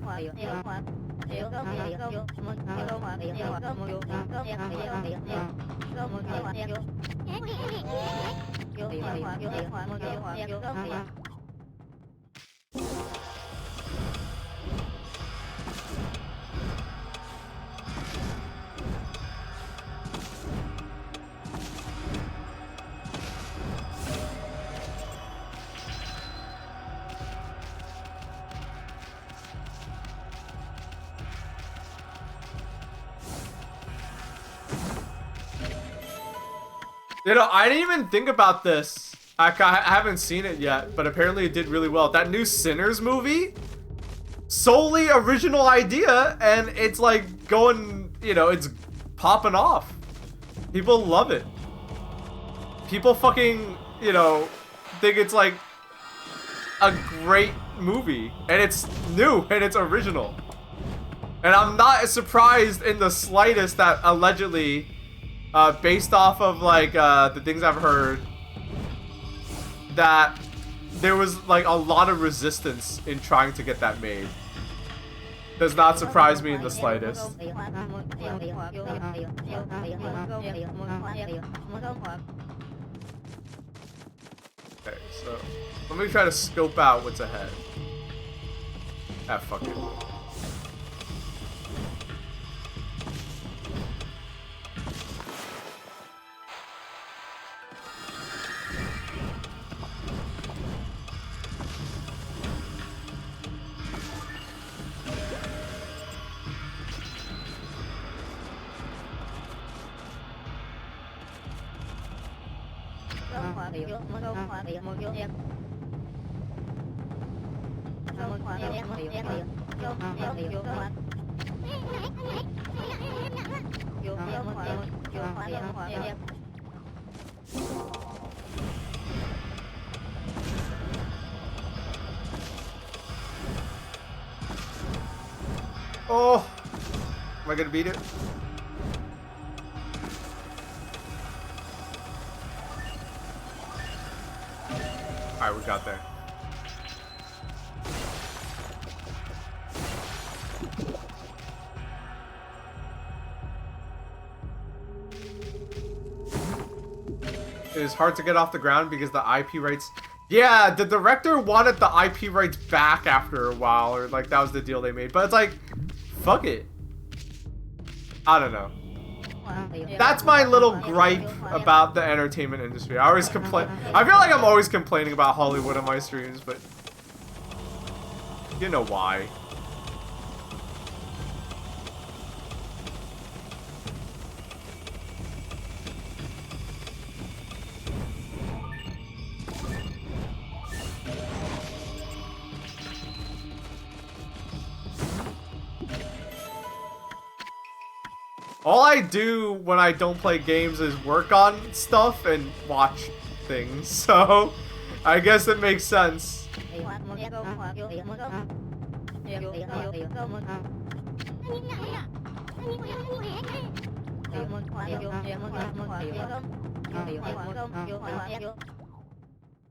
A: You know, I didn't even think about this. I haven't seen it yet, but apparently it did really well. That new Sinners movie, solely original idea, and it's like going, you know, it's popping off. People love it. People fucking, you know, think it's like a great movie, and it's new, and it's original. And I'm not surprised in the slightest that allegedly, based off of like the things I've heard, that there was like a lot of resistance in trying to get that made. Does not surprise me in the slightest. Okay, so let me try to scope out what's ahead. Ah, fuck it. Oh, am I gonna beat it? Alright, we got there. It is hard to get off the ground because the IP rights... Yeah, the director wanted the IP rights back after a while, or like that was the deal they made. But it's like, fuck it. I don't know. That's my little gripe about the entertainment industry. I always complain. I feel like I'm always complaining about Hollywood on my streams, but you know why. All I do when I don't play games is work on stuff and watch things, so I guess it makes sense.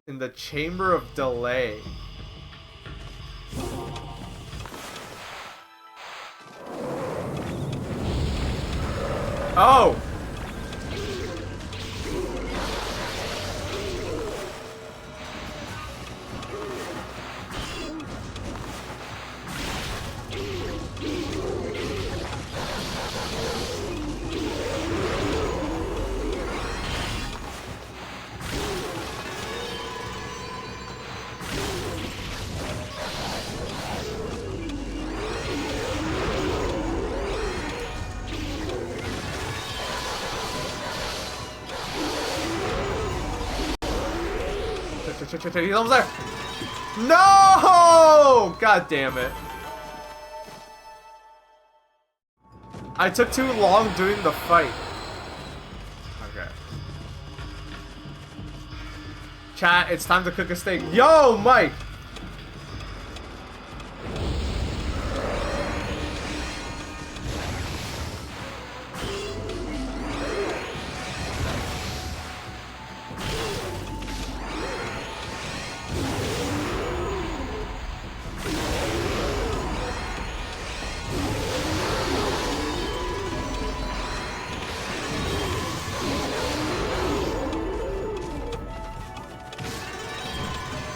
A: In the Chamber of Delay. Oh! He's almost there. No! God damn it. I took too long doing the fight. Okay. Chat, it's time to cook a steak. Yo, Mike!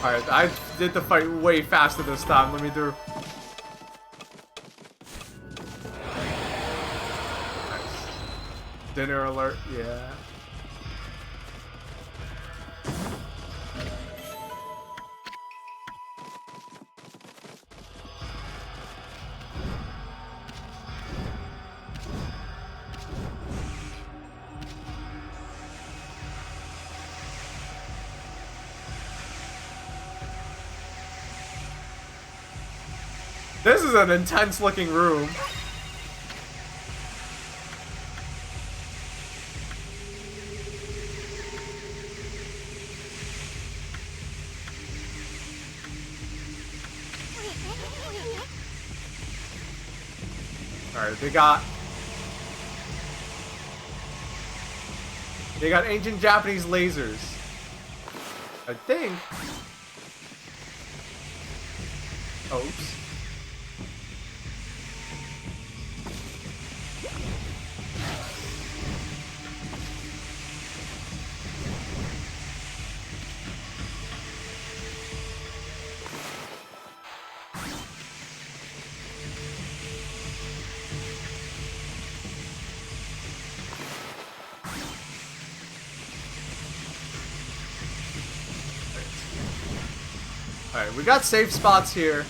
A: Alright, I did the fight way faster this time. Let me do. Nice. Dinner alert, yeah. This is an intense looking room. Alright, they got ancient Japanese lasers. I think. Oops. Alright, we got safe spots here.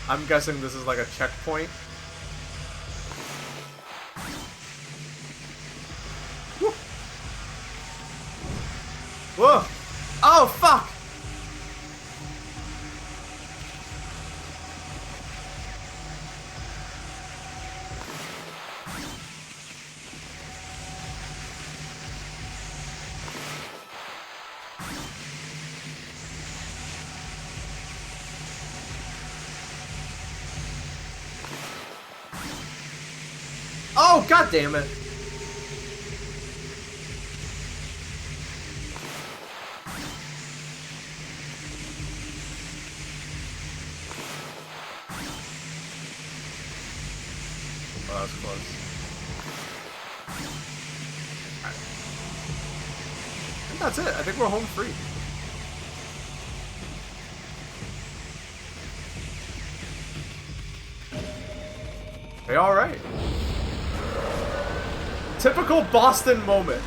A: I'm guessing this is like a checkpoint. Woo. Whoa! Oh, fuck! Oh, god damn it. Oh, that was close. Right. I think that's it. I think we're home free. Hey, alright. Typical Boston moment.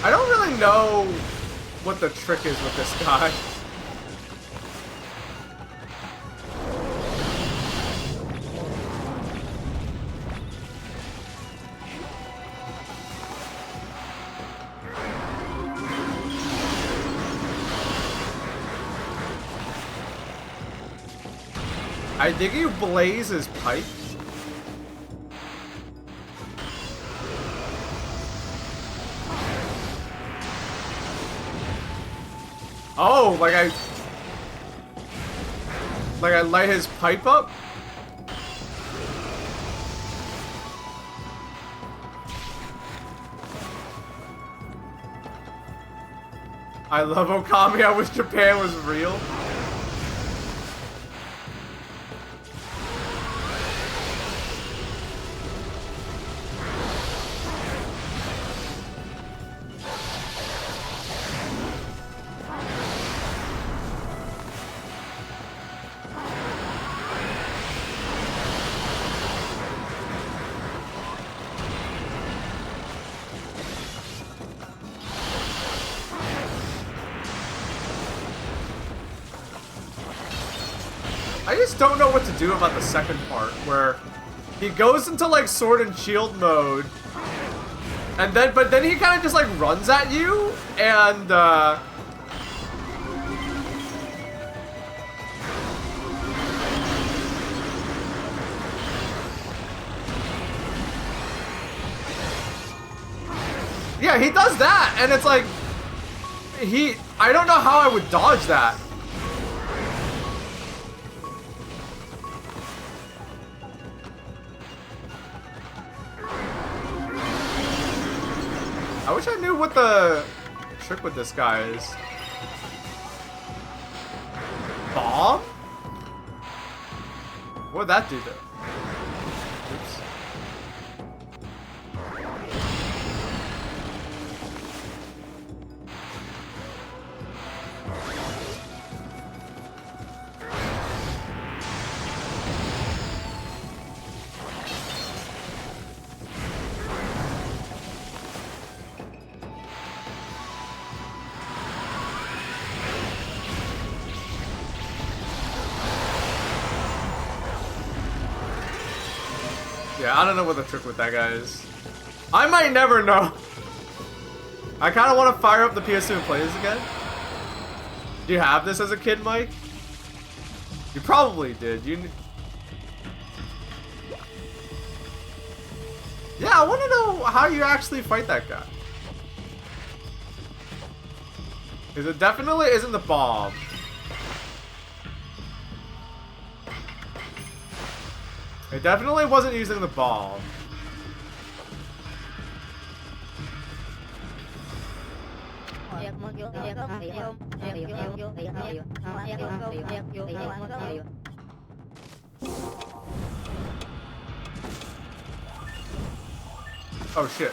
A: I don't really know what the trick is with this guy. I think you blaze his pipe. Oh, like I light his pipe up? I love Okami. I wish Japan was real. I just don't know what to do about the second part, where he goes into like sword and shield mode, and then he kind of just like runs at you, and yeah, he does that, and it's like I don't know how I would dodge that. I wish I knew what the trick with this guy is. Bomb? What'd that do though? Oops. Yeah, I don't know what the trick with that guy is. I might never know. I kind of want to fire up the PS2 and play this again. Do you have this as a kid, Mike? You probably did. Yeah, I want to know how you actually fight that guy. Because it definitely isn't the bomb. It definitely wasn't using the bomb. Oh shit.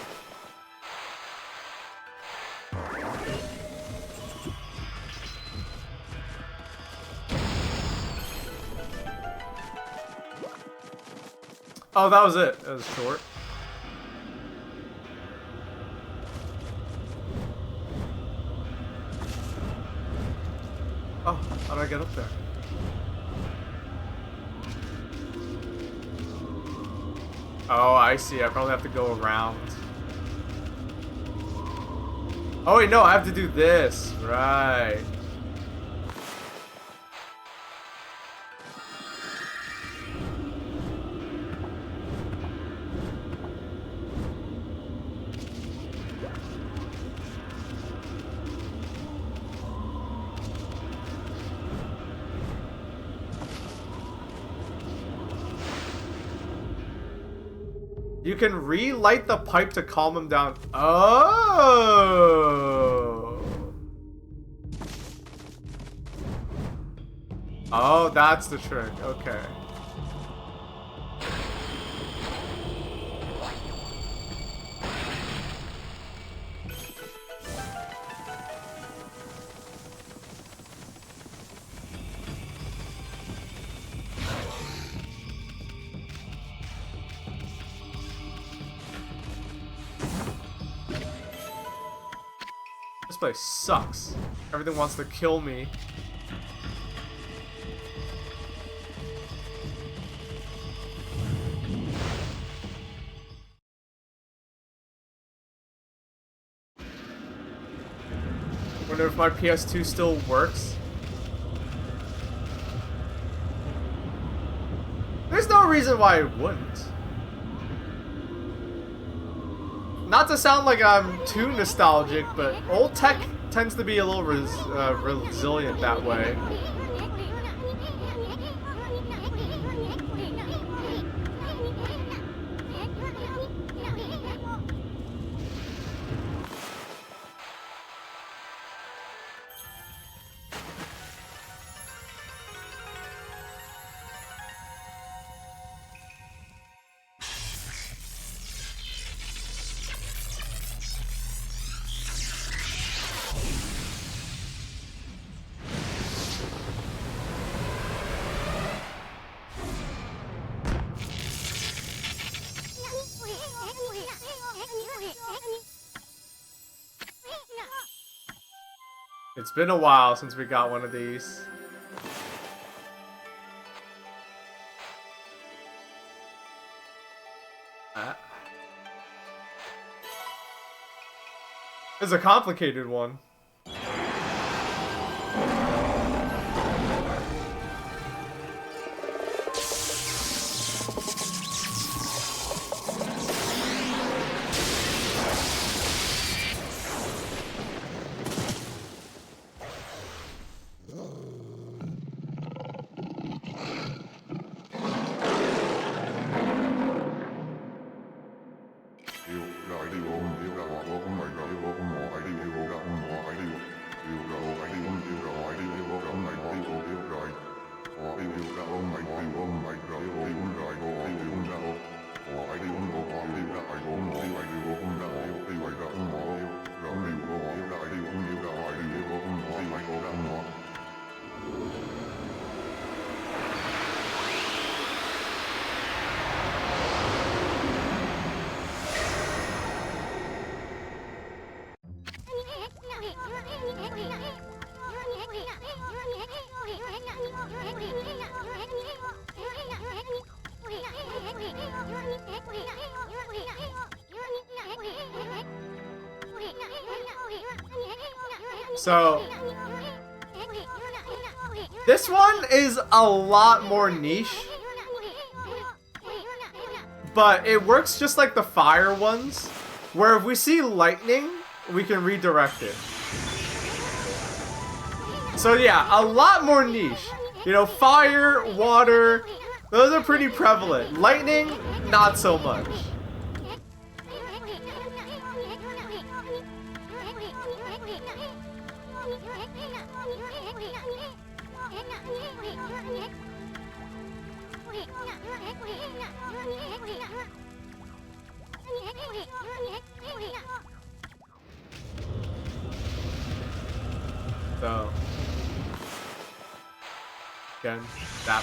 A: Oh, that was it. That was short. Oh, how do I get up there? Oh, I see. I probably have to go around. Oh, wait, no. I have to do this. Right. You can relight the pipe to calm him down. Oh. Oh, that's the trick. Okay. This place sucks. Everything wants to kill me. Wonder if my PS2 still works. There's no reason why it wouldn't. Not to sound like I'm too nostalgic, but old tech tends to be a little resilient that way. It's been a while since we got one of these. It's a complicated one. So this one is a lot more niche, but it works just like the fire ones, where if we see lightning, we can redirect it. So yeah, a lot more niche. You know, fire, water, those are pretty prevalent. Lightning, not so much. So, again, that.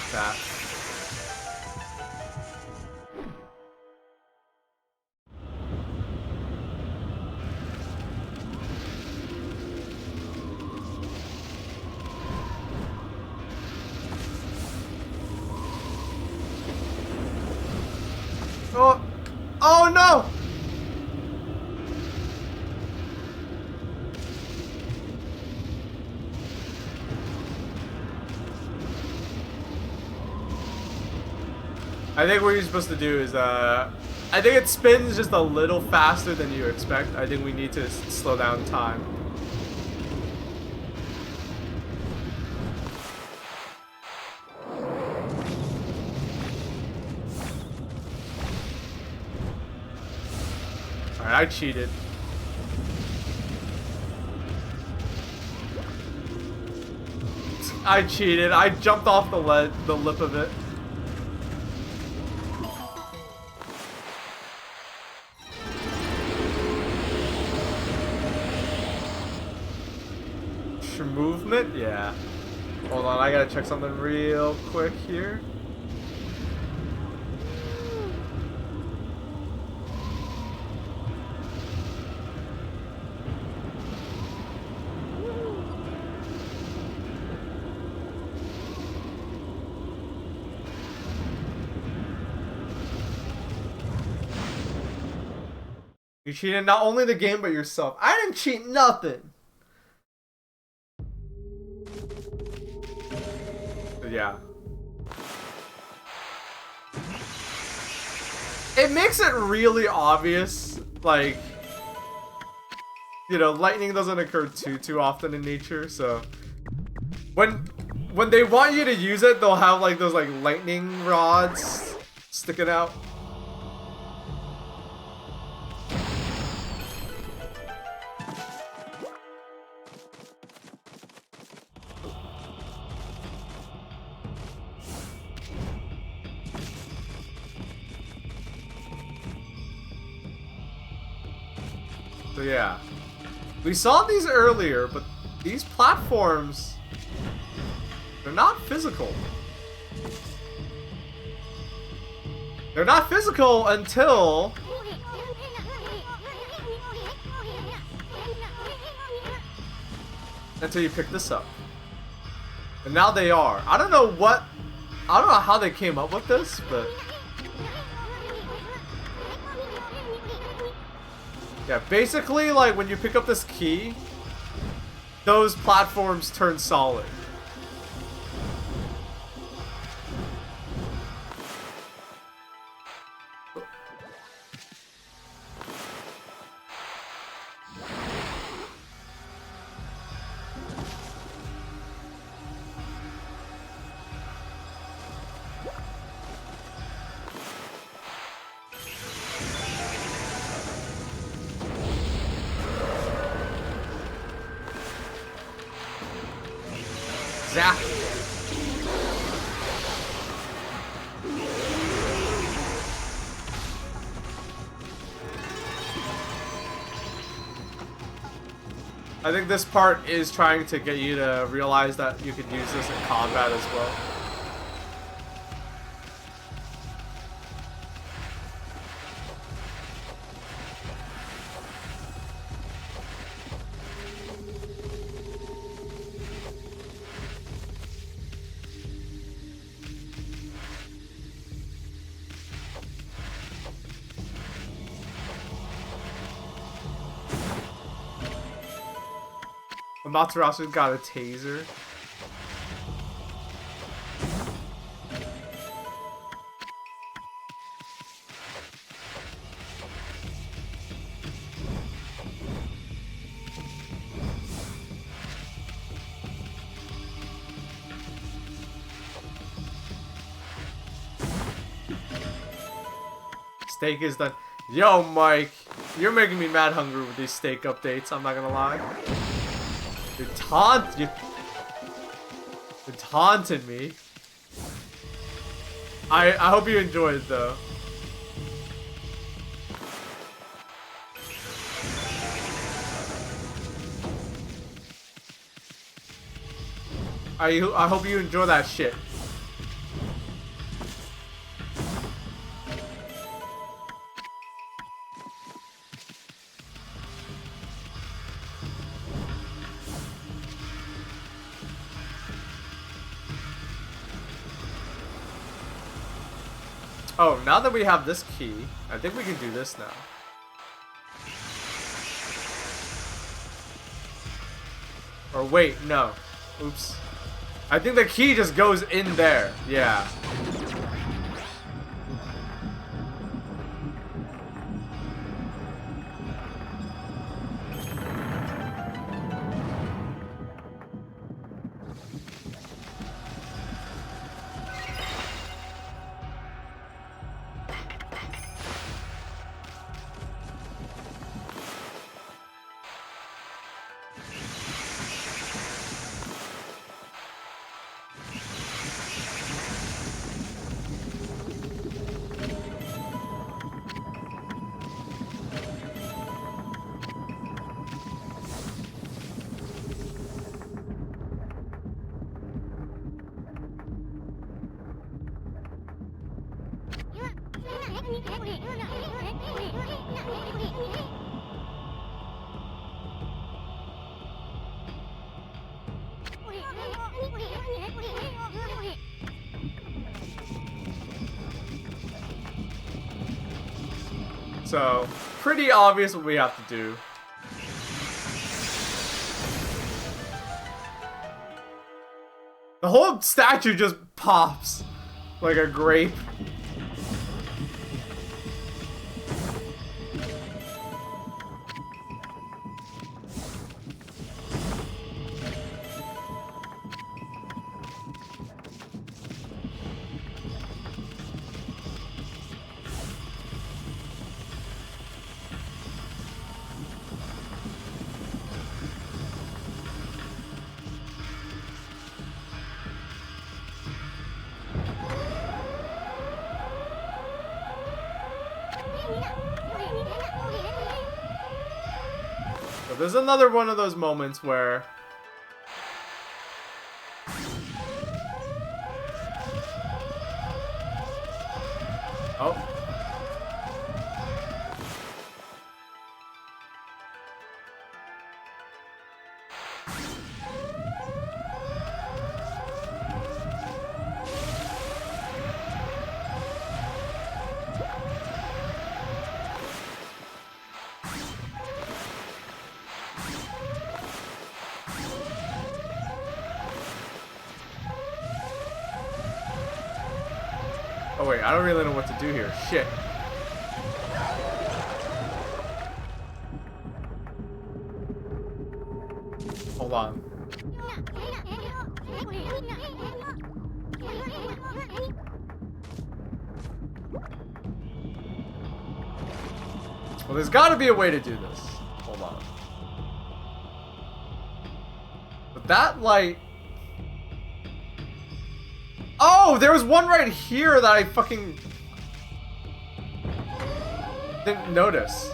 A: Oh, oh no! I think what you're supposed to do is, I think it spins just a little faster than you expect. I think we need to slow down time. Alright, I cheated. I cheated. I jumped off the lip of it. Movement? Yeah. Hold on, I gotta check something real quick here. You cheated not only the game, but yourself. I didn't cheat nothing. But yeah. It makes it really obvious, like, you know, lightning doesn't occur too often in nature, so when they want you to use it, they'll have like those like lightning rods sticking out. So yeah, we saw these earlier, but these platforms, they're not physical. They're not physical until you pick this up. And now they are. I don't know how they came up with this, but yeah, basically, like, when you pick up this key, those platforms turn solid. Zap. I think this part is trying to get you to realize that you can use this in combat as well. Amaterasu's got a taser. Steak is done. Yo, Mike, you're making me mad hungry with these steak updates. I'm not gonna lie. You're taunting me. I hope you enjoyed it though. I hope you enjoy that shit. Oh, now that we have this key, I think we can do this now. Or wait, no. Oops. I think the key just goes in there. Yeah. So, pretty obvious what we have to do. The whole statue just pops like a grape. So there's another one of those moments where oh. Oh wait, I don't really know what to do here. Shit. Hold on. Well, there's gotta be a way to do this. Hold on. But that light... Oh, there was one right here that I fucking didn't notice.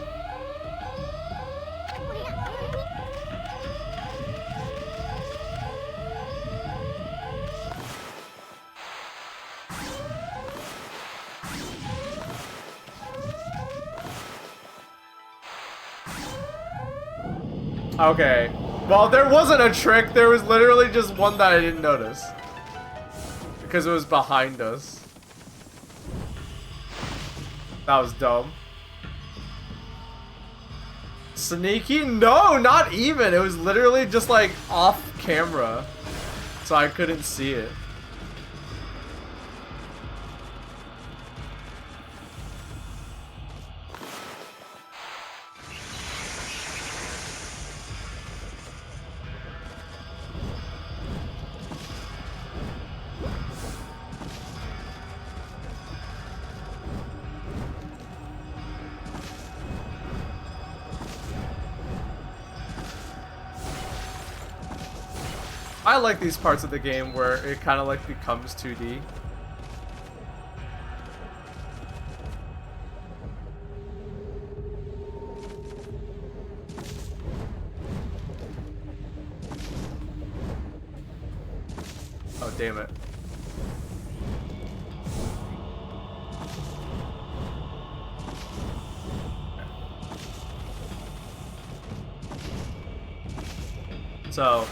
A: Okay. Well, there wasn't a trick. There was literally just one that I didn't notice. Because it was behind us. That was dumb. Sneaky? No, not even. It was literally just like off camera. So I couldn't see it. I like these parts of the game where it kind of like becomes 2D. Oh, damn it. So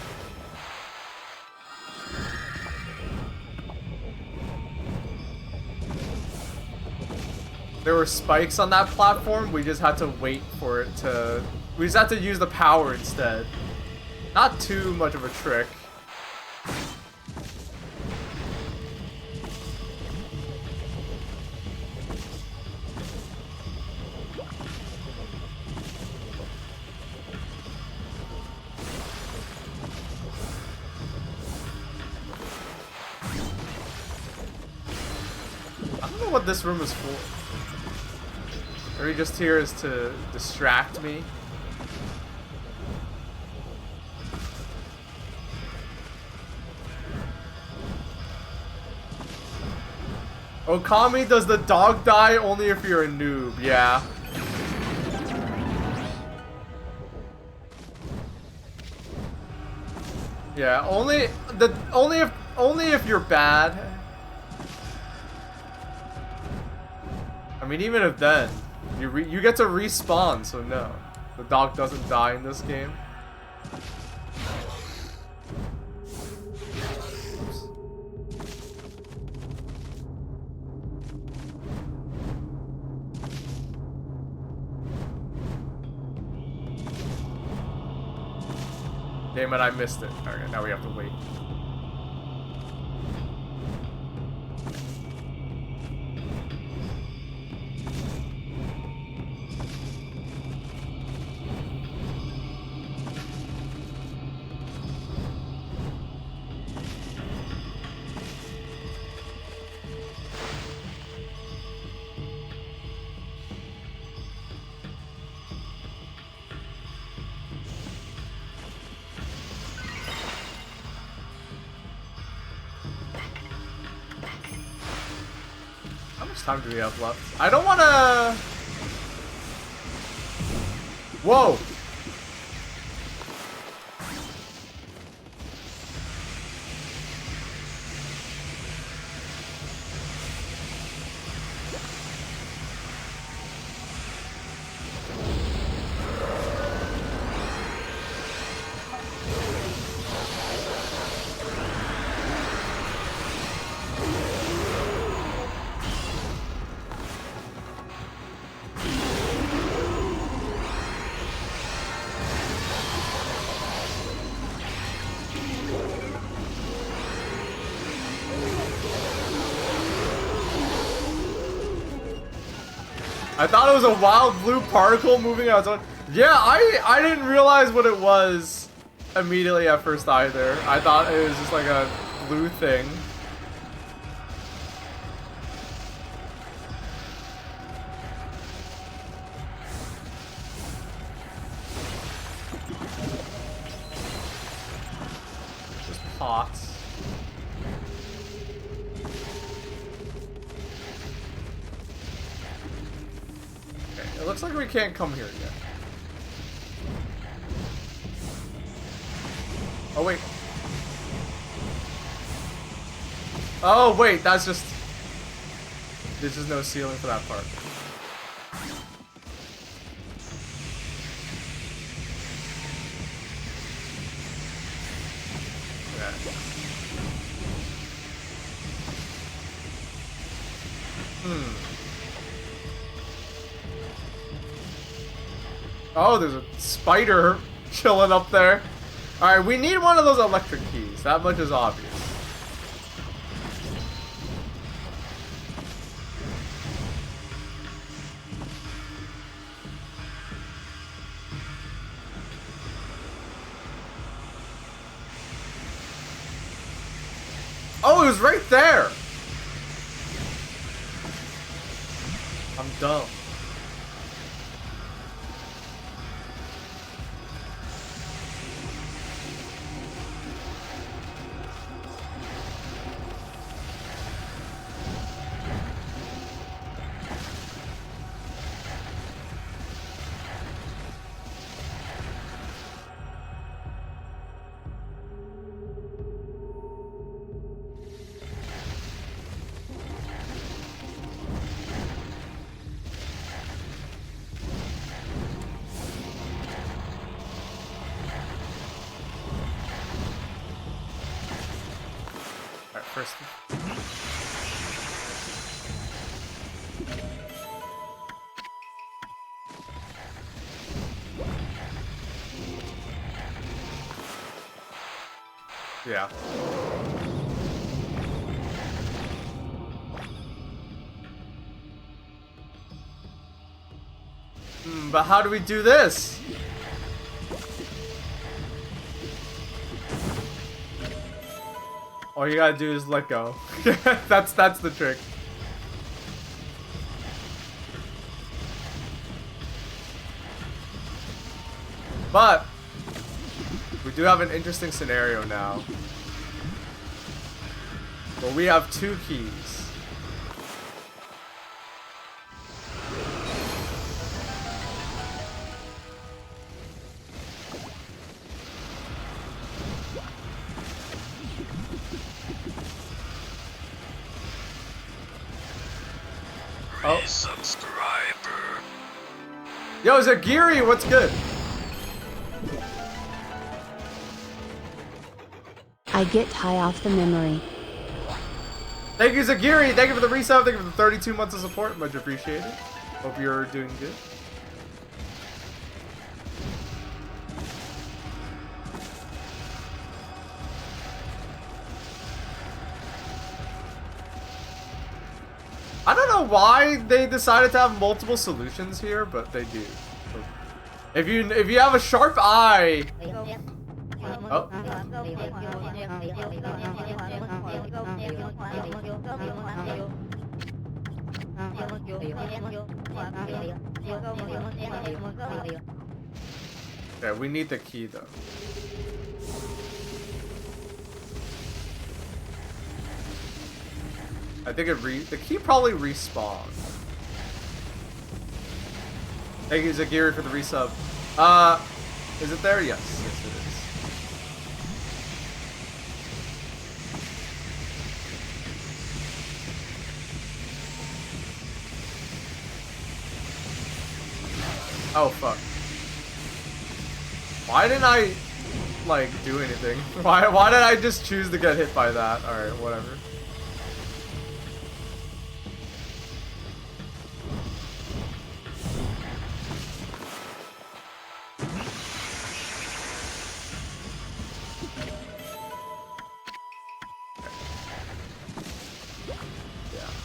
A: there were spikes on that platform, we just had to wait for it to... We just had to use the power instead. Not too much of a trick. I don't know what this room is for. Are we just here is to distract me? Okami, does the dog die only if you're a noob? Yeah. Yeah, only if you're bad. I mean, even if then, you get to respawn, so no. The dog doesn't die in this game. Oops. Damn it, I missed it. Alright, now we have to wait. How much time do we have left? I don't wanna... Whoa! I thought it was a wild blue particle moving outside. Yeah, I didn't realize what it was immediately at first either. I thought it was just like a blue thing. Just pots. It looks like we can't come here yet. Oh, wait. Oh, wait, that's just... There's just no ceiling for that part. Yeah. Oh, there's a spider chilling up there. Alright, we need one of those electric keys. That much is obvious. Oh, it was right there! I'm dumb. First. Yeah. But how do we do this? All you gotta do is let go. That's the trick. But we do have an interesting scenario now. Where we have 2 keys. Oh.
B: Subscriber.
A: Yo, Zagiri, what's good?
C: I get high off the memory.
A: Thank you, Zagiri. Thank you for the resub. Thank you for the 32 months of support. Much appreciated. Hope you're doing good. I don't know why they decided to have multiple solutions here, but they do. If you have a sharp eye. Oh. Yeah, we need the key though. I think the key probably respawned. Thank you, Zagiri, for the resub. Is it there? Yes. Yes, it is. Oh, fuck. Why didn't I, like, do anything? Why did I just choose to get hit by that? Alright, whatever.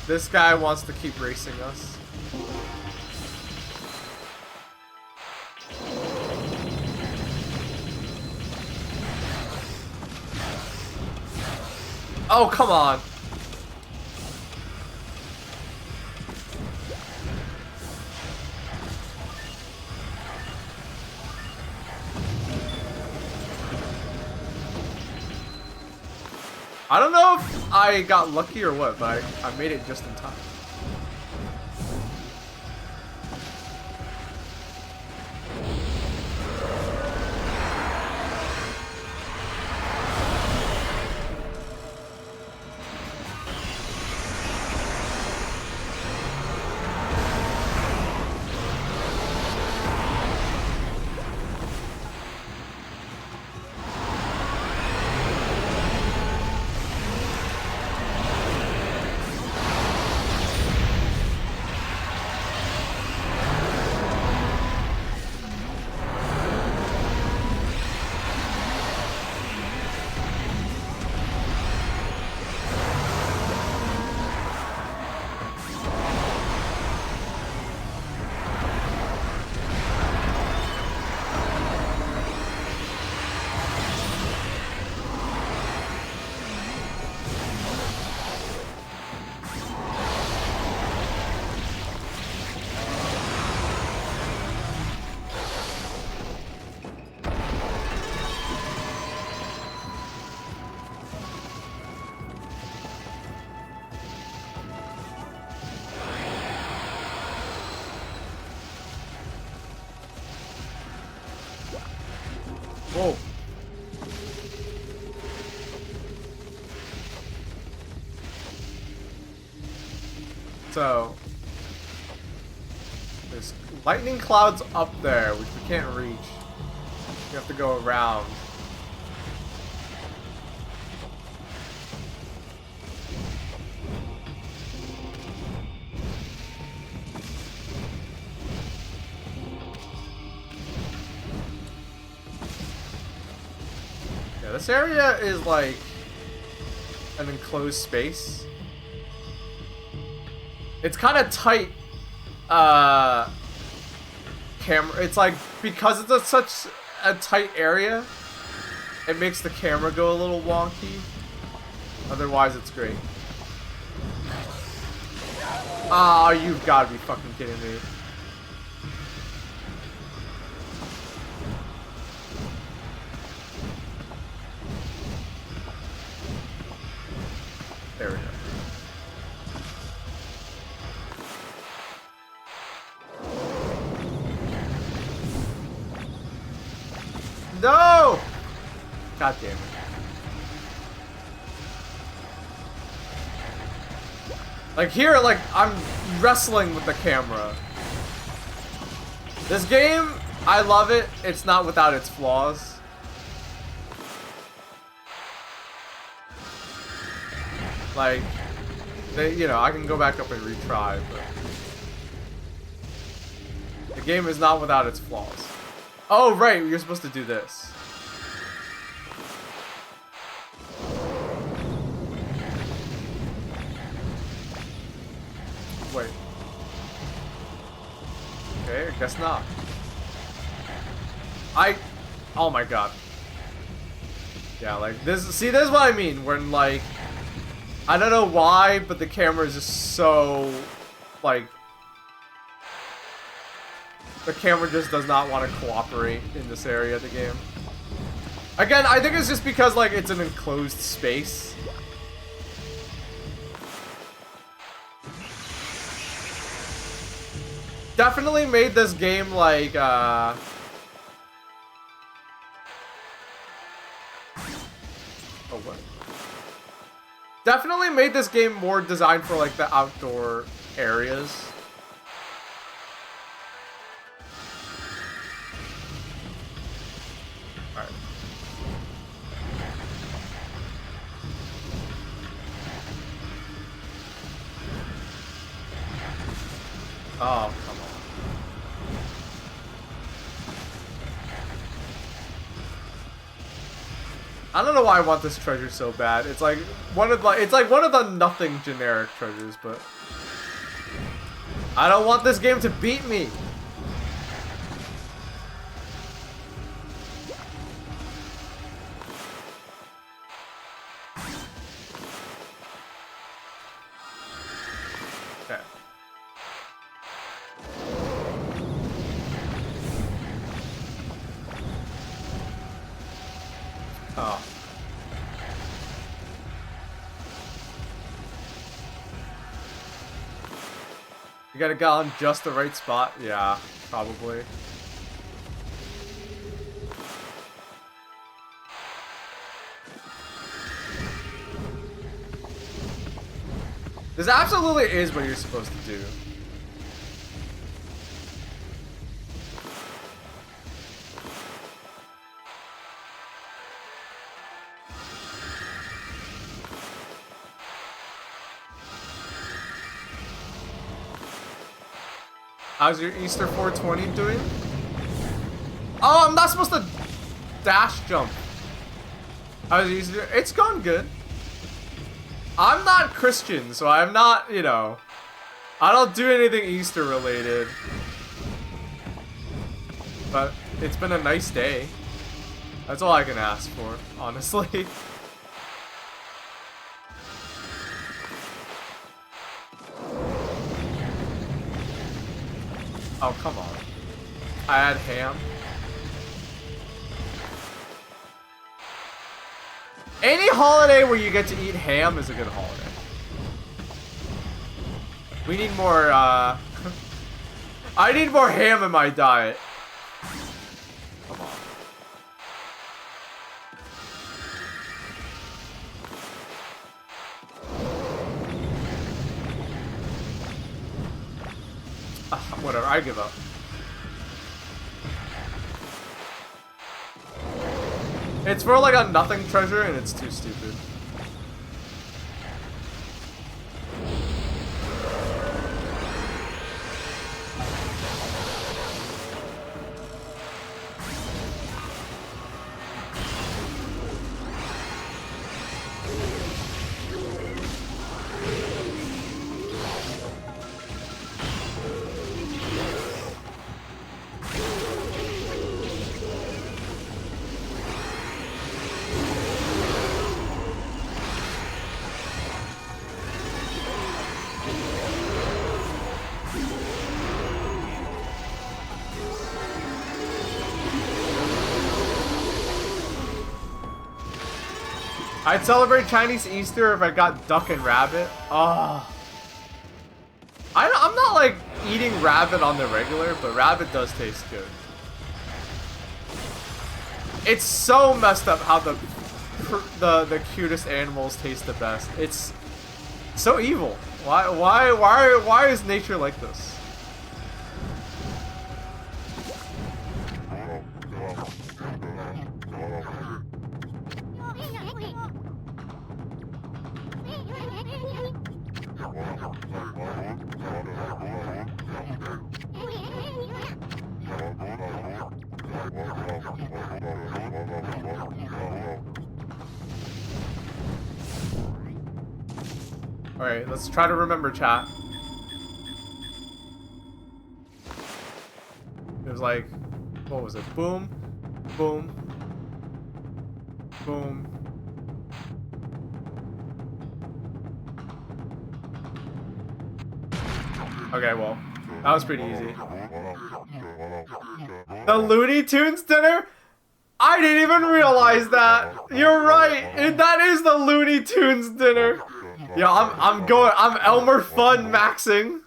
A: This guy wants to keep racing us. Oh, come on. I don't know if I got lucky or what, but I made it just in time. Whoa. So, there's lightning clouds up there, which we can't reach. We have to go around. Yeah, this area is like an enclosed space. It's kind of tight, camera. It's like, because it's such a tight area, it makes the camera go a little wonky. Otherwise, it's great. Ah, you've got to be fucking kidding me. There we go. No! God damn it. Like here, like, I'm wrestling with the camera. This game, I love it. It's not without its flaws. Like, you know, I can go back up and retry, but the game is not without its flaws. Oh, right, you're supposed to do this. Wait. Okay, I guess not. Oh my god. Yeah, like, this, see, this is what I mean, when, like, I don't know why, but the camera is just so, like, the camera just does not want to cooperate in this area of the game. Again, I think it's just because, like, it's an enclosed space. Definitely made this game, like, oh, what? Definitely made this game more designed for, like, the outdoor areas. Alright. Oh, come on. I don't know why I want this treasure so bad. It's like one of the nothing generic treasures, but I don't want this game to beat me. Okay. Oh. You gotta get on just the right spot? Yeah, probably. This absolutely is what you're supposed to do. How's your Easter 420 doing? Oh, I'm not supposed to dash jump. How's Easter? It's going good. I'm not Christian, so I'm not, you know, I don't do anything Easter related. But it's been a nice day. That's all I can ask for, honestly. Oh, come on. I had ham. Any holiday where you get to eat ham is a good holiday. We need more, I need more ham in my diet. Come on. Whatever, I give up. It's for like a nothing treasure and it's too stupid. I'd celebrate Chinese Easter if I got duck and rabbit. Oh. I'm not like eating rabbit on the regular, but rabbit does taste good. It's so messed up how the cutest animals taste the best. It's so evil. Why is nature like this? Alright, let's try to remember, chat. It was like, what was it? Boom, boom, boom. Okay, well, that was pretty easy. The Looney Tunes dinner? I didn't even realize that. You're right. That is the Looney Tunes dinner. Yeah, I'm Elmer Fudd maxing.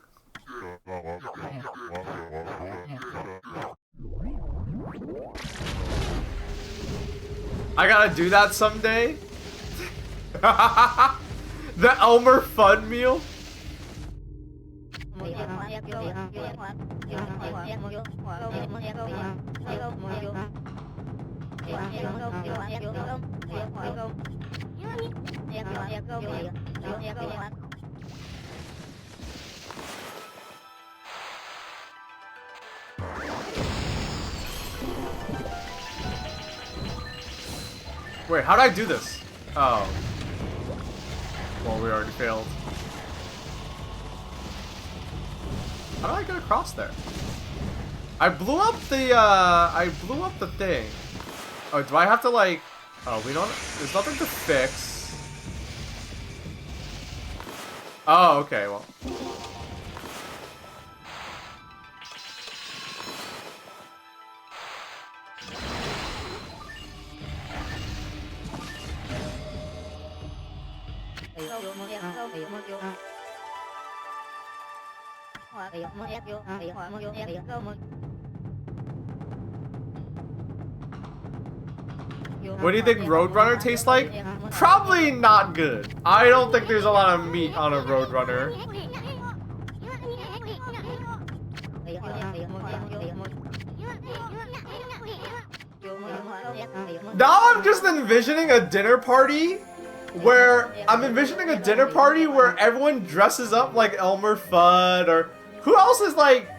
A: I gotta do that someday. The Elmer Fudd meal. Wait, how did I do this? Oh. Well, we already failed. How did I get across there? I blew up the thing. Oh, do I have to like... Oh, we don't... There's nothing to fix. Oh, okay, well. What do you think Roadrunner tastes like? Probably not good. I don't think there's a lot of meat on a Roadrunner. Now I'm just envisioning a dinner party where everyone dresses up like Elmer Fudd, or who else is like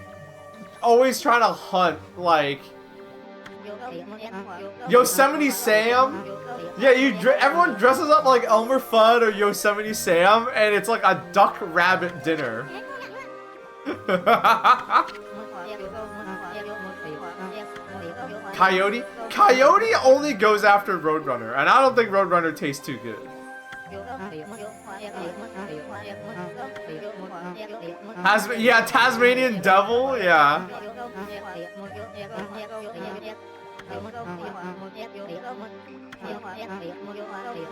A: always trying to hunt, like Yosemite Sam. Yeah, everyone dresses up like Elmer Fudd or Yosemite Sam, and it's like a duck rabbit dinner. Coyote only goes after Roadrunner, and I don't think Roadrunner tastes too good. Yeah, Tasmanian Devil, yeah.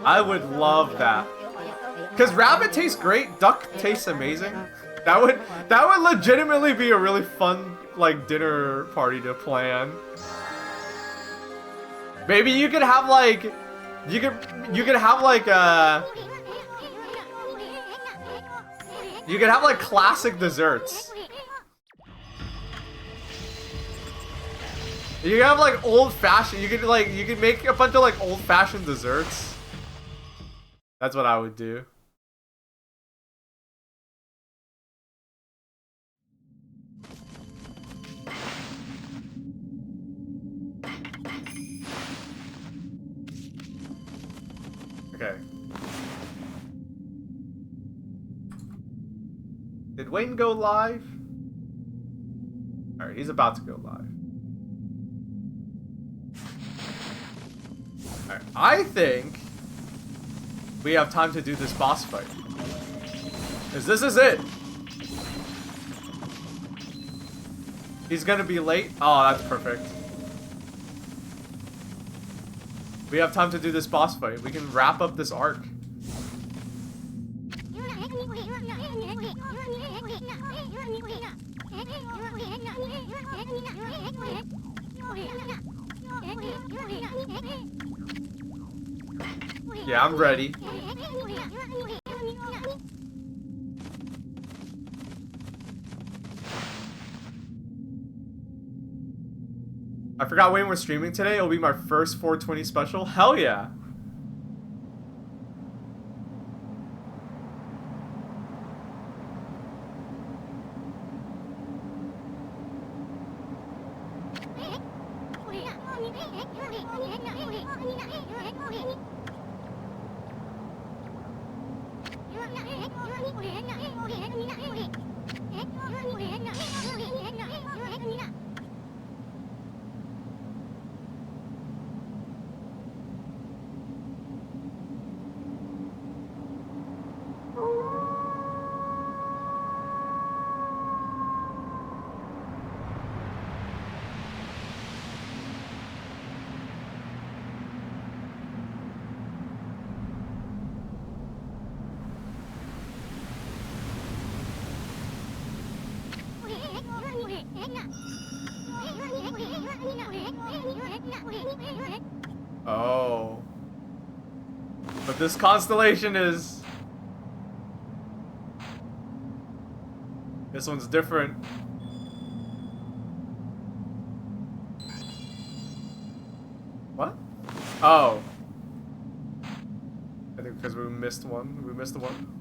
A: I would love that. Cause rabbit tastes great, duck tastes amazing. That would legitimately be a really fun like dinner party to plan. Maybe you could have like you could have like classic desserts. You have like old-fashioned. You could make a bunch of like old-fashioned desserts. That's what I would do. Okay. Did Wayne go live? Alright, he's about to go live. Alright, I think we have time to do this boss fight. Because this is it. He's gonna be late. Oh, that's perfect. We have time to do this boss fight. We can wrap up this arc. Yeah, I'm ready. I forgot when we're streaming today. It'll be my first 420 special. Hell yeah. Oh. But this constellation is... This one's different. What? Oh. I think because we missed one. We missed the one.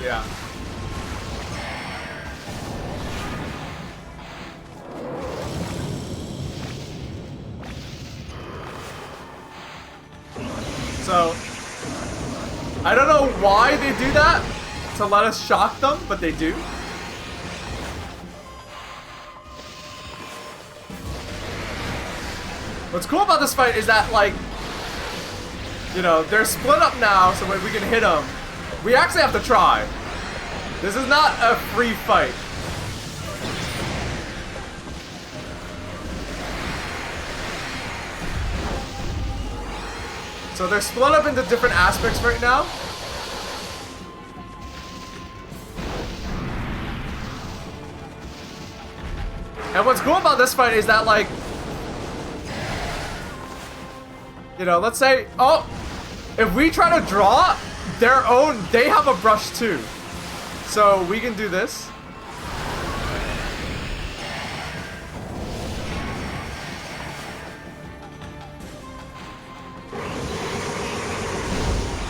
A: Yeah. So, I don't know why they do that to let us shock them, but they do. What's cool about this fight is that, like, you know, they're split up now, so we can hit them. We actually have to try. This is not a free fight. So they're split up into different aspects right now. And what's cool about this fight is that, like, you know, let's say, oh, if we try to draw their own, they have a brush too. So we can do this.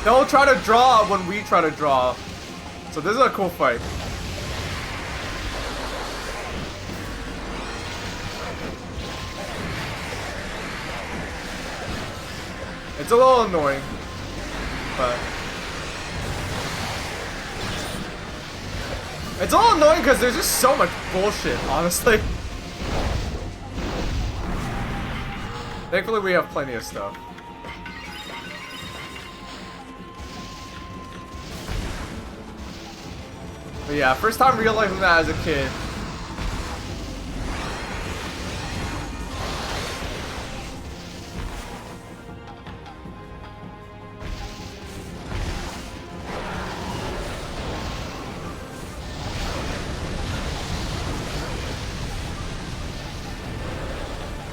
A: They'll try to draw when we try to draw. So this is a cool fight. It's a little annoying, but it's a little annoying because there's just so much bullshit, honestly. Thankfully, we have plenty of stuff. But yeah, first time realizing that as a kid.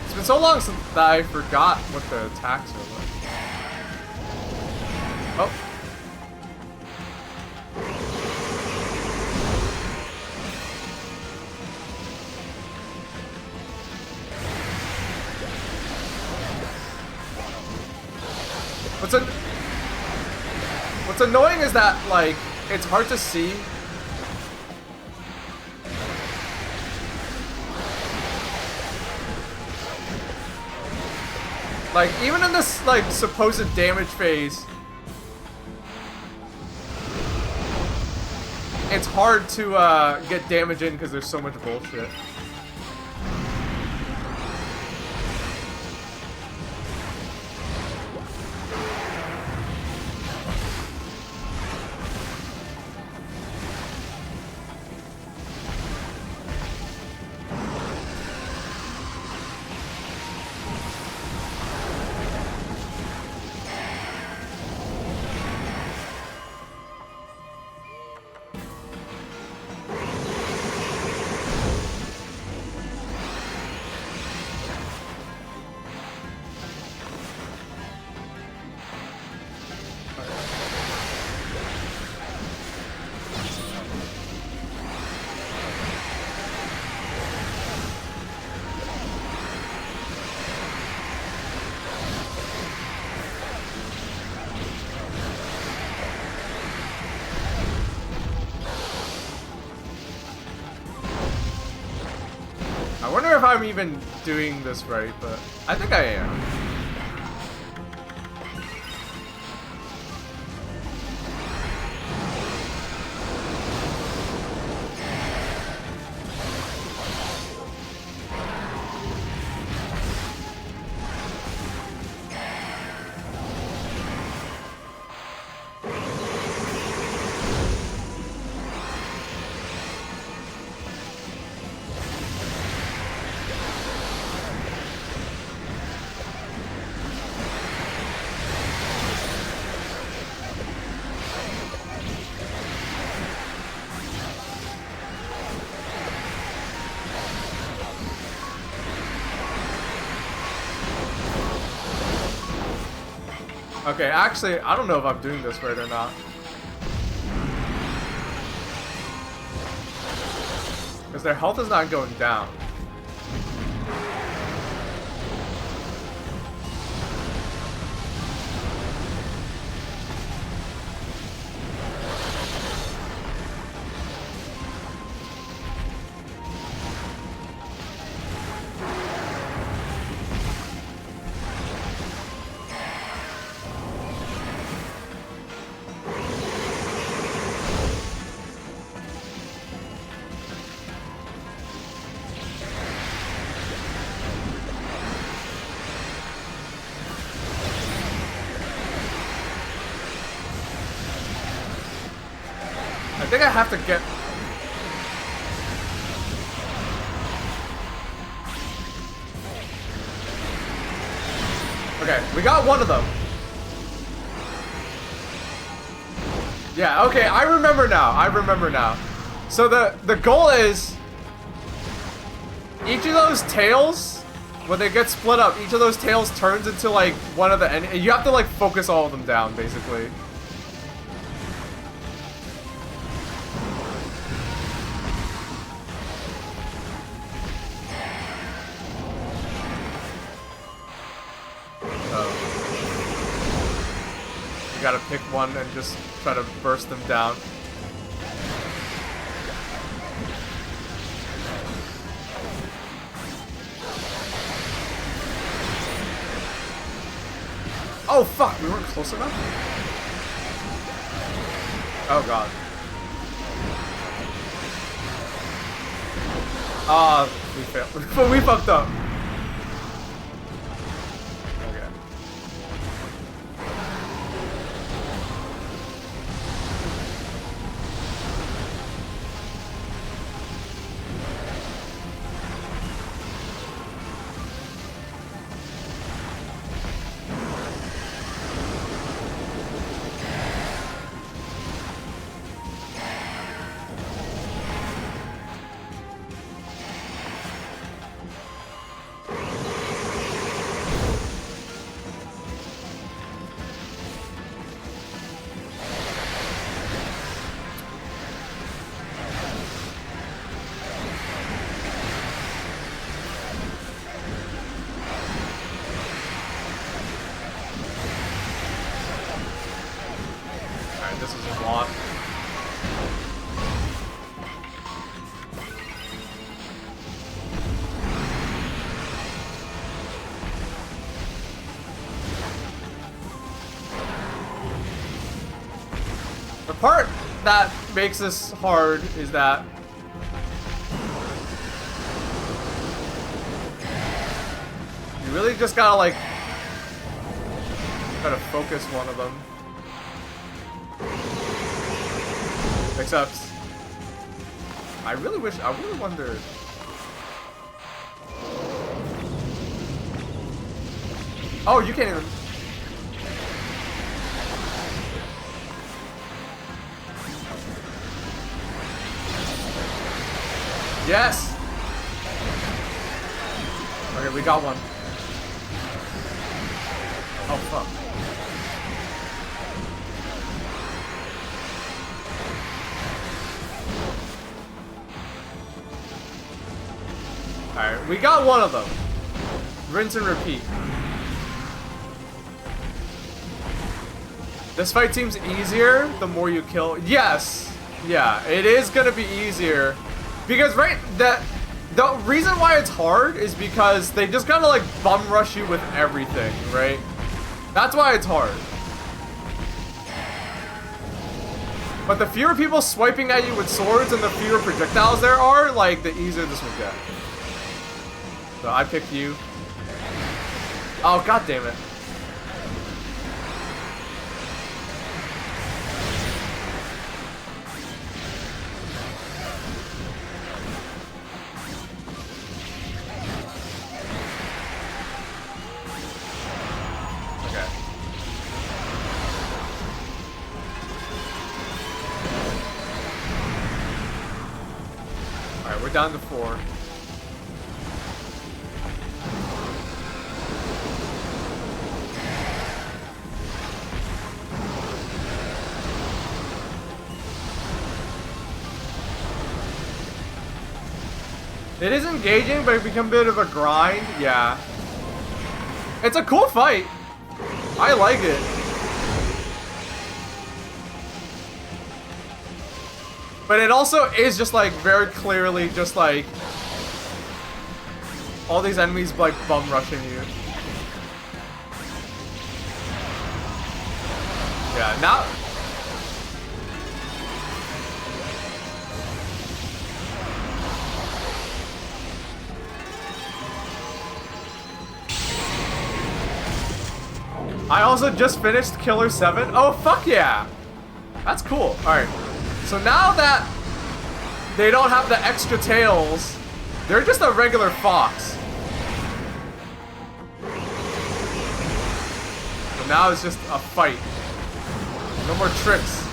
A: It's been so long since that I forgot what the attacks are like. Oh. What's annoying is that, like, it's hard to see. Like, even in this, like, supposed damage phase, it's hard to get damage in because there's so much bullshit. I wonder if I'm even doing this right, but I think I am. Okay, actually, I don't know if I'm doing this right or not. Because their health is not going down. I think I have to get... Okay, we got one of them. Yeah, okay, I remember now. I remember now. So the goal is each of those tails, when they get split up, each of those tails turns into like one of the and you have to like focus all of them down basically. You gotta pick one and just try to burst them down. Oh fuck, we weren't close enough? Oh god. Ah, we failed. We fucked up. Okay. This is a lot. The part that makes this hard is that you really just gotta like try to focus one of them. Except, I really wonder. Oh, you can't even. Yes! Okay, we got one. Oh, fuck. Alright, we got one of them. Rinse and repeat. This fight seems easier the more you kill. Yes! Yeah, it is gonna be easier. Because, right, the reason why it's hard is because they just gotta, like, bum rush you with everything, right? That's why it's hard. But the fewer people swiping at you with swords and the fewer projectiles there are, like, the easier this will get. So I picked you. Oh, god damn it. Okay. Alright, we're down to 4. It is engaging, but it becomes a bit of a grind. Yeah. It's a cool fight. I like it. But it also is just like very clearly just like all these enemies like bum rushing you. Yeah, now I also just finished Killer 7. Oh, fuck yeah! That's cool. Alright. So now that they don't have the extra tails, they're just a regular fox. So now it's just a fight. No more tricks.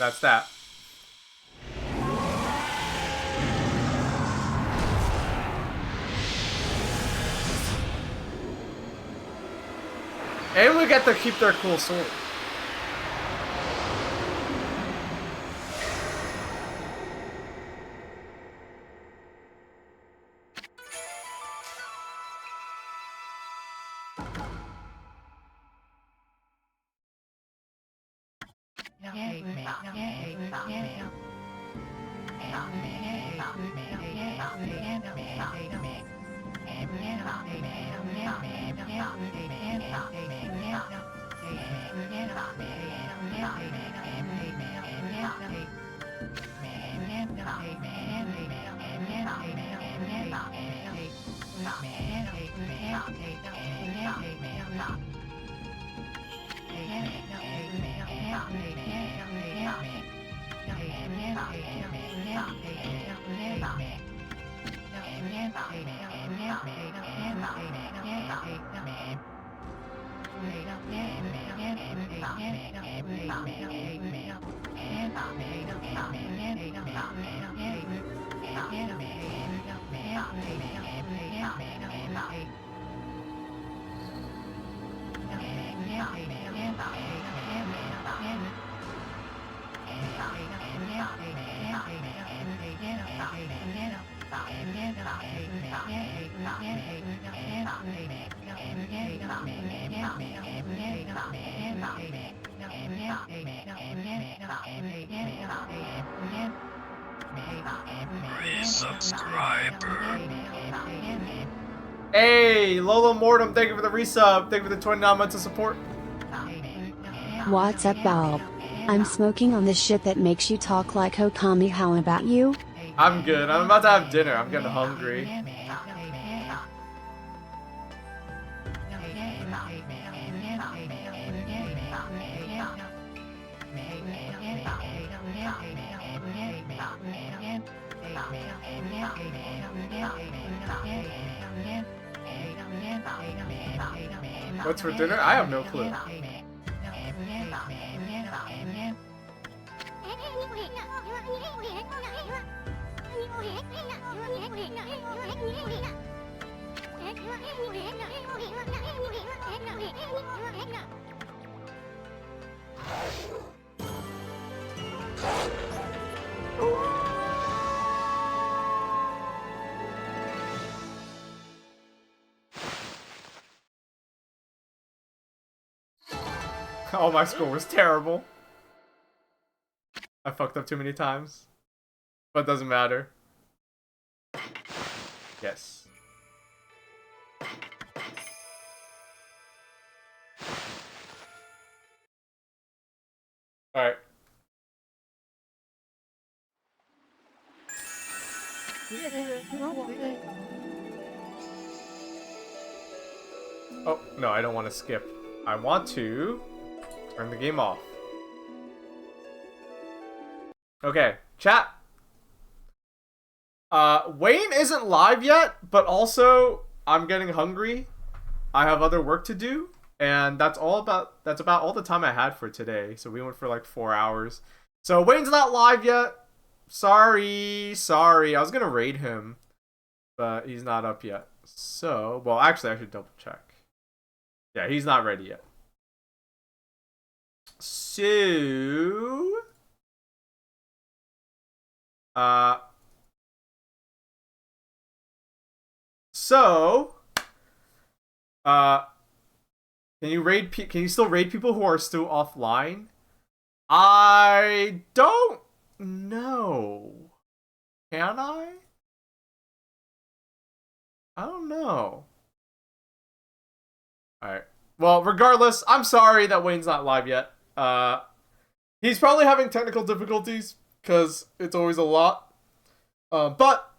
A: That's that. And we get to keep their cool sword.
B: Resubscriber.
A: Hey, Lola Mortem, thank you for the resub. Thank you for the 29 months of support.
C: What's up, Baaulp? I'm smoking on the shit that makes you talk like Okami. How about you?
A: I'm good. I'm about to have dinner. I'm getting hungry. What's for dinner? I have no clue. Oh, my score was terrible. I fucked up too many times. But it doesn't matter. Yes. Alright. Oh, no, I don't want to skip. I want to turn the game off. Okay, chat. Wayne isn't live yet, but also I'm getting hungry. I have other work to do, and that's about all the time I had for today. So we went for like 4 hours. So Wayne's not live yet. Sorry. I was gonna raid him, but he's not up yet. So, well, actually, I should double check. Yeah, he's not ready yet. So, can you still raid people who are still offline? I don't know. Can I? I don't know. Alright. Well, regardless, I'm sorry that Wayne's not live yet. He's probably having technical difficulties, because it's always a lot. But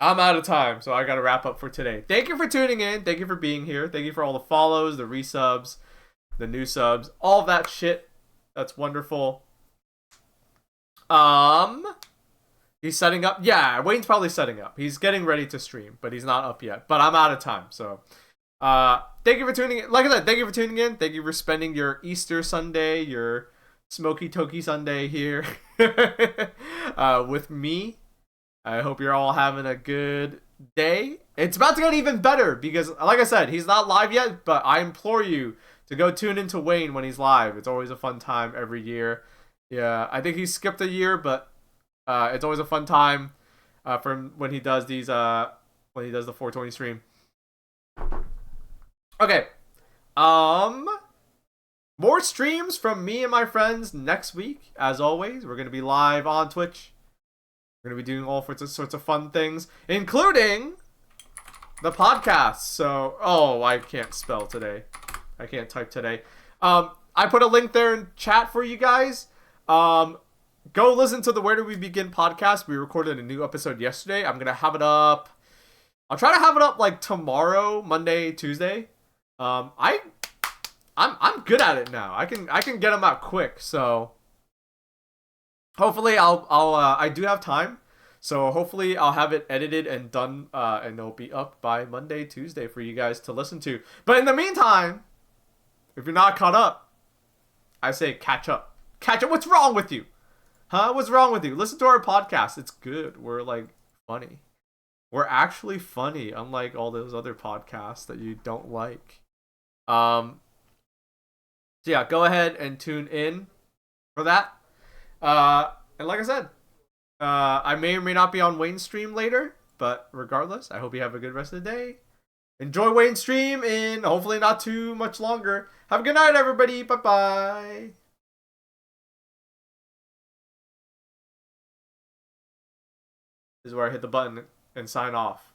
A: I'm out of time, so I gotta wrap up for today. Thank you for tuning in. Thank you for being here. Thank you for all the follows, the resubs, the new subs, all that shit. That's wonderful. He's setting up. Yeah, Wayne's probably setting up. He's getting ready to stream, but he's not up yet. But I'm out of time, so thank you for tuning in. Like I said, thank you for tuning in. Thank you for spending your Easter Sunday, your Smoky Toki Sunday here with me. I hope you're all having a good day. It's about to get even better because, like I said, he's not live yet, but I implore you to go tune into Wayne when he's live. It's always a fun time every year. Yeah, I think he skipped a year, but it's always a fun time for him when he does these when he does the 420 stream. Okay. More streams from me and my friends next week. As always, we're gonna be live on Twitch. We're gonna be doing all sorts of fun things, including the podcast. So, oh, I can't spell today. I can't type today. I put a link there in chat for you guys. Go listen to the Where Do We Begin podcast. We recorded a new episode yesterday. I'm gonna have it up. I'll try to have it up like tomorrow, Monday, Tuesday. I'm good at it now. I can get them out quick. So hopefully I do have time. So hopefully I'll have it edited and done, and it'll be up by Monday, Tuesday for you guys to listen to. But in the meantime, if you're not caught up, I say catch up. Catch up. What's wrong with you? Huh? What's wrong with you? Listen to our podcast. It's good. We're like funny. We're actually funny, unlike all those other podcasts that you don't like. So yeah, go ahead and tune in for that. And like I said, I may or may not be on Wayne's stream later, but regardless, I hope you have a good rest of the day. Enjoy Wayne's stream in hopefully not too much longer. Have a good night, everybody. Bye-bye. This is where I hit the button and sign off.